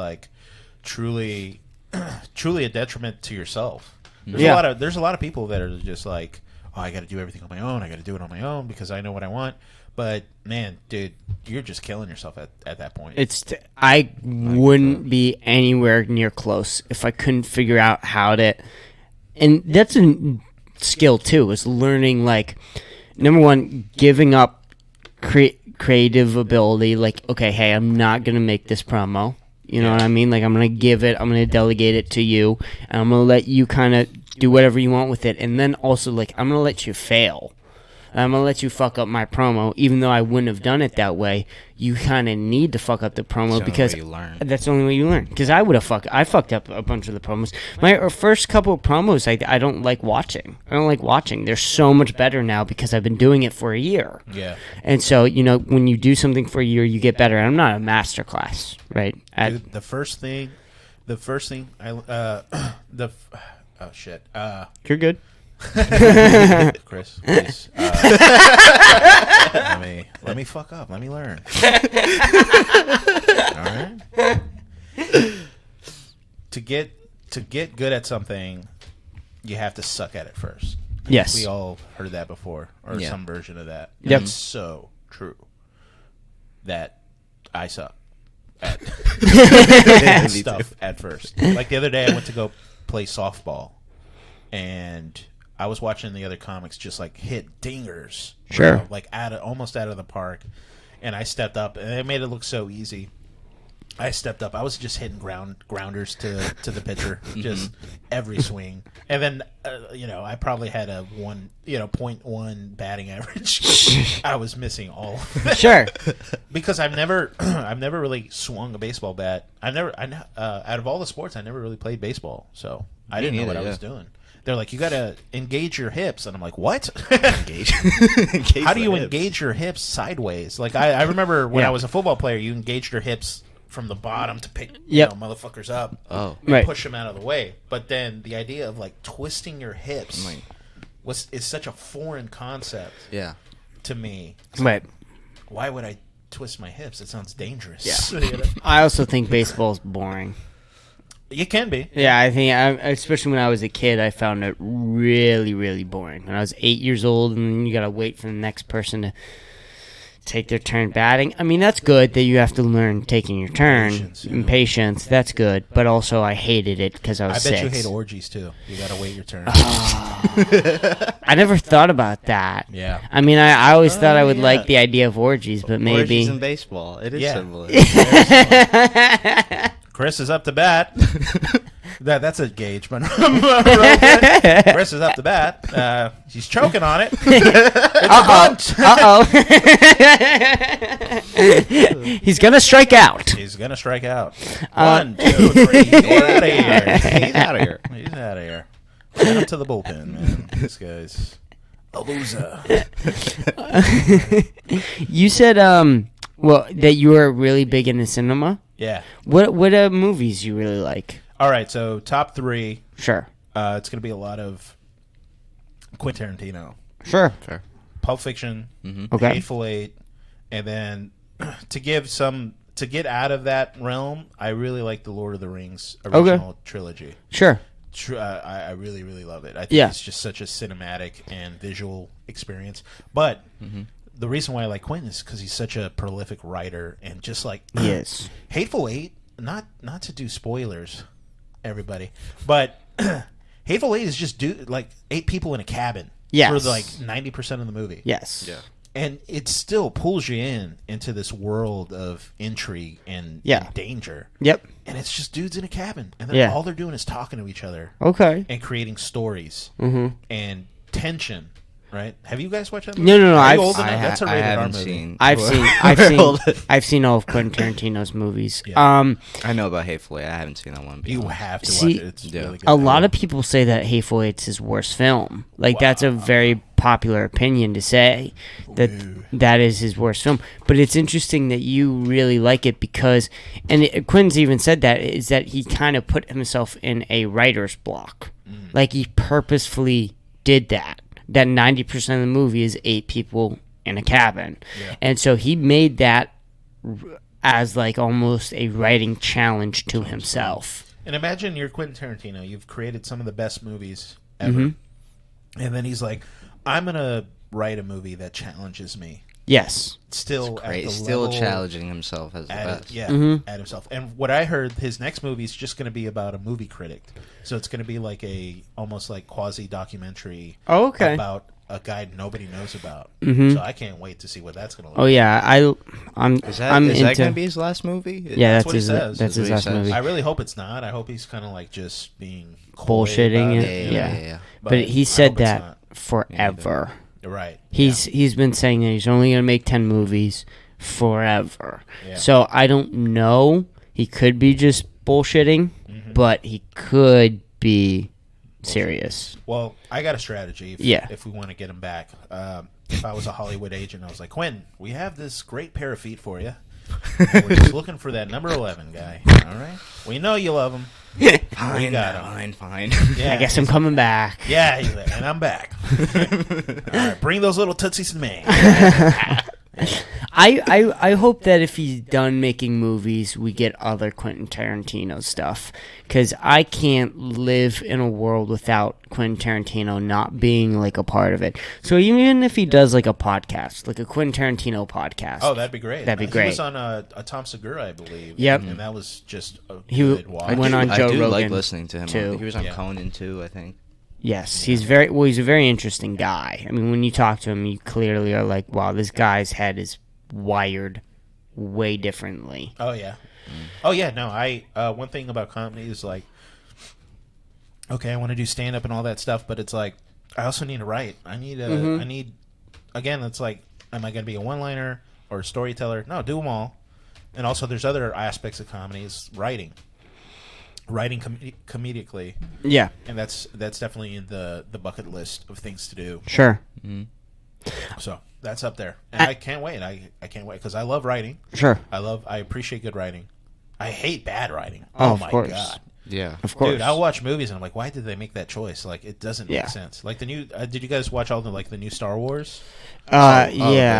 truly a detriment to yourself. There's a lot of people that are just oh, I got to do everything on my own. I got to do it on my own because I know what I want. But man, dude, you're just killing yourself at that point. I wouldn't be anywhere near close if I couldn't figure out how to. And that's a skill too. Is learning number one, giving up creative ability. Okay, hey, I'm not gonna make this promo. You know what I mean? I'm going to give it, I'm going to delegate it to you, and I'm going to let you kind of do whatever you want with it. And then also, I'm going to let you fail. I'm going to let you fuck up my promo, even though I wouldn't have done it that way. You kind of need to fuck up the promo because that's the only way you learn. Because I fucked up a bunch of the promos. My first couple of promos, I don't like watching. They're so much better now because I've been doing it for a year. Yeah. And so, when you do something for a year, you get better. I'm not a master class, right? Dude, the first thing oh shit. You're good. Chris, please. Let me fuck up. Let me learn. All right. To get good at something, you have to suck at it first. Yes. We all heard that before, or some version of that. Yep. It's so true. that I suck at stuff at first. Like the other day, I went to go play softball, and I was watching the other comics just like hit dingers, Sure, like almost out of the park, and I stepped up, and it made it look so easy. I stepped up. I was just hitting grounders to the pitcher, just every swing. And then, I probably had a .1 batting average. I was missing all of it. sure. Because I've never really swung a baseball bat. Out of all the sports, I never really played baseball, so I didn't know what I was doing. They're like, you got to engage your hips, and I'm like, what? Engage. How do you engage your hips sideways? Like I remember when I was a football player, you engaged your hips from the bottom to pick motherfuckers up and push them out of the way. But then the idea of like twisting your hips is such a foreign concept to me. Right. Why would I twist my hips? It sounds dangerous. Yeah. I also think baseball's boring. It can be. Yeah, I think, especially when I was a kid, I found it really, really boring. When I was 8 years old, and you got to wait for the next person to take their turn batting. I mean, that's good that you have to learn taking your turn and patience. That's good. But also, I hated it because I was 6. I bet you hate orgies, too. You got to wait your turn. I never thought about that. Yeah. I mean, I always thought I would like the idea of orgies, but maybe... Orgies in baseball. It is similar. Chris is up to bat. That's a gauge, but Chris is up to bat. He's choking on it. Uh-oh. He's going to strike out. He's going to strike out. 1, 2, 3. Get out of here. He's out of here. He's out of here. Send him to the bullpen, man. This guy's a loser. You said that you were really big into cinema? Yeah. What movies you really like? All right, so top 3. Sure. It's going to be a lot of Quentin Tarantino. Sure. Pulp Fiction, Okay. Hateful Eight, and then to get out of that realm, I really like the Lord of the Rings original trilogy. Sure. I really, really love it. I think it's just such a cinematic and visual experience. But the reason why I like Quentin is because he's such a prolific writer, and just like Yes. Hateful Eight, not to do spoilers, everybody, but Hateful Eight is just 8 people in a cabin for like 90% of the movie. Yes. Yeah. And it still pulls you into this world of intrigue and danger. Yep. And it's just dudes in a cabin, and all they're doing is talking to each other. Okay. And creating stories and tension. Right? Have you guys watched that movie? No. That's a rated R movie. I've seen all of Quentin Tarantino's movies. Yeah. I know about Hateful Eight. I haven't seen that one. You have to watch it. It's really good. A lot of people say that Hateful Eight's his worst film. Like that's a very popular opinion to say that is his worst film. But it's interesting that you really like it because, and Quentin's even said that, is that he kind of put himself in a writer's block. Like he purposefully did that. That 90% of the movie is 8 people in a cabin. Yeah. And so he made that as like almost a writing challenge to himself. And imagine you're Quentin Tarantino. You've created some of the best movies ever. And then he's like, I'm going to write a movie that challenges me. Yes. Still challenging himself as the best. Yeah, at himself. And what I heard, his next movie is just going to be about a movie critic. So it's going to be like almost like quasi-documentary about a guy nobody knows about. So I can't wait to see what that's going to look like. Oh, yeah. Is that going to be his last movie? Yeah, that's what he says. That's his last movie. I really hope it's not. I hope he's kind of like just being bullshitting it. Yeah. But he said that forever. Right. He's been saying that he's only going to make 10 movies forever. Yeah. So I don't know. He could be just bullshitting, but he could be serious. Well, I got a strategy if we want to get him back. If I was a Hollywood agent, I was like, Quentin, we have this great pair of feet for you. And we're just looking for that number 11 guy. All right? We know you love him. Fine. Yeah, I guess I'm coming back. Yeah, and I'm back. All right, bring those little tootsies to me. I hope that if he's done making movies, we get other Quentin Tarantino stuff. Because I can't live in a world without Quentin Tarantino not being like a part of it. So even if he does like a podcast, like a Quentin Tarantino podcast. Oh, that'd be great. That'd be great. He was on a Tom Segura, I believe. Yep. And that was just a He good watch. I went on Joe I do Rogan like listening to him. too. He was on Yeah. Conan too, I think. Yes, he's he's a very interesting guy. I mean, when you talk to him, you clearly are like, wow, this guy's head is wired way differently. Oh yeah. Oh yeah. No, I one thing about comedy is like, okay, I want to do stand up and all that stuff, but it's like I also need to write. I need again. It's like, am I going to be a one liner or a storyteller? No, do them all. And also, there's other aspects of comedy is writing comedically. Yeah, And that's definitely in the bucket list of things to do. sure. So that's up there, and I can't wait. I can't wait because I love writing. Sure. I appreciate good writing. I hate bad writing. Oh, of my course. god, Yeah. Of course. dude! I'll watch movies and I'm like, why did they make that choice? Like, it doesn't Yeah. make sense. Like the new. Did you guys watch all the new Star Wars? Yeah,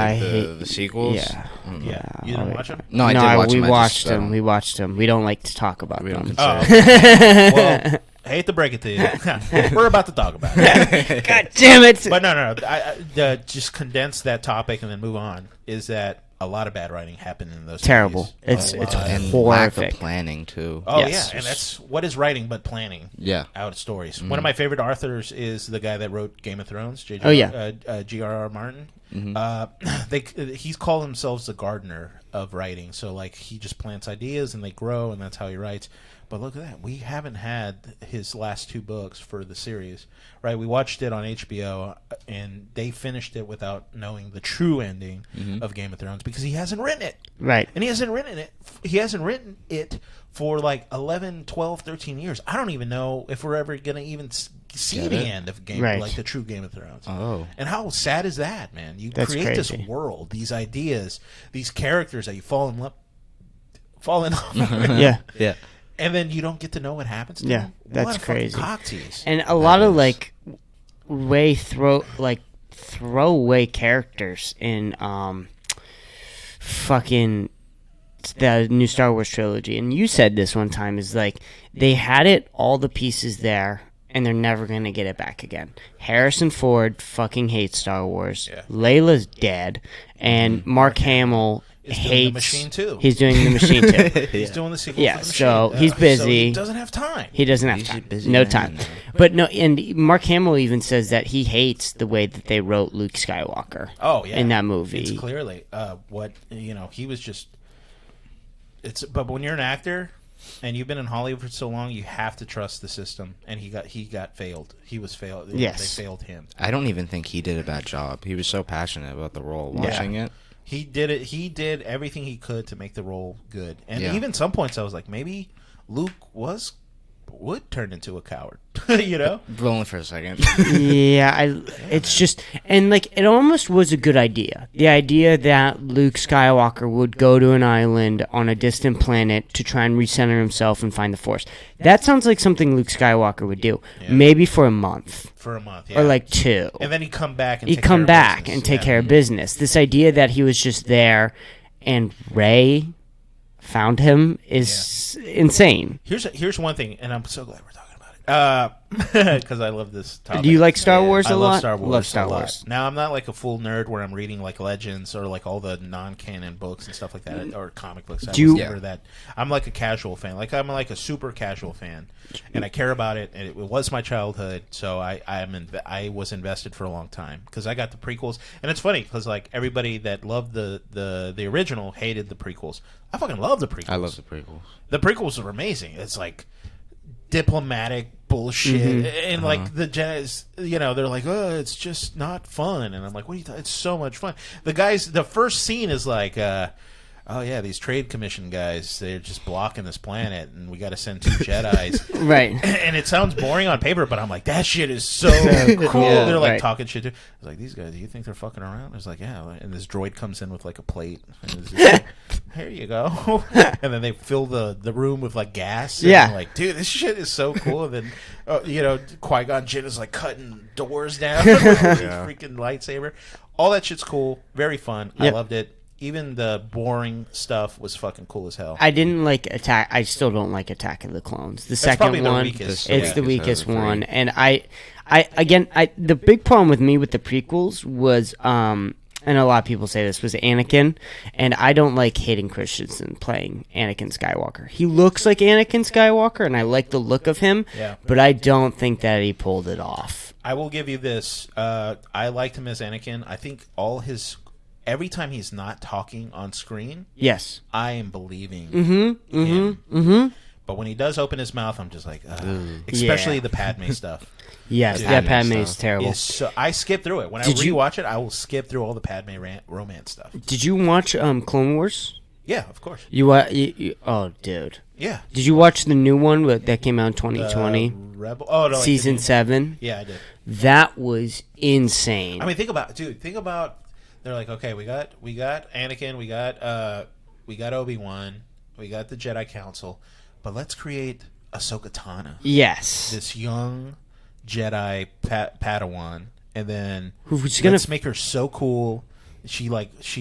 I the, hate the sequels. Yeah. Yeah, you didn't watch them. No, I did watch we them. watched I them. just, We watched them. We don't like to talk about we don't them. consider Well, I hate to break it to you. We're about to talk about it. God damn it! But no. Just condense that topic and then move on. Is that a lot of bad writing happened in those Terrible. movies? It's A lot. and lack horrific. of planning too. Oh Yes. yeah, and that's what is writing but planning. Yeah. Out stories. One of my favorite authors is the guy that wrote Game of Thrones. Oh, yeah. G.R.R. Martin. He's called himself the gardener of writing. So like he just plants ideas and they grow, and that's how he writes. But look at that. We haven't had his last two books for the series, right? We watched it on HBO, and they finished it without knowing the true ending of Game of Thrones because he hasn't written it. Right. And he hasn't written it for like 11, 12, 13 years. I don't even know if we're ever going to even see Get the it? end of Game, Right. like the true Game of Thrones. Oh. And how sad is that, man? You That's create crazy. this world, these ideas, these characters that you fall in love with, Yeah. Yeah. and then you don't get to know what happens to Yeah, them. that's What a fucking crazy. cock tease. And a lot of is. like throwaway characters in fucking the new Star Wars trilogy. And you said this one time is like they had it all the pieces there and they're never going to get it back again. Harrison Ford fucking hates Star Wars. Yeah. Layla's dead and Mark Hamill Is doing hates The Machine too. He's doing The Machine too. He's doing the sequel. Yeah, to the so Machine. he's So busy. he doesn't have time. He doesn't have He's a time. busy No man time. now. But no, and Mark Hamill even says that he hates the way that they wrote Luke Skywalker. Oh yeah, in that movie. it's clearly what he was just. But when you're an actor and you've been in Hollywood for so long, you have to trust the system. And he got failed. He was failed. Yes. They failed him. I don't even think he did a bad job. He was so passionate about the role watching it. He did it. He did everything he could to make the role good. And Yeah. even some points, I was like, maybe Luke would turn into a coward. You know? But only for a second. Yeah, it's just, and like it almost was a good idea. The idea that Luke Skywalker would go to an island on a distant planet to try and recenter himself and find the Force. That sounds like something Luke Skywalker would do. Yeah. Maybe for a month For a month, yeah. or like 2. and then he'd come back and He'd take come care of back business. and take Yeah. care of business. This idea that he was just there and Rey found him is insane. Here's one thing, and I'm so glad we're talking about it because I love this topic. Do you like Star Wars I a love lot? Star Wars. Love Star a lot. Wars. Now I'm not like a full nerd where I'm reading like Legends or like all the non-canon books and stuff like that, or comic books. Do you- was never that. I'm like a casual fan. Like I'm like a super casual fan, and I care about it. And it was my childhood, so I was invested for a long time because I got the prequels. And it's funny because like everybody that loved the original hated the prequels. I fucking love the prequels. I love the prequels. The prequels are amazing. It's like diplomatic bullshit, and like the Jedi's, they're like, oh, it's just not fun, and I'm like, what are you? It's so much fun. The first scene is like, oh yeah, these trade commission guys, they're just blocking this planet, and we got to send 2 Jedis. Right. And it sounds boring on paper, but I'm like, that shit is so cool. Yeah, They're like right. talking shit too. I was like, these guys, do you think they're fucking around? I was like, yeah. And this droid comes in with like a plate. And it's just like, here you go. And then they fill the room with like gas. And Yeah. I'm like, dude, this shit is so cool. And then, Qui-Gon Jinn is like cutting doors down with his freaking lightsaber. All that shit's cool. Very fun. I Yep. loved it. even the boring stuff was fucking cool as hell. I didn't like Attack. I still don't like Attack of the Clones. The That's probably second the one, weakest. it's the Yeah. weakest Three. one. And the big problem with me with the prequels was, and a lot of people say this, was Anakin, and I don't like Hayden Christensen playing Anakin Skywalker. He looks like Anakin Skywalker, and I like the look of him, Yeah. but I don't think that he pulled it off. I will give you this. I liked him as Anakin. I think every time he's not talking on screen, Yes. I am believing Mm-hmm. him. Mm-hmm. Mm-hmm. But when he does open his mouth, I'm just like, especially Yeah. the Padme stuff. Yes, Dude, that Padme Padme is stuff terrible. I skip through it. When I Did you- rewatch it, I will skip through all the Padme romance stuff. Did you watch Clone Wars? Yeah, of course. Oh, dude. Yeah. Did you watch the new one that came out in 2020? Rebel. Oh no, Season 7? Yeah, I did. That was insane. I mean, think about they're like, okay, we got Anakin, we got Obi-Wan, we got the Jedi Council, but let's create Ahsoka Tano, yes. this young Jedi Padawan, and then Who's gonna let's make her so cool. She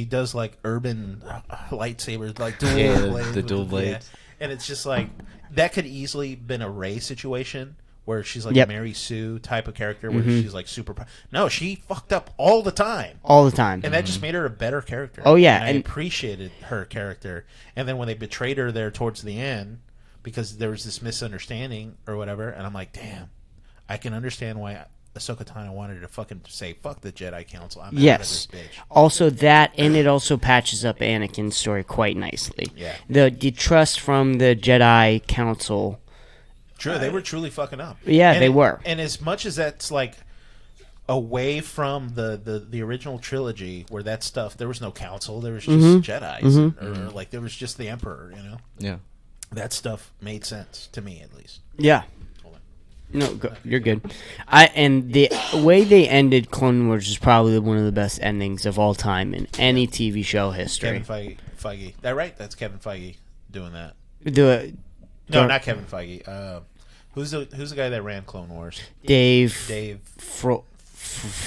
does like urban lightsabers, like dual blades the dual blades. and it's just like that could easily been a Rey situation where she's like Yep. a Mary Sue type of character where she's like super. No, she fucked up all the time. all the time. And that just made her a better character. Oh, yeah, and I and- appreciated her character. And then when they betrayed her there towards the end, because there was this misunderstanding or whatever, and I'm like, damn, I can understand why Ahsoka Tano wanted to fucking say fuck the Jedi Council. I'm Yes. out of this bitch. Also that, and it also patches up Anakin's story quite nicely. Yeah. The trust from the Jedi Council. True, they were truly fucking up. Yeah, they were. And as much as that's like away from the original trilogy, where that stuff there was no council, there was just Jedi's, or like there was just the Emperor. You know, Yeah. that stuff made sense to me at least. Yeah. No, you're good. And the way they ended Clone Wars is probably one of the best endings of all time in any TV show history. Kevin Feige. That right? That's Kevin Feige doing that. The No, not Kevin Feige. Who's the guy that ran Clone Wars? Dave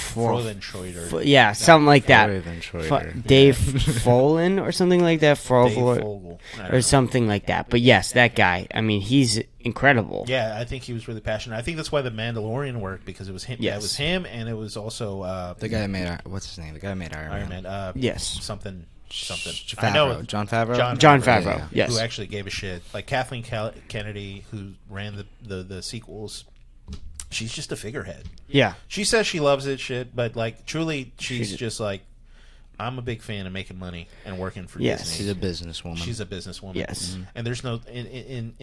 Frohlenschroeder. yeah, something like that. Than Schroeder. Dave Folan or something like that. Dave Fogel Fogel. I don't or know. something like that. But yes, that guy. I mean, he's incredible. Yeah, I think he was really passionate. I think that's why the Mandalorian worked, because it was him. Yes. That was him, and it was also The guy that made what's his name? The guy that made Iron Man. Yes. Something. Favreau. I know John Favreau. John Yeah, Favreau. yeah. Yes. Who actually gave a shit. Like Kathleen Kennedy, who ran the sequels. She's just a figurehead. Yeah. She says she loves it, shit, but like truly, she's just like, I'm a big fan of making money and working for Yes. Disney. She's a businesswoman. She's a businesswoman. Yes. And there's no in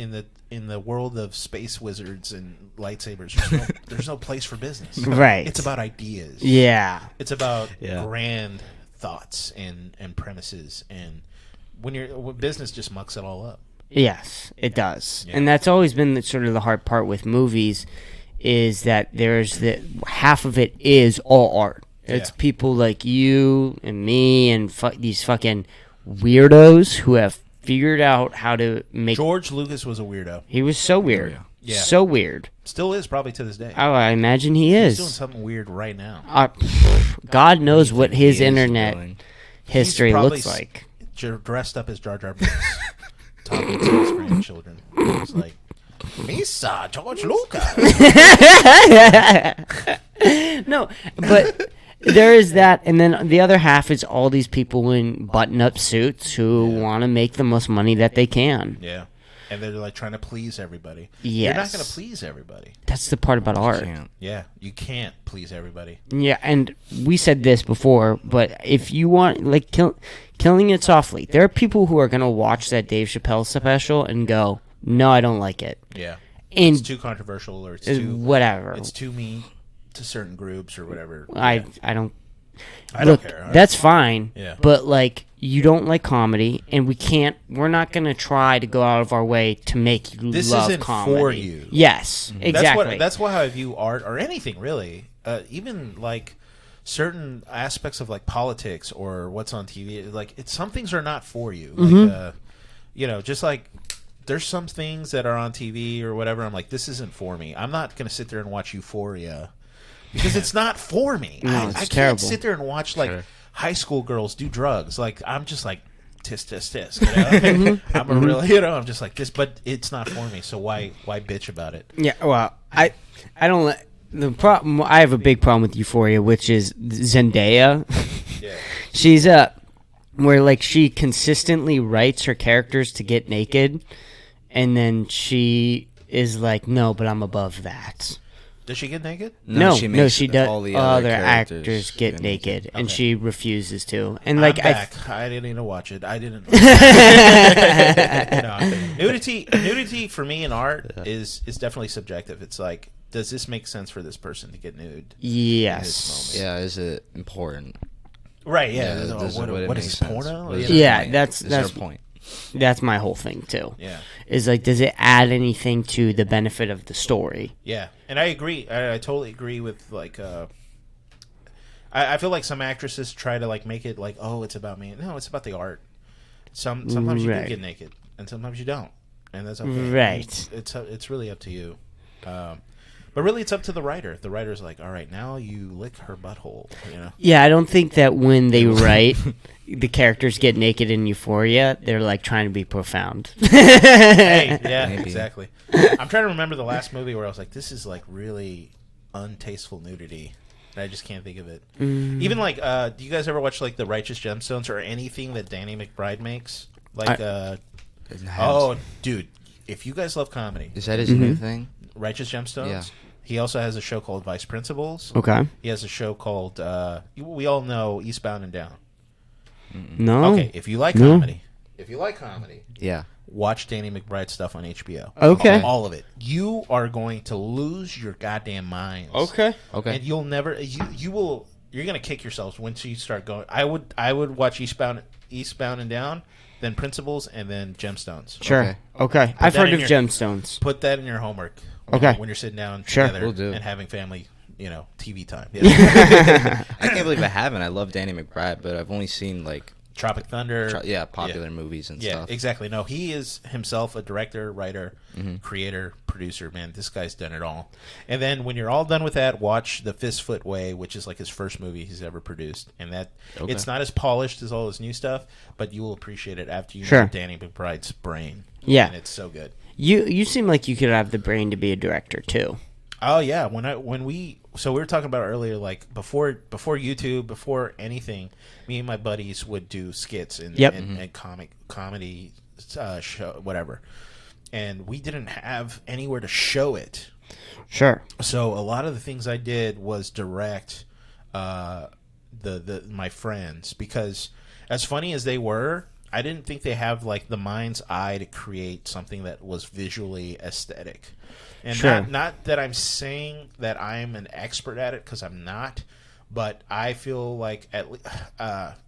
the world of space wizards and lightsabers. There's no place for business. Right. It's about ideas. Yeah. It's about Yeah. grand thoughts and premises, and when business just mucks it all up. Yes, it does. Yeah. And that's always been sort of the hard part with movies, is that there's half of it is all art. It's Yeah. people like you and me and these fucking weirdos who have figured out how to make. George Lucas was a weirdo. He was so weird. Yeah. So weird. Still is probably to this day. Oh, I imagine he He's doing is. something weird right now. God knows what his He is internet doing. history He's probably looks like. Dressed up as Jar Jar Binks, talking to his grandchildren. It's like, Misa, George Lucas. No, but there is that, and then the other half is all these people in button-up suits who want to make the most money that they can. Yeah. And they're like trying to please everybody. Yes. You're not going to please everybody. That's the part about art. Can't. Yeah. You can't please everybody. Yeah, and we said this before, but if you want, like, killing it softly, there are people who are going to watch that Dave Chappelle special and go, no, I don't like it. Yeah. And It's too controversial, or it's too whatever. It's too mean to certain groups or whatever. I Yeah. don't. I Look, don't care. that's fine. Yeah. But like, you don't like comedy, and we're not gonna try to go out of our way to make you This love isn't comedy. for you. Yes, exactly. That's why I view art, or anything really, even like certain aspects of like politics or what's on TV. Like, some things are not for you. Like, just like there's some things that are on TV or whatever. I'm like, this isn't for me. I'm not gonna sit there and watch Euphoria because it's not for me. No, I it's can't terrible. sit there and watch like high school girls do drugs. Like, I'm just like, tisk, tisk, tisk. You know? I'm a real, I'm just like this, but it's not for me. So why bitch about it? Yeah, well, I don't. The problem, I have a big problem with Euphoria, which is Zendaya. Yeah. She's where like she consistently writes her characters to get naked, and then she is like, no, but I'm above that. Does she get naked? No, she makes she does. all the Other characters actors get naked, and Okay. she refuses to. And Like, like, I'm back. I didn't even watch it. I didn't. No, I'm kidding. Nudity for me in art is definitely subjective. It's like, does this make sense for this person to get nude? yes, Yeah, is it important? Right. Yeah. does it- would it what make is this, sense? porno? What is You know? their Yeah, point? that's- Is there a that's- point. that's my whole thing too. Yeah. Is like, does it add anything to the benefit of the story? Yeah, and I agree. I totally agree with like. I feel like some actresses try to like make it like, oh, it's about me. No, it's about the art. Sometimes you do Right. get naked, and sometimes you don't, and that's okay. Right. It's really up to you. But really, it's up to the writer. The writer's like, all right, now you lick her butthole. You know. Yeah, I don't think that when they write the characters get naked in Euphoria, they're like trying to be profound. Hey, yeah, Maybe. exactly. I'm trying to remember the last movie where I was like, this is like really untasteful nudity. And I just can't think of it. Even like, do you guys ever watch like The Righteous Gemstones or anything that Danny McBride makes? Like, oh, dude, if you guys love comedy, Is that his new thing? Righteous Gemstones. Yeah. He also has a show called Vice Principals. Okay. He has a show called we all know Eastbound and Down. No. Okay, if you like No. comedy, Yeah. watch Danny McBride stuff on HBO. Okay. All of it. You are going to lose your goddamn minds. Okay. Okay. And you'll never you're gonna kick yourselves once you start going. I would watch Eastbound and Down, then Principles, and then Gemstones. Sure. Okay. I've that heard in of your- gemstones. Put that in your homework. Okay. When you're sitting down Sure. together Will do. and having family, TV time. I can't believe I haven't. I love Danny McBride, but I've only seen like Tropic Thunder. popular movies and Yeah, stuff. exactly. No, he is himself a director, writer, creator, producer. Man, this guy's done it all. And then when you're all done with that, watch The Fistfoot Way, which is like his first movie he's ever produced. And that it's not as polished as all his new stuff, but you will appreciate it after you Sure. know Danny McBride's brain. Yeah. And it's so good. You seem like you could have the brain to be a director too. Oh yeah, we were talking about earlier, like before YouTube, before anything, me and my buddies would do skits and Yep. and comedy show, whatever, and we didn't have anywhere to show it. Sure. So a lot of the things I did was direct my friends, because as funny as they were, I didn't think they have like the mind's eye to create something that was visually aesthetic. And Sure. not that I'm saying that I'm an expert at it, because I'm not, but I feel like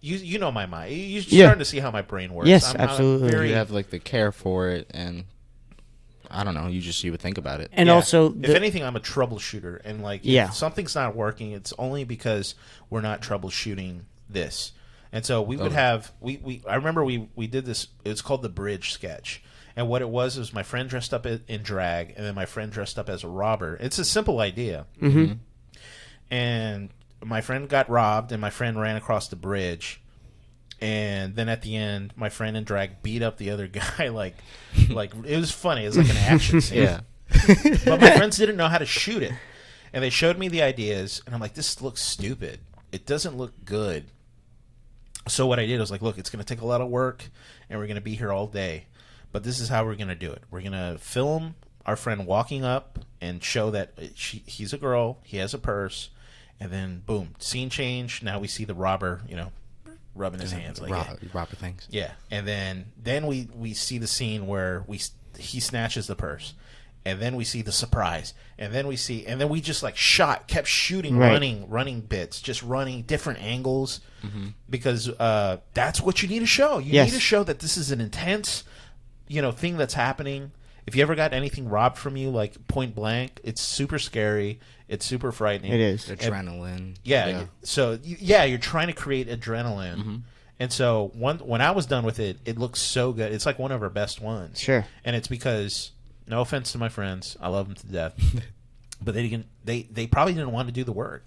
you know my mind. You're starting to see how my brain works. Yes, I'm absolutely. very- You have like the care for it, and I don't know. You would think about it. And Yeah. also, if anything, I'm a troubleshooter, and like, Yeah. if something's not working, it's only because we're not troubleshooting this. And so we would have I remember we did this. It was called the Bridge sketch, and what it was my friend dressed up in drag, and then my friend dressed up as a robber. It's a simple idea, and my friend got robbed, and my friend ran across the bridge. And then at the end, my friend in drag beat up the other guy like it was funny. It was like an action scene. Yeah. But my friends didn't know how to shoot it. And they showed me the ideas, and I'm like, this looks stupid. It doesn't look good. So what I did was like, look, it's going to take a lot of work, and we're going to be here all day. But this is how we're going to do it. We're going to film our friend walking up and show that he's a girl, he has a purse, and then, boom, scene change. Now we see the robber, rubbing his hands like Robber things. yeah, and then we see the scene where he snatches the purse, and then we see the surprise, and then we just like kept shooting, Right. running bits, just running different angles, because that's what you need to show. You Yes. need to show that this is an intense, thing that's happening. If you ever got anything robbed from you, like point blank, it's super scary. It's super frightening. it is. Adrenaline. Yeah. So you're trying to create adrenaline, and so when I was done with it, it looks so good. It's like one of our best ones. Sure. And it's because, no offense to my friends, I love them to death, but they probably didn't want to do the work.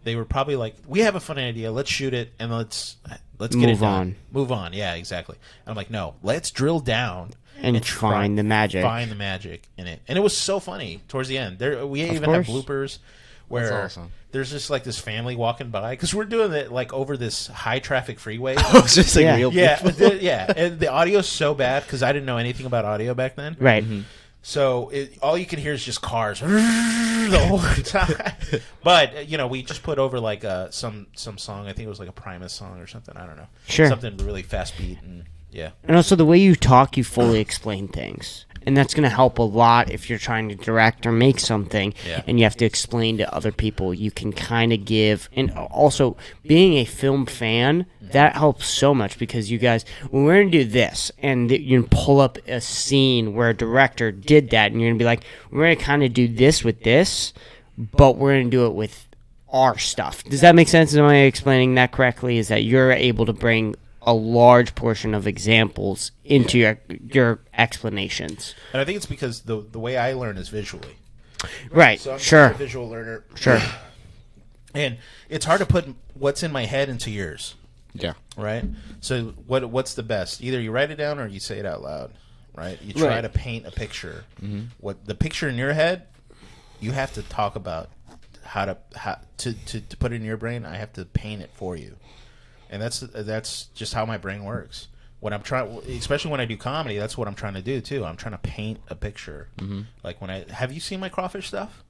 they were probably like, we have a funny idea, let's shoot it and let's get it done. Move on. Yeah, exactly. And I'm like, no, let's drill down and find the magic. Find the magic in it. And it was so funny towards the end. We even have bloopers where awesome. There's just like this family walking by because we're doing it like over this high traffic freeway. Oh, it's just like real people. Yeah. And the audio's so bad because I didn't know anything about audio back then. Right. Mm-hmm. So all you can hear is just cars the whole time. But we just put over like some song. I think it was like a Primus song or something. I don't know. Sure. Something really fast beat and yeah. And also the way you talk, you fully explain things. And that's going to help a lot if you're trying to direct or make something and you have to explain to other people. You can kind of give. And also, being a film fan, that helps so much because you guys, when we're going to do this and you can pull up a scene where a director did that and you're going to be like, we're going to kind of do this with this, but we're going to do it with our stuff. Does that make sense? Am I explaining that correctly? Is that you're able to bring a large portion of examples into your explanations. And I think it's because the way I learn is visually. Right. So I'm sure. a visual learner. Sure. And it's hard to put what's in my head into yours. Yeah. Right? So what's the best? Either you write it down or you say it out loud. Right? You try to paint a picture. Mm-hmm. What the picture in your head, you have to talk about how to put it in your brain. I have to paint it for you. And that's just how my brain works. When I'm trying, especially when I do comedy, that's what I'm trying to do too. I'm trying to paint a picture. Mm-hmm. Like have you seen my crawfish stuff?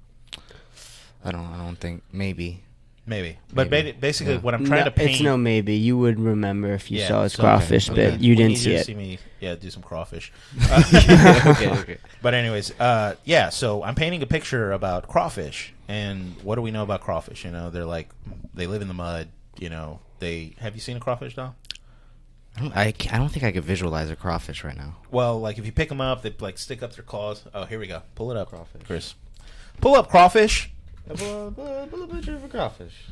I don't think maybe. But basically, what I'm trying to paint. It's no maybe. You would remember if you saw his crawfish, but you didn't see it. See me, do some crawfish. Okay. But anyways, so I'm painting a picture about crawfish, and what do we know about crawfish? They're like they live in the mud. Have you seen a crawfish, doll? I don't think I could visualize a crawfish right now. Well, like if you pick them up, they like stick up their claws. Oh, here we go. Pull it up, crawfish. Chris. Pull up crawfish. Pull a picture of a crawfish.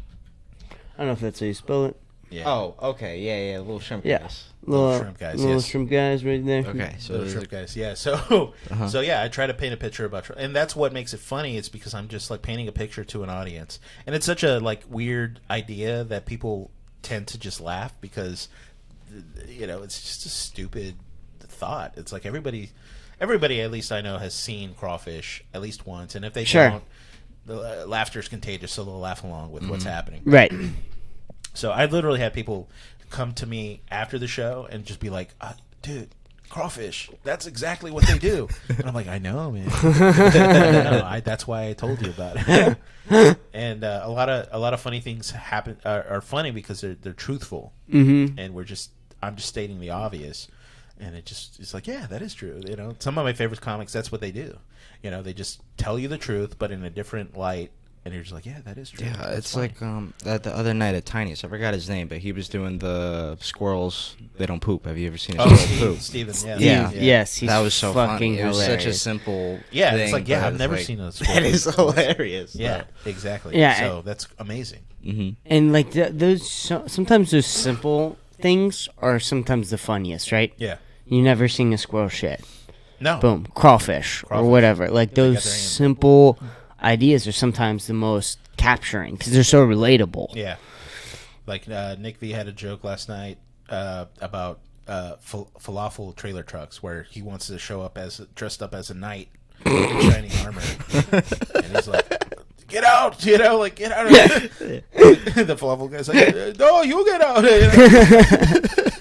I don't know if that's how you spell it. Yeah. Oh, okay. Yeah. Little shrimp guys. Little shrimp guys. Little yes. shrimp guys right there. Okay. So little shrimp guys. Yeah. So I try to paint a picture about, and that's what makes it funny. It's because I'm just like painting a picture to an audience, and it's such a like weird idea that people tend to just laugh because it's just a stupid thought. It's like everybody at least I know has seen crawfish at least once, and if they don't, the laughter is contagious, so they'll laugh along with what's happening. Right. So I literally had people come to me after the show and just be like, dude, crawfish, that's exactly what they do. And I'm like, I know, man. That's why I told you about it. And a lot of funny things happen are funny because they're truthful. Mm-hmm. And I'm just stating the obvious. And it's like, yeah, that is true. Some of my favorite comics, that's what they do. They just tell you the truth, but in a different light. And you're just like, yeah, that is true. Yeah, that's it's funny. like the other night at Tiny's. I forgot his name, but he was doing the squirrels. They don't poop. Have you ever seen a squirrel poop? Steven, yeah. Yeah. Yes, he's that was so fucking funny. It was hilarious. such a simple Yeah, thing, it's like, I've never seen a squirrel. That is hilarious. Yeah, exactly. Yeah, so that's amazing. Mm-hmm. And like sometimes those simple things are sometimes the funniest, right? Yeah. You never seen a squirrel shit. No. Boom, crawfish or whatever. Like those got their hands. simple ideas are sometimes the most capturing because they're so relatable. Yeah. Like Nick V had a joke last night about falafel trailer trucks where he wants to show up dressed up as a knight in shining armor. And he's like, get out, get out of it. The falafel guy's like, no, you get out.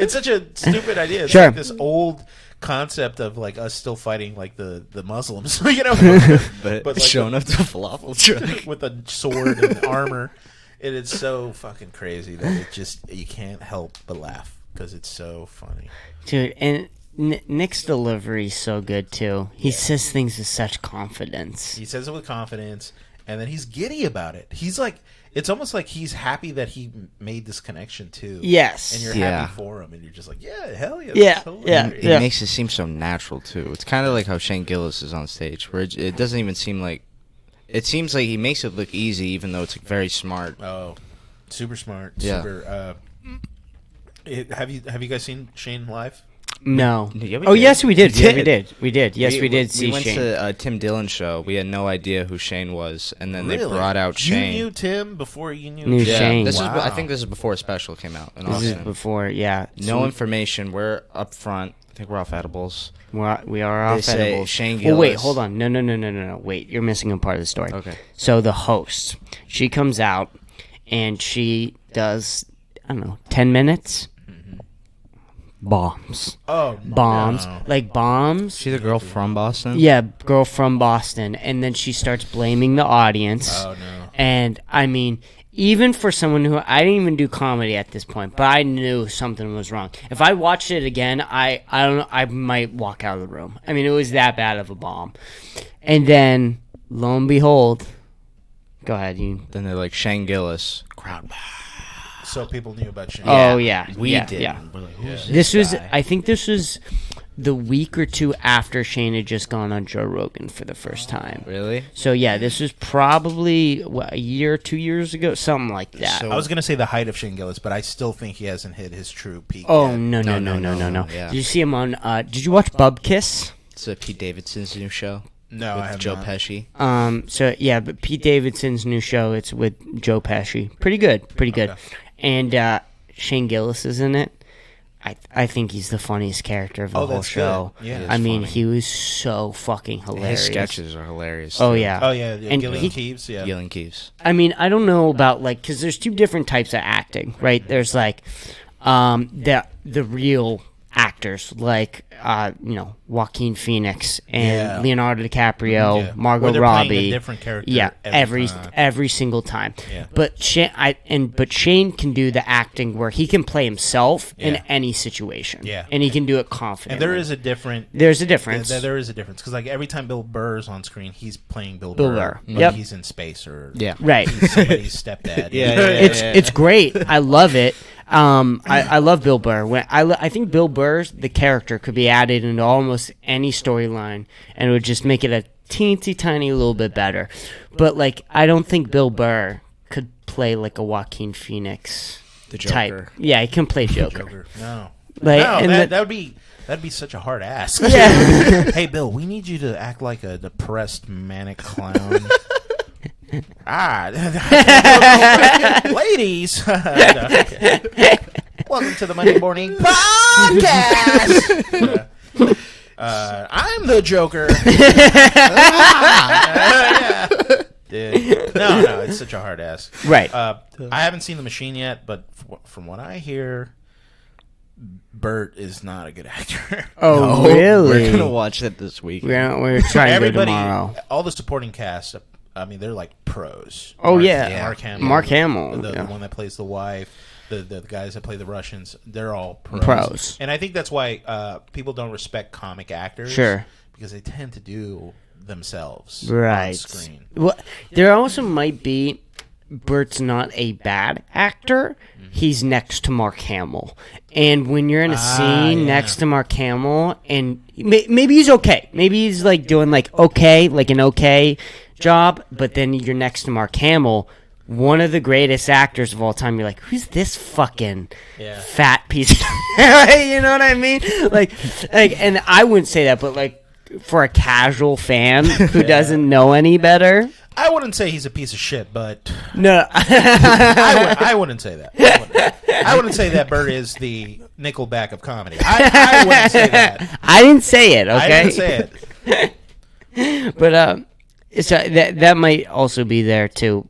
It's such a stupid idea. It's like this old concept of like us still fighting like the Muslims, but like showing up to a falafel truck with a sword and armor. It is so fucking crazy that you can't help but laugh because it's so funny, dude. And Nick's delivery is so good too. He says things with such confidence. He says it with confidence, and then he's giddy about it. He's like, it's almost like he's happy that he made this connection too. Yes, and you're happy for him, and you're just like, yeah, hell yeah, yeah, totally yeah. It makes it seem so natural too. It's kind of like how Shane Gillis is on stage, where it doesn't even seem like. It seems like he makes it look easy, even though it's very smart. Oh, super smart. Yeah. Super. Have you guys seen Shane live? No. Yeah, we Oh, did. yes, we did. We Yeah, did. we did. Yes, we did see We went Shane. to Tim Dillon's show. We had no idea who Shane was, and then they Really? brought out Shane. You knew Tim before you knew Knew Shane. Shane. This Wow. I think this is before a special came out in This is Austin. before, yeah. No information. We're up front. I think we're off edibles. We are off say edibles. Shane Oh, wait, Gillis. hold on. No. Wait, you're missing a part of the story. Okay. So the host, she comes out and she does, I don't know, 10 minutes? Bombs. Oh, no. Bombs. Like bombs. She's a girl from Boston. Yeah, girl from Boston. And then she starts blaming the audience. Oh, no. And, I mean, even for someone who... I didn't even do comedy at this point, but I knew something was wrong. If I watched it again, I don't know, I might walk out of the room. I mean, it was that bad of a bomb. And then, lo and behold... Go ahead, you... Then they're like Shane Gillis. Crowd. So people knew about Shane. Oh, yeah. We yeah, did. Yeah. We're like, who's This was... guy? I think this was the week or two after Shane had just gone on Joe Rogan for the first time. Really? So, yeah, this was probably, a year, 2 years ago? Something like that. So- I was going to say the height of Shane Gillis, but I still think he hasn't hit his true peak Oh, yet. no. Yeah. Did you see him on, did you watch Bub Kiss? It's Pete Davidson's new show. No, with I have Joe not. Pesci. So, yeah, but Pete Davidson's new show, it's with Joe Pesci. Pretty good. Okay. And Shane Gillis is in it. I think he's the funniest character of the Oh, whole that's show. good. Yeah. He is I mean, funny. he was so fucking hilarious. His sketches are hilarious. Oh, too. yeah. Oh, yeah. And Gillian he- Keeves, yeah. Gillian Keeves. I mean, I don't know about, like, because there's two different types of acting, right? There's, like, the real actors, like, Joaquin Phoenix and Yeah. Leonardo DiCaprio, Yeah. Margot Where they're Robbie. playing a different character Yeah, every time. every single time. Yeah. But Shane can do the acting where he can play himself in Yeah. any situation. Yeah. And he can do it confidently. And there is a different... There's a difference. There is a difference. Because, like, every time Bill Burr's on screen, he's playing Bill Bill Burr. Burr. But Yep. he's in space or... Yeah. Right. He's somebody's stepdad. Yeah, It's great. I love it. I love Bill Burr. I think Bill Burr's the character could be added into almost any storyline, and it would just make it a teensy tiny little bit better. But like, I don't think Bill Burr could play like a Joaquin Phoenix The type. Joker. Yeah, he can play Joker. Joker. No. Like, No, and that would be... That'd be such a hard ask. Yeah. Hey, Bill, we need you to act like a depressed, manic clown. Ladies. No, okay. Welcome to the Monday Morning Podcast. I'm the Joker. Yeah. Dude. No, it's such a hard ask. Right. I haven't seen The Machine yet, but from what I hear, Bert is not a good actor. Oh, No, really? We're gonna watch that this week. We're trying to go Everybody, tomorrow. all the supporting cast, I mean, they're like pros. Oh, yeah. Mark Hamill. Mark Hamill, The yeah. one that plays the wife, the guys that play the Russians, they're all pros. Pros. And I think that's why people don't respect comic actors. Sure. Because they tend to do themselves Right. on screen. Well, there also might be Bert's not a bad actor. He's next to Mark Hamill, and when you're in a scene yeah. next to Mark Hamill, and maybe he's okay, maybe he's like doing like okay, like an okay job, but then you're next to Mark Hamill, one of the greatest actors of all time. You're like, who's this fucking Yeah. fat piece? You know what I mean? Like, and I wouldn't say that, but like for a casual fan who doesn't know any better. I wouldn't say he's a piece of shit, but No, I wouldn't say that. I wouldn't say that Bert is the Nickelback of comedy. I wouldn't say that. I didn't say it. Okay, I didn't say it. But so that might also be there too.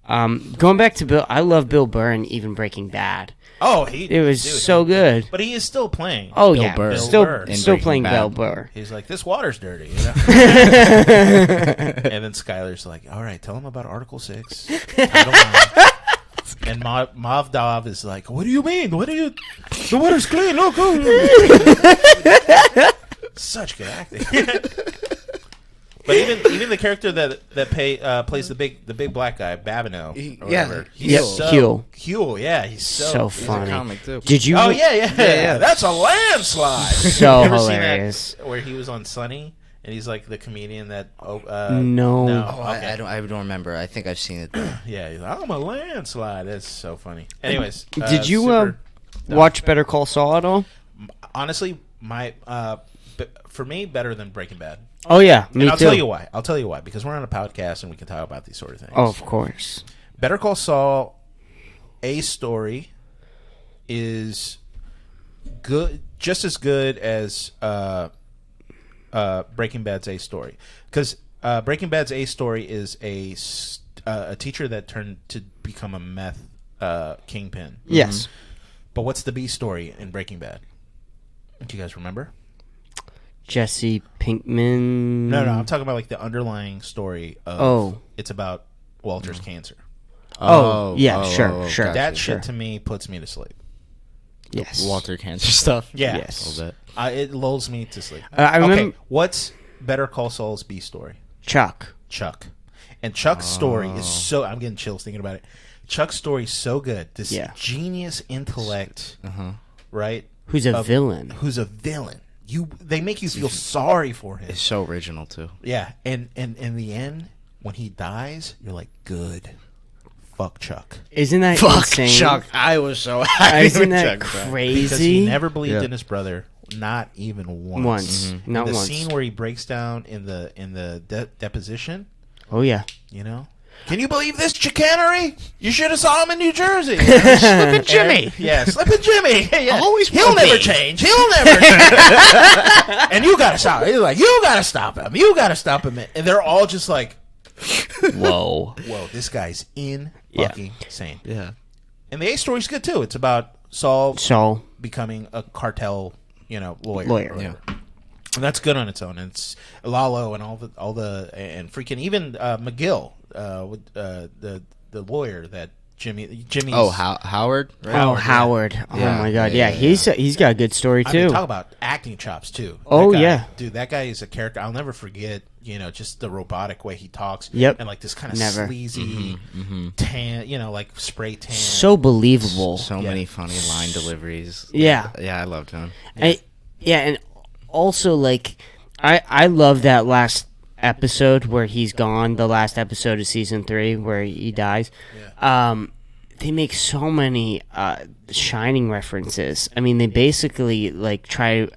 Going back to Bill, I love Bill Burr and even Breaking Bad. Oh, It was so good. But he is still playing. Oh Bill yeah, Burr. still Bill Burr. In still Breaking playing Bad. Bill Burr. He's like, this water's dirty, you know? And then Skyler's like, all right, tell him about Article 6. Title 9. And Mav Dav is like, what do you mean? The water's clean, look. Such good acting. But even the character that plays the big black guy, Babineau, or yeah. whatever, Yep, Huel. Huel, yeah, he's So He's a funny. comic too. Did you? Oh yeah, that's a landslide. So You ever seen hilarious. that where he was on Sunny and he's like the comedian that No. Oh, okay. I don't remember. I think I've seen it. Yeah, he's like, I'm a landslide. That's so funny. Anyways, Did you super- watch Better Call Saul at all? honestly, for me, better than Breaking Bad. Oh yeah, me And I'll too. tell you why. I'll tell you why. Because we're on a podcast and we can talk about these sort of things. Oh, of course. Better Call Saul, a story, is good, just as good as Breaking Bad's a story. Because Breaking Bad's a story is a teacher that turned to become a meth kingpin. Yes. But what's the B story in Breaking Bad? Do you guys remember? Jesse Pinkman. No, I'm talking about like the underlying story of. Oh. It's about Walter's cancer. Oh, yeah, sure. Gotcha. That Sure. shit to me puts me to sleep. Yes. Walter cancer stuff. Yeah. Yes. A little bit. It lulls me to sleep. I remember Okay, what's Better Call Saul's B story? Chuck. Chuck. And Chuck's story is so... I'm getting chills thinking about it. Chuck's story is so good. This genius intellect, right? Who's a villain. Who's a villain. They make you feel sorry for him. It's so original too. Yeah, and in the end, when he dies, you're like, good. Fuck Chuck. Isn't that Fuck insane? Chuck. I was so happy. Isn't when that Chuck died. crazy? Because he never believed Yeah. in his brother, not even once. Once. Not the once. scene where he breaks down in the deposition, Oh, yeah. you know? Can you believe this chicanery? You should have saw him in New Jersey. Slippin' Jimmy. Yeah, Slippin' Jimmy. Yeah. Always He'll will never be. change. He'll never change. And you gotta stop him. He's like, you gotta stop him. You gotta stop him. And they're all just like, Whoa. whoa, this guy's in Yeah. fucking insane. Yeah. And the A story's good too. It's about Saul Saul. becoming a cartel, lawyer. Lawyer. or whatever. And that's good on its own. And it's Lalo and all the and freaking even McGill, with the lawyer that Jimmy's. Oh, Howard. Right? Oh, Howard. Oh, Yeah. my God. Yeah, Yeah, yeah, he's got a good story, I too. mean, talk about acting chops too. Oh, That guy- yeah. dude, that guy is a character. I'll never forget. Just the robotic way he talks. Yep. And like this kind of Never. sleazy tan, like spray tan. So believable. So many funny line deliveries. Yeah. Yeah, I loved him. And also, like, I love that last episode where he's gone, the last episode of season 3 where he dies. They make so many Shining references. I mean, they basically, like, try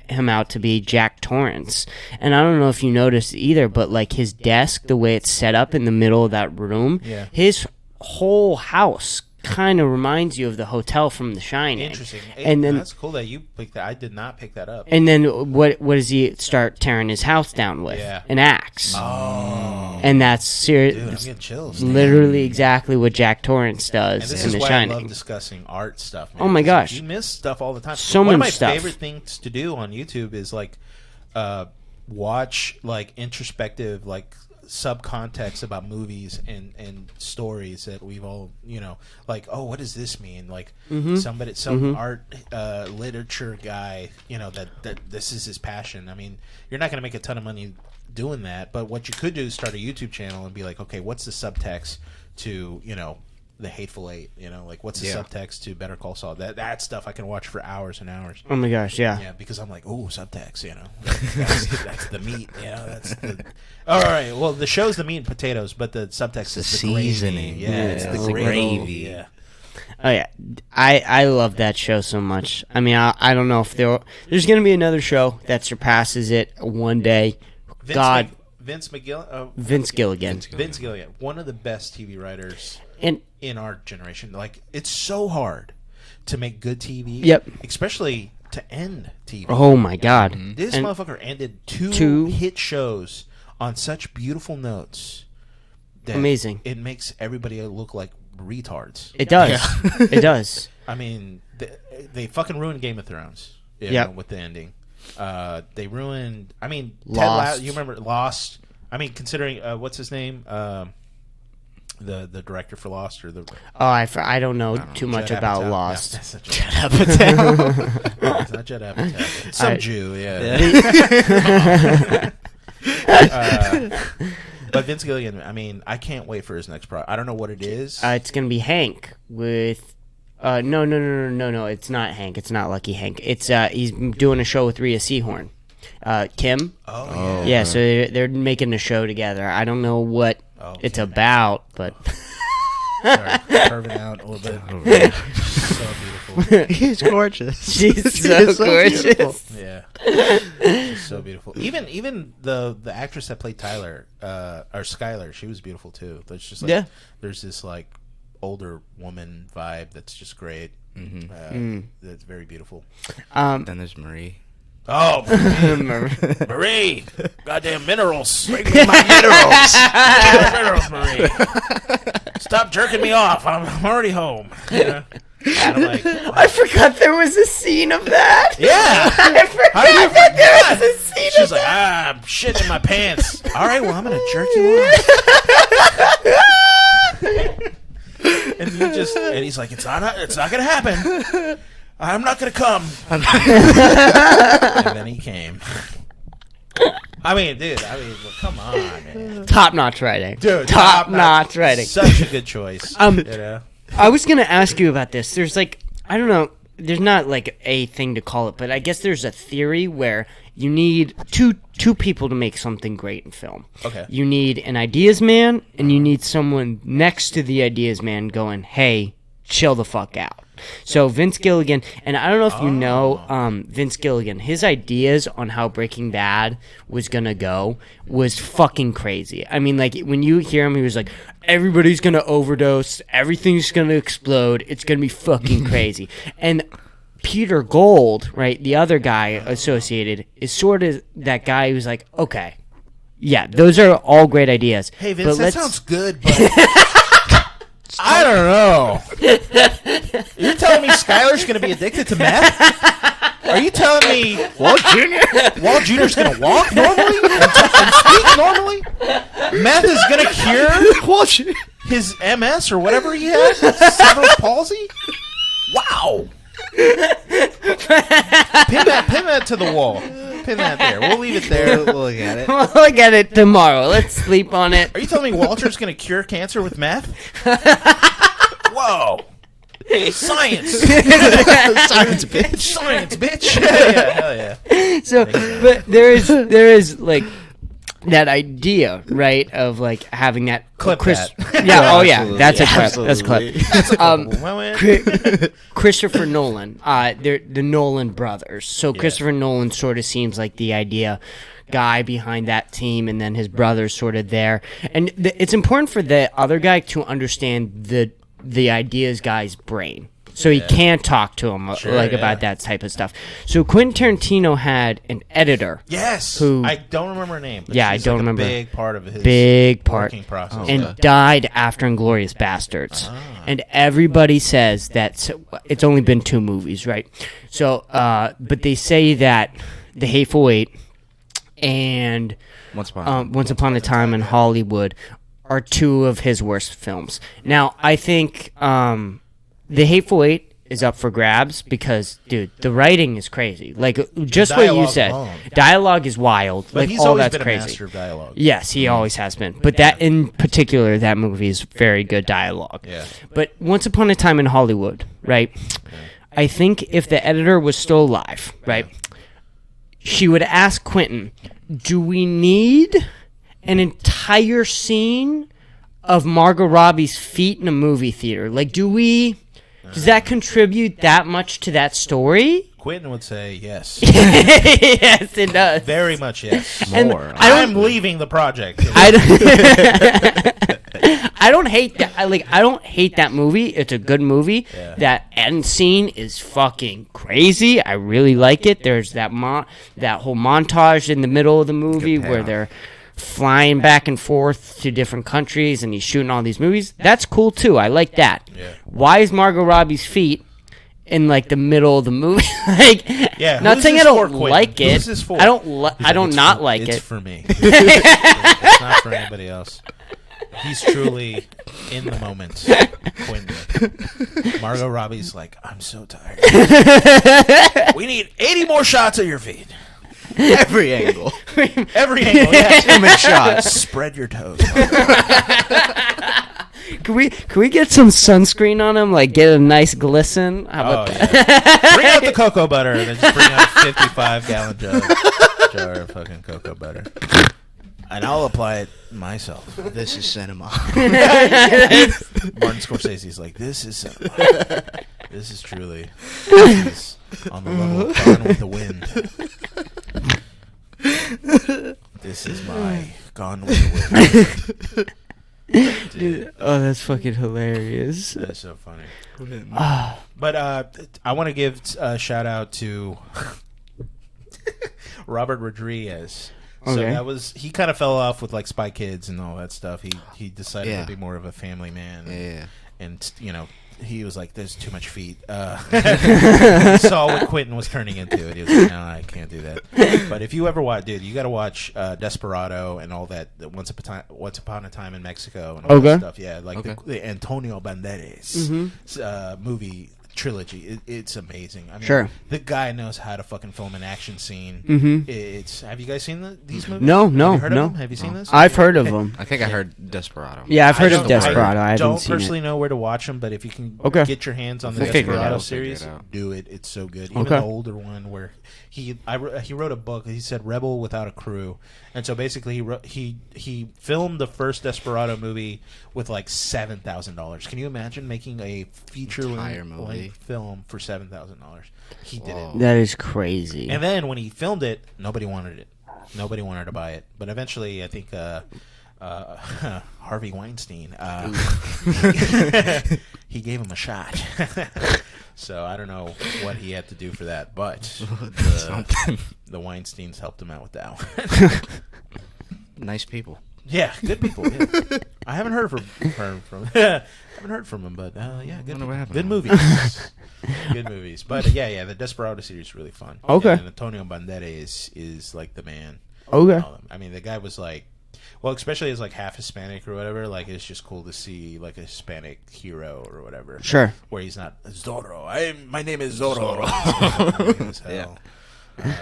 him out to be Jack Torrance. And I don't know if you noticed either, but, like, his desk, the way it's set up in the middle of that room, his whole house kind of reminds you of the hotel from The Shining. Interesting. And then that's cool that you picked that. I did not pick that up. and then what does he start tearing his house down with? Yeah. An axe. Oh, And that's dude, I'm serious. getting chills. Literally exactly what Jack Torrance And does this in is The why I Shining. love discussing art stuff. Man. Oh my 'Cause gosh. you miss stuff all the time. So One of much my stuff. favorite things to do on YouTube is like watch like introspective like subcontext about movies and stories that we've all like, oh, what does this mean? Like some art literature guy, that this is his passion. I mean, you're not going to make a ton of money doing that, but what you could do is start a YouTube channel and be like, okay, what's the subtext to the Hateful Eight? Like what's the subtext to Better Call Saul? That stuff I can watch for hours and hours. Oh my gosh, yeah. Yeah, because I'm like, oh, subtext, that's the meat, that's the. All right, well, the show's the meat and potatoes, but the subtext is the seasoning. Gravy. Yeah, it's the gravy. Yeah. Oh yeah, I love that show so much. I mean, I don't know if there's gonna be another show that surpasses it one day. Vince Gilligan, Vince Gilligan. one of the best TV writers And in our generation. Like, it's so hard to make good TV. Yep. Especially to end TV. oh my God, This and motherfucker ended two Two- hit shows on such beautiful notes. That Amazing. It makes everybody look like retards. it does. It does. I mean, they fucking ruined Game of Thrones. Yep. With the ending. They ruined. I mean, Lost. you remember Lost? I mean, considering what's his name, the director for Lost or the. Oh, I don't know too much Judd about Apatow. Lost. No, that's not Judd Apatow. It's not Judd Apatow. It's some I- Jew, But Vince Gilligan, I mean, I can't wait for his next project. I don't know what it is. It's gonna be Hank with. No. It's not Hank. It's not Lucky Hank. It's he's doing a show with Rhea Seehorn, Kim. Oh, Yeah, so they're making a show together. I don't know what it's about, but Sorry, curving out a little bit. so beautiful. He's gorgeous. She's so gorgeous. beautiful. Yeah, she's so beautiful. Even the actress that played Tyler, or Skylar, she was beautiful too. There's just like there's this like older woman vibe that's just great. That's very beautiful. Then there's Marie. Oh, Marie, goddamn minerals! Bring me my minerals. Minerals, Marie. Stop jerking me off. I'm already home. And I'm like, I forgot there was a scene of that. yeah. I forgot that there was a scene She's of like, I'm shitting in my pants. All right, well, I'm gonna jerk you off. And he's like, it's not gonna happen. I'm not gonna come. And then he came. I mean, dude. Well, come on, man. Top-notch writing. Dude, top-notch writing. Such a good choice. You know? I was going to ask you about this. There's like, I don't know, there's not like a thing to call it, but I guess there's a theory where you need two people to make something great in film. Okay. You need an ideas man, and you need someone next to the ideas man going, hey, chill the fuck out. So Vince Gilligan, and I don't know if you know Vince Gilligan, his ideas on how Breaking Bad was gonna go was fucking crazy. I mean, like, when you hear him, he was like, everybody's gonna overdose, everything's gonna explode, it's gonna be fucking crazy. And Peter Gold, right, the other guy associated, is sort of that guy who's like, okay, yeah, those are all great ideas. Hey, Vince, but that sounds good, but I don't know. You're telling me Skylar's going to be addicted to meth? Are you telling me Walt Jr.'s going to walk normally and speak normally? Meth is going to cure his MS or whatever he has? Cerebral palsy? Wow. Pin that to the wall. Pin that there. We'll leave it there. We'll look at it. We'll look at it tomorrow. Let's sleep on it. Are you telling me Walter's going to cure cancer with meth? Whoa. Science. Science, bitch. Science, bitch. Yeah, hell yeah. So, but there is like that idea, right, of like having that Clip that. Yeah, oh yeah, Absolutely. that's a clip. Absolutely. That's a clip. That's a couple women. Christopher Nolan, they're the Nolan brothers. So Christopher Nolan sort of seems like the idea guy behind that team, and then his brother's sort of there. And it's important for the other guy to understand the ideas guy's brain. So he can't talk to him about that type of stuff. So Quentin Tarantino had an editor. Yes. Who I don't remember her name. But I she's don't like remember. A big part of his working process. And died after Inglourious Bastards. And everybody says that it's only been 2 movies, right? So, but they say that The Hateful Eight and Once Upon a Time in Hollywood are 2 of his worst films. Now, I think The Hateful Eight is up for grabs because, dude, the writing is crazy. Like, just what you said. Dialogue is wild. But like, he's all always that's been crazy. a master of dialogue. Yes, he always has been. But that, in particular, that movie is very good dialogue. Yeah. But Once Upon a Time in Hollywood, right? I think if the editor was still alive, right, she would ask Quentin, do we need an entire scene of Margot Robbie's feet in a movie theater? Like, does that contribute that much to that story? Quentin would say yes. Yes, it does. Very much yes. More. I'm leaving the project. I don't hate that. I don't hate that movie. It's a good movie. Yeah. That end scene is fucking crazy. I really like it. There's that whole montage in the middle of the movie where they're flying back and forth to different countries and he's shooting all these movies. That's cool too. I like that. Yeah. Why is Margot Robbie's feet in like the middle of the movie? Like, Yeah, not who's saying I this don't for, Quentin? like it. Who's this for? I don't It's not for- like it's it. for me. It's not for anybody else. He's truly in the moment. Quentin. Margot Robbie's like, I'm so tired. We need 80 more shots of your feet. Every angle. Every angle, yeah. Image shots. Spread your toes. Can we get some sunscreen on him? Like, get a nice glisten? How about that? Yeah. Bring out the cocoa butter and then just bring out a 55-gallon jar of fucking cocoa butter. And I'll apply it myself. This is cinema. Martin Scorsese's like, this is cinema. This is truly this is on the level of Gone with the Wind. This is my Gone with the Wind. Dude, oh, that's fucking hilarious. That's so funny. But I want to give a shout out to Robert Rodriguez. So Okay. he kind of fell off with like Spy Kids and all that stuff. He decided to be more of a family man. And you know, he was like, "There's too much feet." He saw what Quentin was turning into, and he was like, "No, I can't do that." But if you ever watch, dude, you got to watch Desperado and all that. Once Upon a Time in Mexico and all that stuff. Yeah, like the Antonio Banderas movie trilogy. It's amazing. I mean, the guy knows how to fucking film an action scene. Have you guys seen these movies? No, Have you heard no. of them? Have you seen this? I've heard of them. I think I heard Desperado. Yeah, I've heard of don't- Desperado. I haven't don't seen personally it. know where to watch them, but if you can get your hands on the We'll figure it Desperado out. series, We'll figure it out. do it. It's so good. Even the older one where he wrote a book. He said "Rebel Without a Crew," and so basically he filmed the first Desperado movie with like $7,000. Can you imagine making a feature-length film for $7,000? He did it. That is crazy. And then when he filmed it, nobody wanted it. Nobody wanted to buy it. But eventually, I think Harvey Weinstein, he gave him a shot. So I don't know what he had to do for that, but the Weinsteins helped him out with that one. Nice people. Yeah, good people. Yeah. I haven't heard from him, but yeah, good movies. Good movies. But yeah, the Desperado series is really fun. Okay. And Antonio Banderas is like the man. Okay. I mean, the guy was like, well, especially as like half Hispanic or whatever, like it's just cool to see like a Hispanic hero or whatever. Sure. Where he's not Zorro. My name is Zorro. Yeah.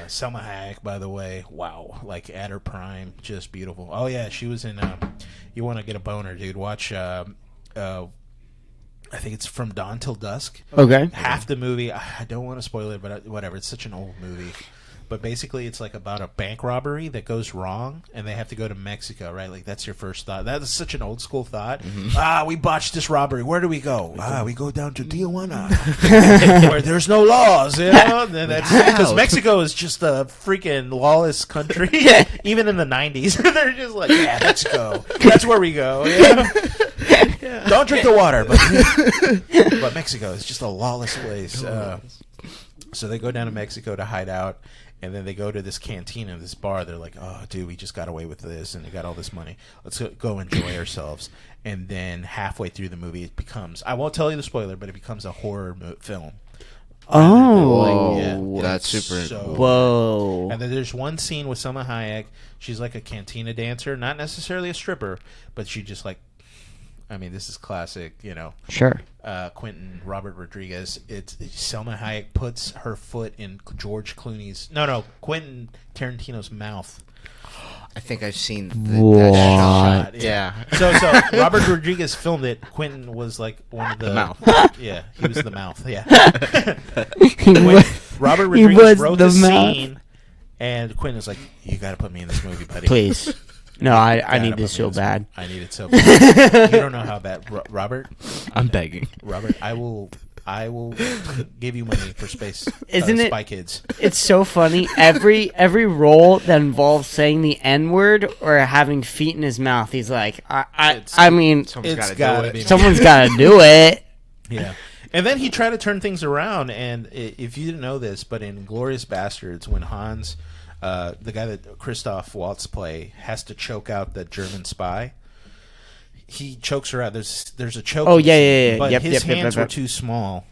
Selma Hayek, by the way, wow, like at her prime, just beautiful. Oh yeah, she was in. You want to get a boner, dude? Watch. I think it's From Dawn Till Dusk. Okay. Half the movie, I don't want to spoil it, but whatever. It's such an old movie. But basically, it's like about a bank robbery that goes wrong, and they have to go to Mexico, right? Like, that's your first thought. That is such an old school thought. We botched this robbery. Where do we go? We go down to Tijuana, where there's no laws, you know? Because Mexico is just a freaking lawless country. Even in the 90s, they're just like, yeah, let's go. That's where we go. Yeah? Yeah. Don't drink the water, but Mexico is just a lawless place. So they go down to Mexico to hide out. And then they go to this cantina, this bar. They're like, "Oh, dude, we just got away with this, and we got all this money. Let's go enjoy ourselves." And then halfway through the movie, it becomes—I won't tell you the spoiler, but it becomes a horror film. Oh, That's super. Whoa! And then there's one scene with Selma Hayek. She's like a cantina dancer, not necessarily a stripper, but she just like. I mean, this is classic, you know. Sure. Quentin Robert Rodriguez. It's Selma Hayek puts her foot in Quentin Tarantino's mouth. I think I've seen that shot. Yeah. So Robert Rodriguez filmed it. Quentin was like one of the mouth. Yeah, he was the mouth. Yeah. was, Robert Rodriguez wrote the mouth. scene, and Quentin was like, "You got to put me in this movie, buddy. Please." No, I need this so bad. I need it so bad. You don't know how bad, Robert. I'm begging. Robert, I will give you money for space. Isn't it? Spy Kids. It's so funny. Every role that involves saying the N word or having feet in his mouth, he's like, I mean, Someone's It's got to gotta do be. it. someone's got to do it. Yeah. And then he tried to turn things around, and if you didn't know this, but in Glorious Bastards, when Hans, the guy that Christoph Waltz play, has to choke out the German spy, he chokes her out. There's a choke. Oh, yeah. But Yep, his yep. hands were too small.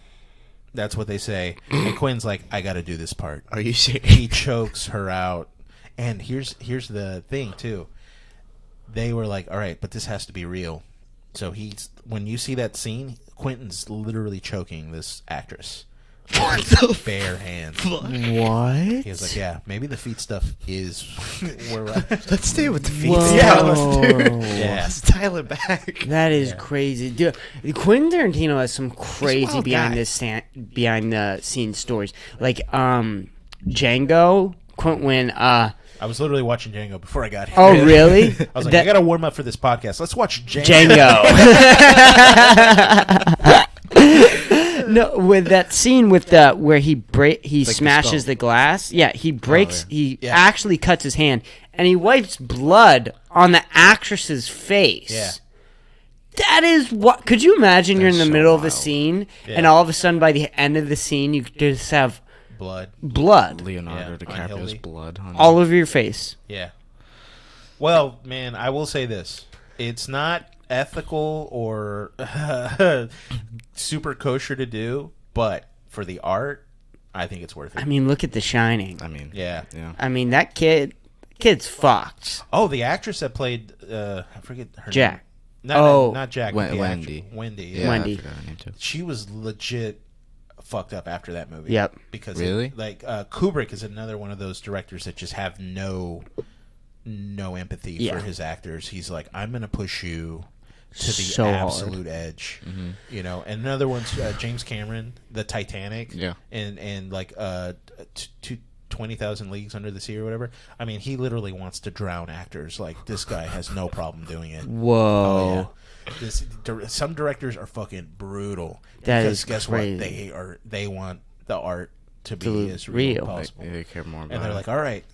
That's what they say. And Quinn's like, I got to do this part. Are you serious? He chokes her out. And here's the thing, too. They were like, all right, but this has to be real. So when you see that scene, Quentin's literally choking this actress. With bare hands. What? He was like, yeah, maybe the feet stuff is where we're at. Let's stay with the feet. Whoa. Yeah, let's do it. Yeah. Let's dial it back. That is Yeah. crazy, dude. Quentin Tarantino has some crazy wild behind guy. behind the scenes stories, like Django. When I was literally watching Django before I got here. oh really? I was like, I got to warm up for this podcast. Let's watch Django. Django. No, with that scene with the where he the smashes skull. the glass. Yeah, he breaks. He Yeah. actually cuts his hand, and he wipes blood on the actress's face. Yeah. That is what. Could you imagine you're in the That's so middle of a wild. scene, Yeah. and all of a sudden by the end of the scene, you just have Blood. blood Leonardo Yeah, DiCaprio's unhealthy. blood on all over your face. Yeah. Well, man, I will say this: it's not ethical or super kosher to do, but for the art, I think it's worth it. I mean, look at The Shining. I mean, Yeah. yeah. I mean, that kid's fucked. Oh, the actress that played I forget her Jack. name. Not, Oh. not Jack. Wen- the Wendy. actress. Wendy. Yeah, Yeah. Wendy. I forgot her name too. She was legit fucked up after that movie. Yep. Because Really? Kubrick is another one of those directors that just have no empathy Yeah. for his actors. He's like, I'm going to push you to the So hard. absolute edge. You know, and another one's James Cameron, the Titanic. Yeah. And like 20,000 Leagues Under the Sea or whatever. I mean, he literally wants to drown actors. Like, this guy has no problem doing it. Whoa. Oh, yeah. Some directors are fucking brutal. That because is guess crazy. what? They want the art to be To as real real. as possible. They care more about And they're it. like, all right,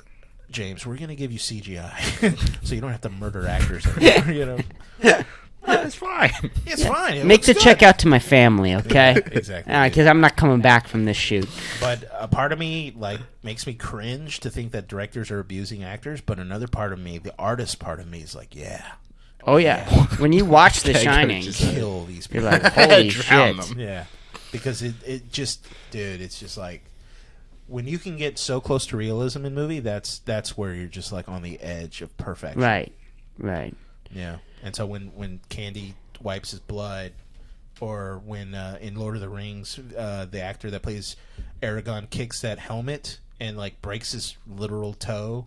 James, we're going to give you CGI so you don't have to murder actors anymore, you know? It's fine. It's fine. It Make looks the good. check out to my family, okay? Exactly. Because I'm not coming back from this shoot. But a part of me like makes me cringe to think that directors are abusing actors, but another part of me, the artist part of me, is like, yeah, Oh yeah. When you watch The Okay, Shining, just- kill these you're people. like, holy Drown shit. them. Yeah, because it just, dude, it's just like when you can get so close to realism in movie, that's where you're just like on the edge of perfection. Right. Yeah, and so when Candy wipes his blood, or when in Lord of the Rings, the actor that plays Aragorn kicks that helmet and like breaks his literal toe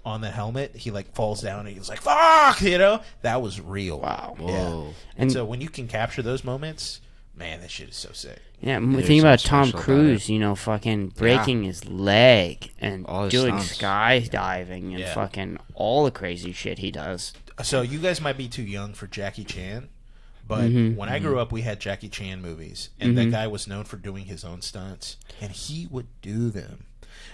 on the helmet, he like falls down and he's like, "Fuck!" You know, that was real. Wow. Yeah. Whoa. And And- so when you can capture those moments, man, that shit is so sick. Yeah, There's think about something Tom special about Cruise, it. you know, fucking breaking his leg and All his doing stunts. skydiving and Yeah. fucking all the crazy shit he does. So you guys might be too young for Jackie Chan, but Mm-hmm. when I grew up, we had Jackie Chan movies, and that guy was known for doing his own stunts, and he would do them.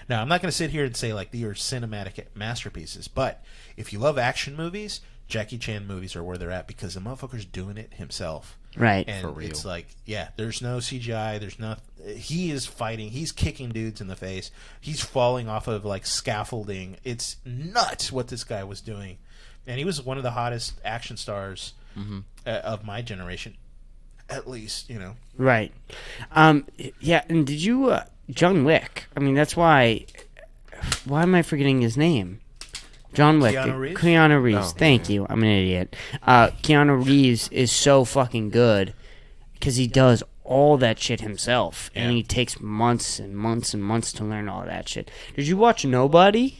Now, I'm not going to sit here and say like these are cinematic masterpieces, but if you love action movies, Jackie Chan movies are where they're at because the motherfucker's doing it himself. Right. And For real. it's like, yeah, there's no CGI. There's not. He is fighting. He's kicking dudes in the face. He's falling off of like scaffolding. It's nuts what this guy was doing, and he was one of the hottest action stars of my generation, at least. You know. Right. Yeah, and did you John Wick? I mean, that's why am I forgetting his name? John Wick. Keanu Reeves? Keanu Reeves. Oh, Thank you. I'm an idiot. Keanu Reeves is so fucking good because he does all that shit himself, and Yeah. he takes months and months and months to learn all that shit. Did you watch Nobody?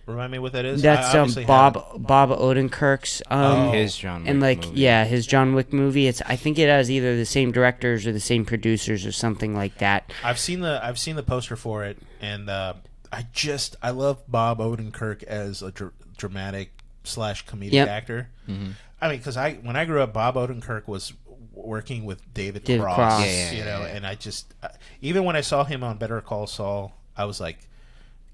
Remind me what that is. That's I obviously Bob haven't. Odenkirk's Oh. His John Wick and like movie. yeah, his John Wick movie. I think it has either the same directors or the same producers or something like that. I've seen the poster for it, and I love Bob Odenkirk as a dramatic / comedic Yep. actor. I mean, because when I grew up, Bob Odenkirk was working with David David Cross, Cross. Yeah, you know, yeah. and I just even when I saw him on Better Call Saul, I was like,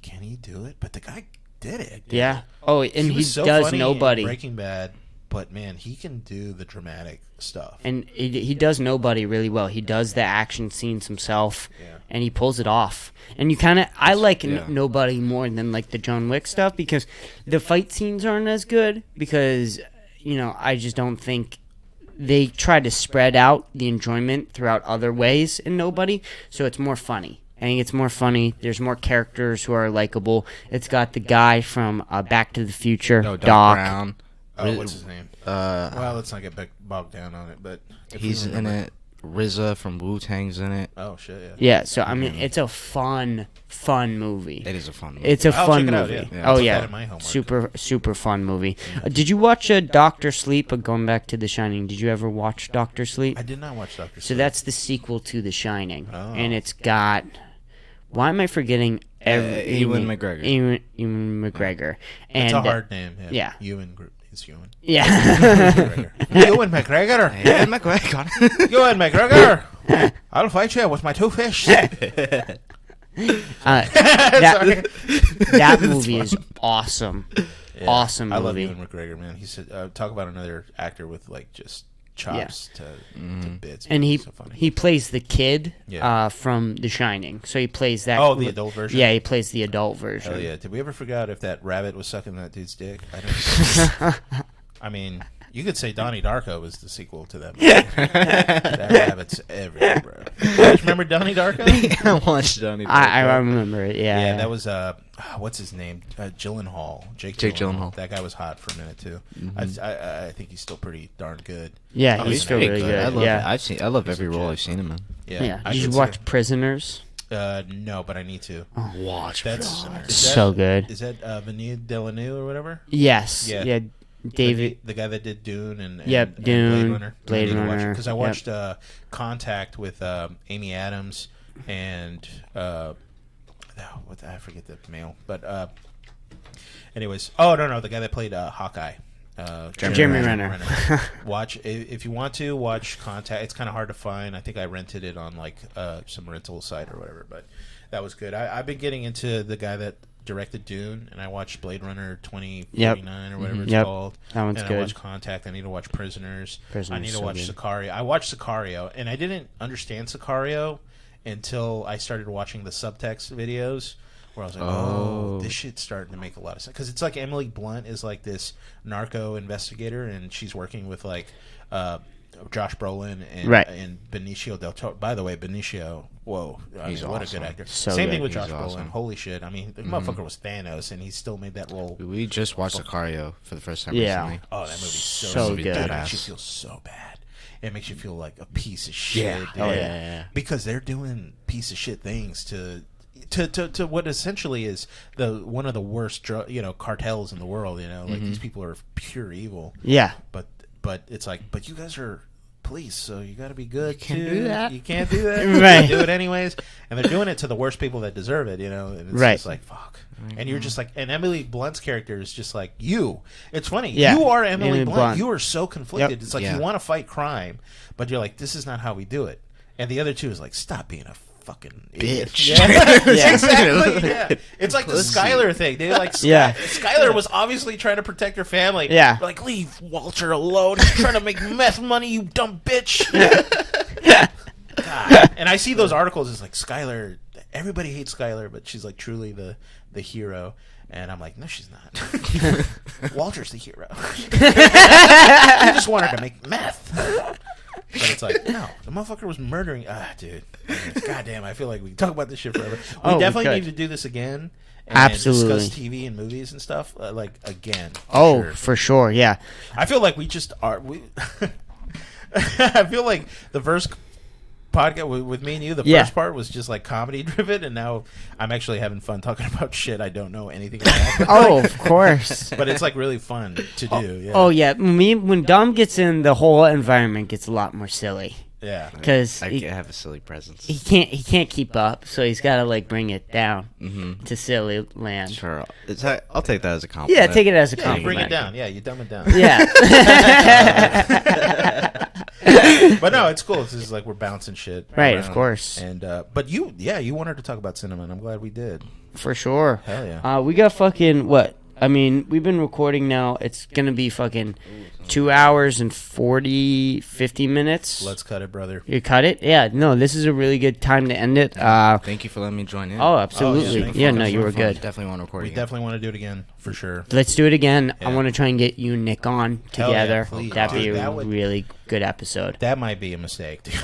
can he do it? But the guy did it. Yeah. Oh, and he was so does funny in Nobody. Breaking Bad, but man, he can do the dramatic stuff. And he does Nobody really well. He does the action scenes himself, Yeah. and he pulls it off. And you kind of, I like Yeah. Nobody more than like the John Wick stuff because the fight scenes aren't as good because, you know, I just don't think they try to spread out the enjoyment throughout other ways in Nobody, so it's more funny. I think it's more funny. There's more characters who are likable. It's got the guy from Back to the Future, No, Doc. Brown. Oh, what's his name? Uh, Well, let's not get bogged down on it, but if we he's in remember- it. RZA from Wu-Tang's in it. Oh shit, yeah. Yeah, so I mean, it's a fun movie. It is a fun movie. It's a I'll fun check it out, movie. yeah. Yeah, I'll Oh put yeah, that in my homework. super fun movie. Did you watch Doctor Sleep? Going back to The Shining, did you ever watch Doctor Sleep? I did not watch Doctor. So that's the sequel to The Shining, Oh. and it's got. Why am I forgetting Ewan McGregor. Ewan McGregor. And It's a hard name. yeah. Ewan. It's Ewan. Yeah. Ewan McGregor. Ewan McGregor. Ewan McGregor. I'll fight you with my 2 fish. That movie is awesome. Yeah, Awesome movie. I love Ewan McGregor, man. He said, talk about another actor with like just chops to bits. And He's so funny. he plays the kid Yeah. From The Shining. So he plays that. Oh, the adult version? Yeah, he plays the adult version. Hell yeah. Did we ever forget if that rabbit was sucking that dude's dick? I don't I mean, you could say Donnie Darko was the sequel to that movie. That rabbit's everywhere, bro. You remember Donnie Darko? I watched Donnie. I remember it, yeah. Yeah, that was, what's his name? Gyllenhaal. Jake Gyllenhaal. That guy was hot for a minute, too. I think he's still pretty darn good. Yeah, Oh, he's still very really good. I love yeah. I love every role I've seen him in. Yeah. I Did you should watch say- Prisoners? No, but I need to. Watch That's So good. Is that Denis Villeneuve or whatever? Yes. Yeah. Yeah. David. the guy that did Dune and Yep, and Dune, Blade Blade Runner. Runner, Because I yep. watched Contact with Amy Adams and I forget the male, but anyways. Oh no, the guy that played Hawkeye. Jeremy Renner. Watch if you want to watch Contact. It's kind of hard to find. I think I rented it on like some rental site or whatever, but that was good. I've been getting into the guy that directed Dune, and I watched Blade Runner 2049 or whatever it's called. That one's and good. I watched Contact. I need to watch Prisoners. I need to so watch good. Sicario. I watched Sicario, and I didn't understand Sicario until I started watching the subtext videos, where I was like, oh, this shit's starting to make a lot of sense. Because it's like Emily Blunt is like this narco investigator, and she's working with like Josh Brolin and Benicio del Toro. By the way, Benicio, whoa, He's what awesome. a good actor. So Same good. thing with He's Josh awesome. Brolin. Holy shit. I mean, the motherfucker was Thanos, and he still made that role. We just watched Sicario for the first time Yeah. recently. Oh, that movie's so, So good. good. It makes you feel so bad. It makes you feel like a piece of shit. Yeah. dude. Oh, yeah. Because they're doing piece of shit things to what essentially is one of the worst cartels in the world. Like these people are pure evil. Yeah. But it's like, but you guys are police, so you got to be good. can't too. do that. You can't do that. Right. You do it anyways, and they're doing it to the worst people that deserve it. And it's Right. just like fuck. And you're just like, and Emily Blunt's character is just like you. It's funny. Yeah. You are Emily Emily Blunt. Blunt. You are so conflicted. Yep. It's like Yeah. you want to fight crime, but you're like, this is not how we do it. And the other two is like, stop being a fucking idiot. Bitch. Yeah. Exactly. Yeah. It's like the Pussy. Skylar thing. They like Yeah. Skylar was obviously trying to protect her family. Yeah. They're like, leave Walter alone. He's trying to make meth money, you dumb bitch. God. And I see those articles. It's like Skylar. Everybody hates Skylar, but she's like truly the hero. And I'm like, no, she's not. Walter's the hero. You just want her to make meth. But it's like, no, the motherfucker was murdering. Dude. God damn, I feel like we can talk about this shit forever. We Oh, we definitely could. need to do this again. And Absolutely. discuss TV and movies and stuff. Like, again. Oh, sure. for sure. Yeah. I feel like we just are. I feel like the first podcast with me and you, the Yeah. first part was just like comedy driven, and now I'm actually having fun talking about shit I don't know anything about. Oh, of course. But it's like really fun to do. Yeah. Oh yeah, when Dom gets in, the whole environment gets a lot more silly Yeah. because I he have a silly presence. can't keep up, so he's got to like bring it down to silly land. Sure, I'll take that as a compliment. Yeah, take it as a Yeah, you compliment. bring it down. Yeah, you dumb it down. Yeah. But no, it's cool. It's just like we're bouncing shit. Right, of around. course. And but you wanted to talk about cinema, and I'm glad we did. For sure. Hell yeah. We got fucking what? I mean, we've been recording now. It's gonna be fucking 2 hours and 50 minutes. Let's cut it, brother. You cut it? Yeah. No, this is a really good time to end it. Thank you for letting me join in. Oh, absolutely. thank yeah, you. no, you were Fun. good. Definitely want to record We again. definitely want to do it again for sure. Let's do it again. I Yeah. want to try and get you and Nick on Hell yeah, together. please. That'd be Dude, a that would- really good episode. That might be a mistake, dude.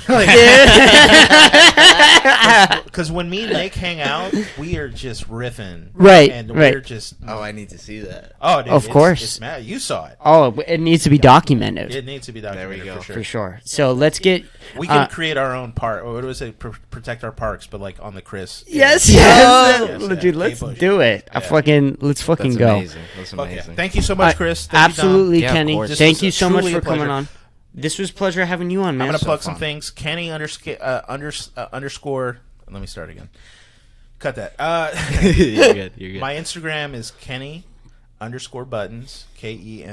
Because when me and Nick hang out, we are just riffing. Right, And right. we're just. Oh, I need to see that. Oh, dude, Of course. It's mad. You saw it. Oh, it needs to be documented It needs to be documented go. for sure. for sure. So let's get. We can create our own park. What was it? Protect our parks, but like on the Chris. Yes, Yeah. yes, Yes, yeah. dude. Let's Kpush. do it. Yeah. Let's fucking That's go. amazing. That's Fuck yeah. amazing. Thank you so much, Chris. Thank you, Dom. Absolutely, Yeah, of Kenny. course. This Thank was you so much truly for a coming pleasure. on. This was a pleasure having you on, man. I'm gonna plug so some fun. things. Kenny underscore. Let me start again. Cut that. You're good. You're good. My Instagram is Kenny _buttons, KENNY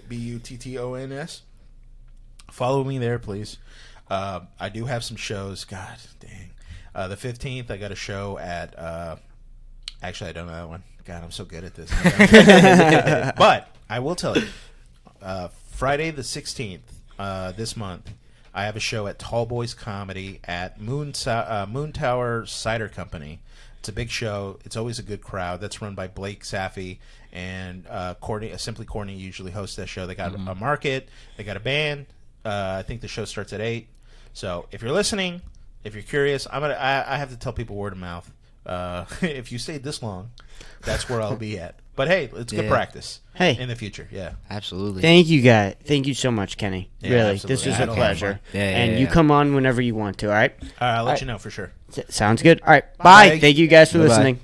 _BUTTONS. Follow me there, please. I do have some shows. God dang. The 15th, I got a show at. Actually, I don't know that one. God, I'm so good at this. But I will tell you, Friday the 16th, this month, I have a show at Tall Boys Comedy at Moon Tower Cider Company. It's a big show. It's always a good crowd. That's run by Blake Saffy and Courtney. Simply Courtney usually hosts that show. They got a market. They got a band. I think the show starts at 8. So if you're listening, if you're curious, I have to tell people word of mouth. If you stayed this long, that's where I'll be at. But hey, it's good practice. Hey, in the future, yeah, absolutely. Thank you, guys. Thank you so much, Kenny. Yeah, really, absolutely. this was I a had pleasure. fun. You come on whenever you want to. All right. I'll let you know for sure. Sounds good. All right. Bye. Bye. Thank you guys for Bye-bye. listening.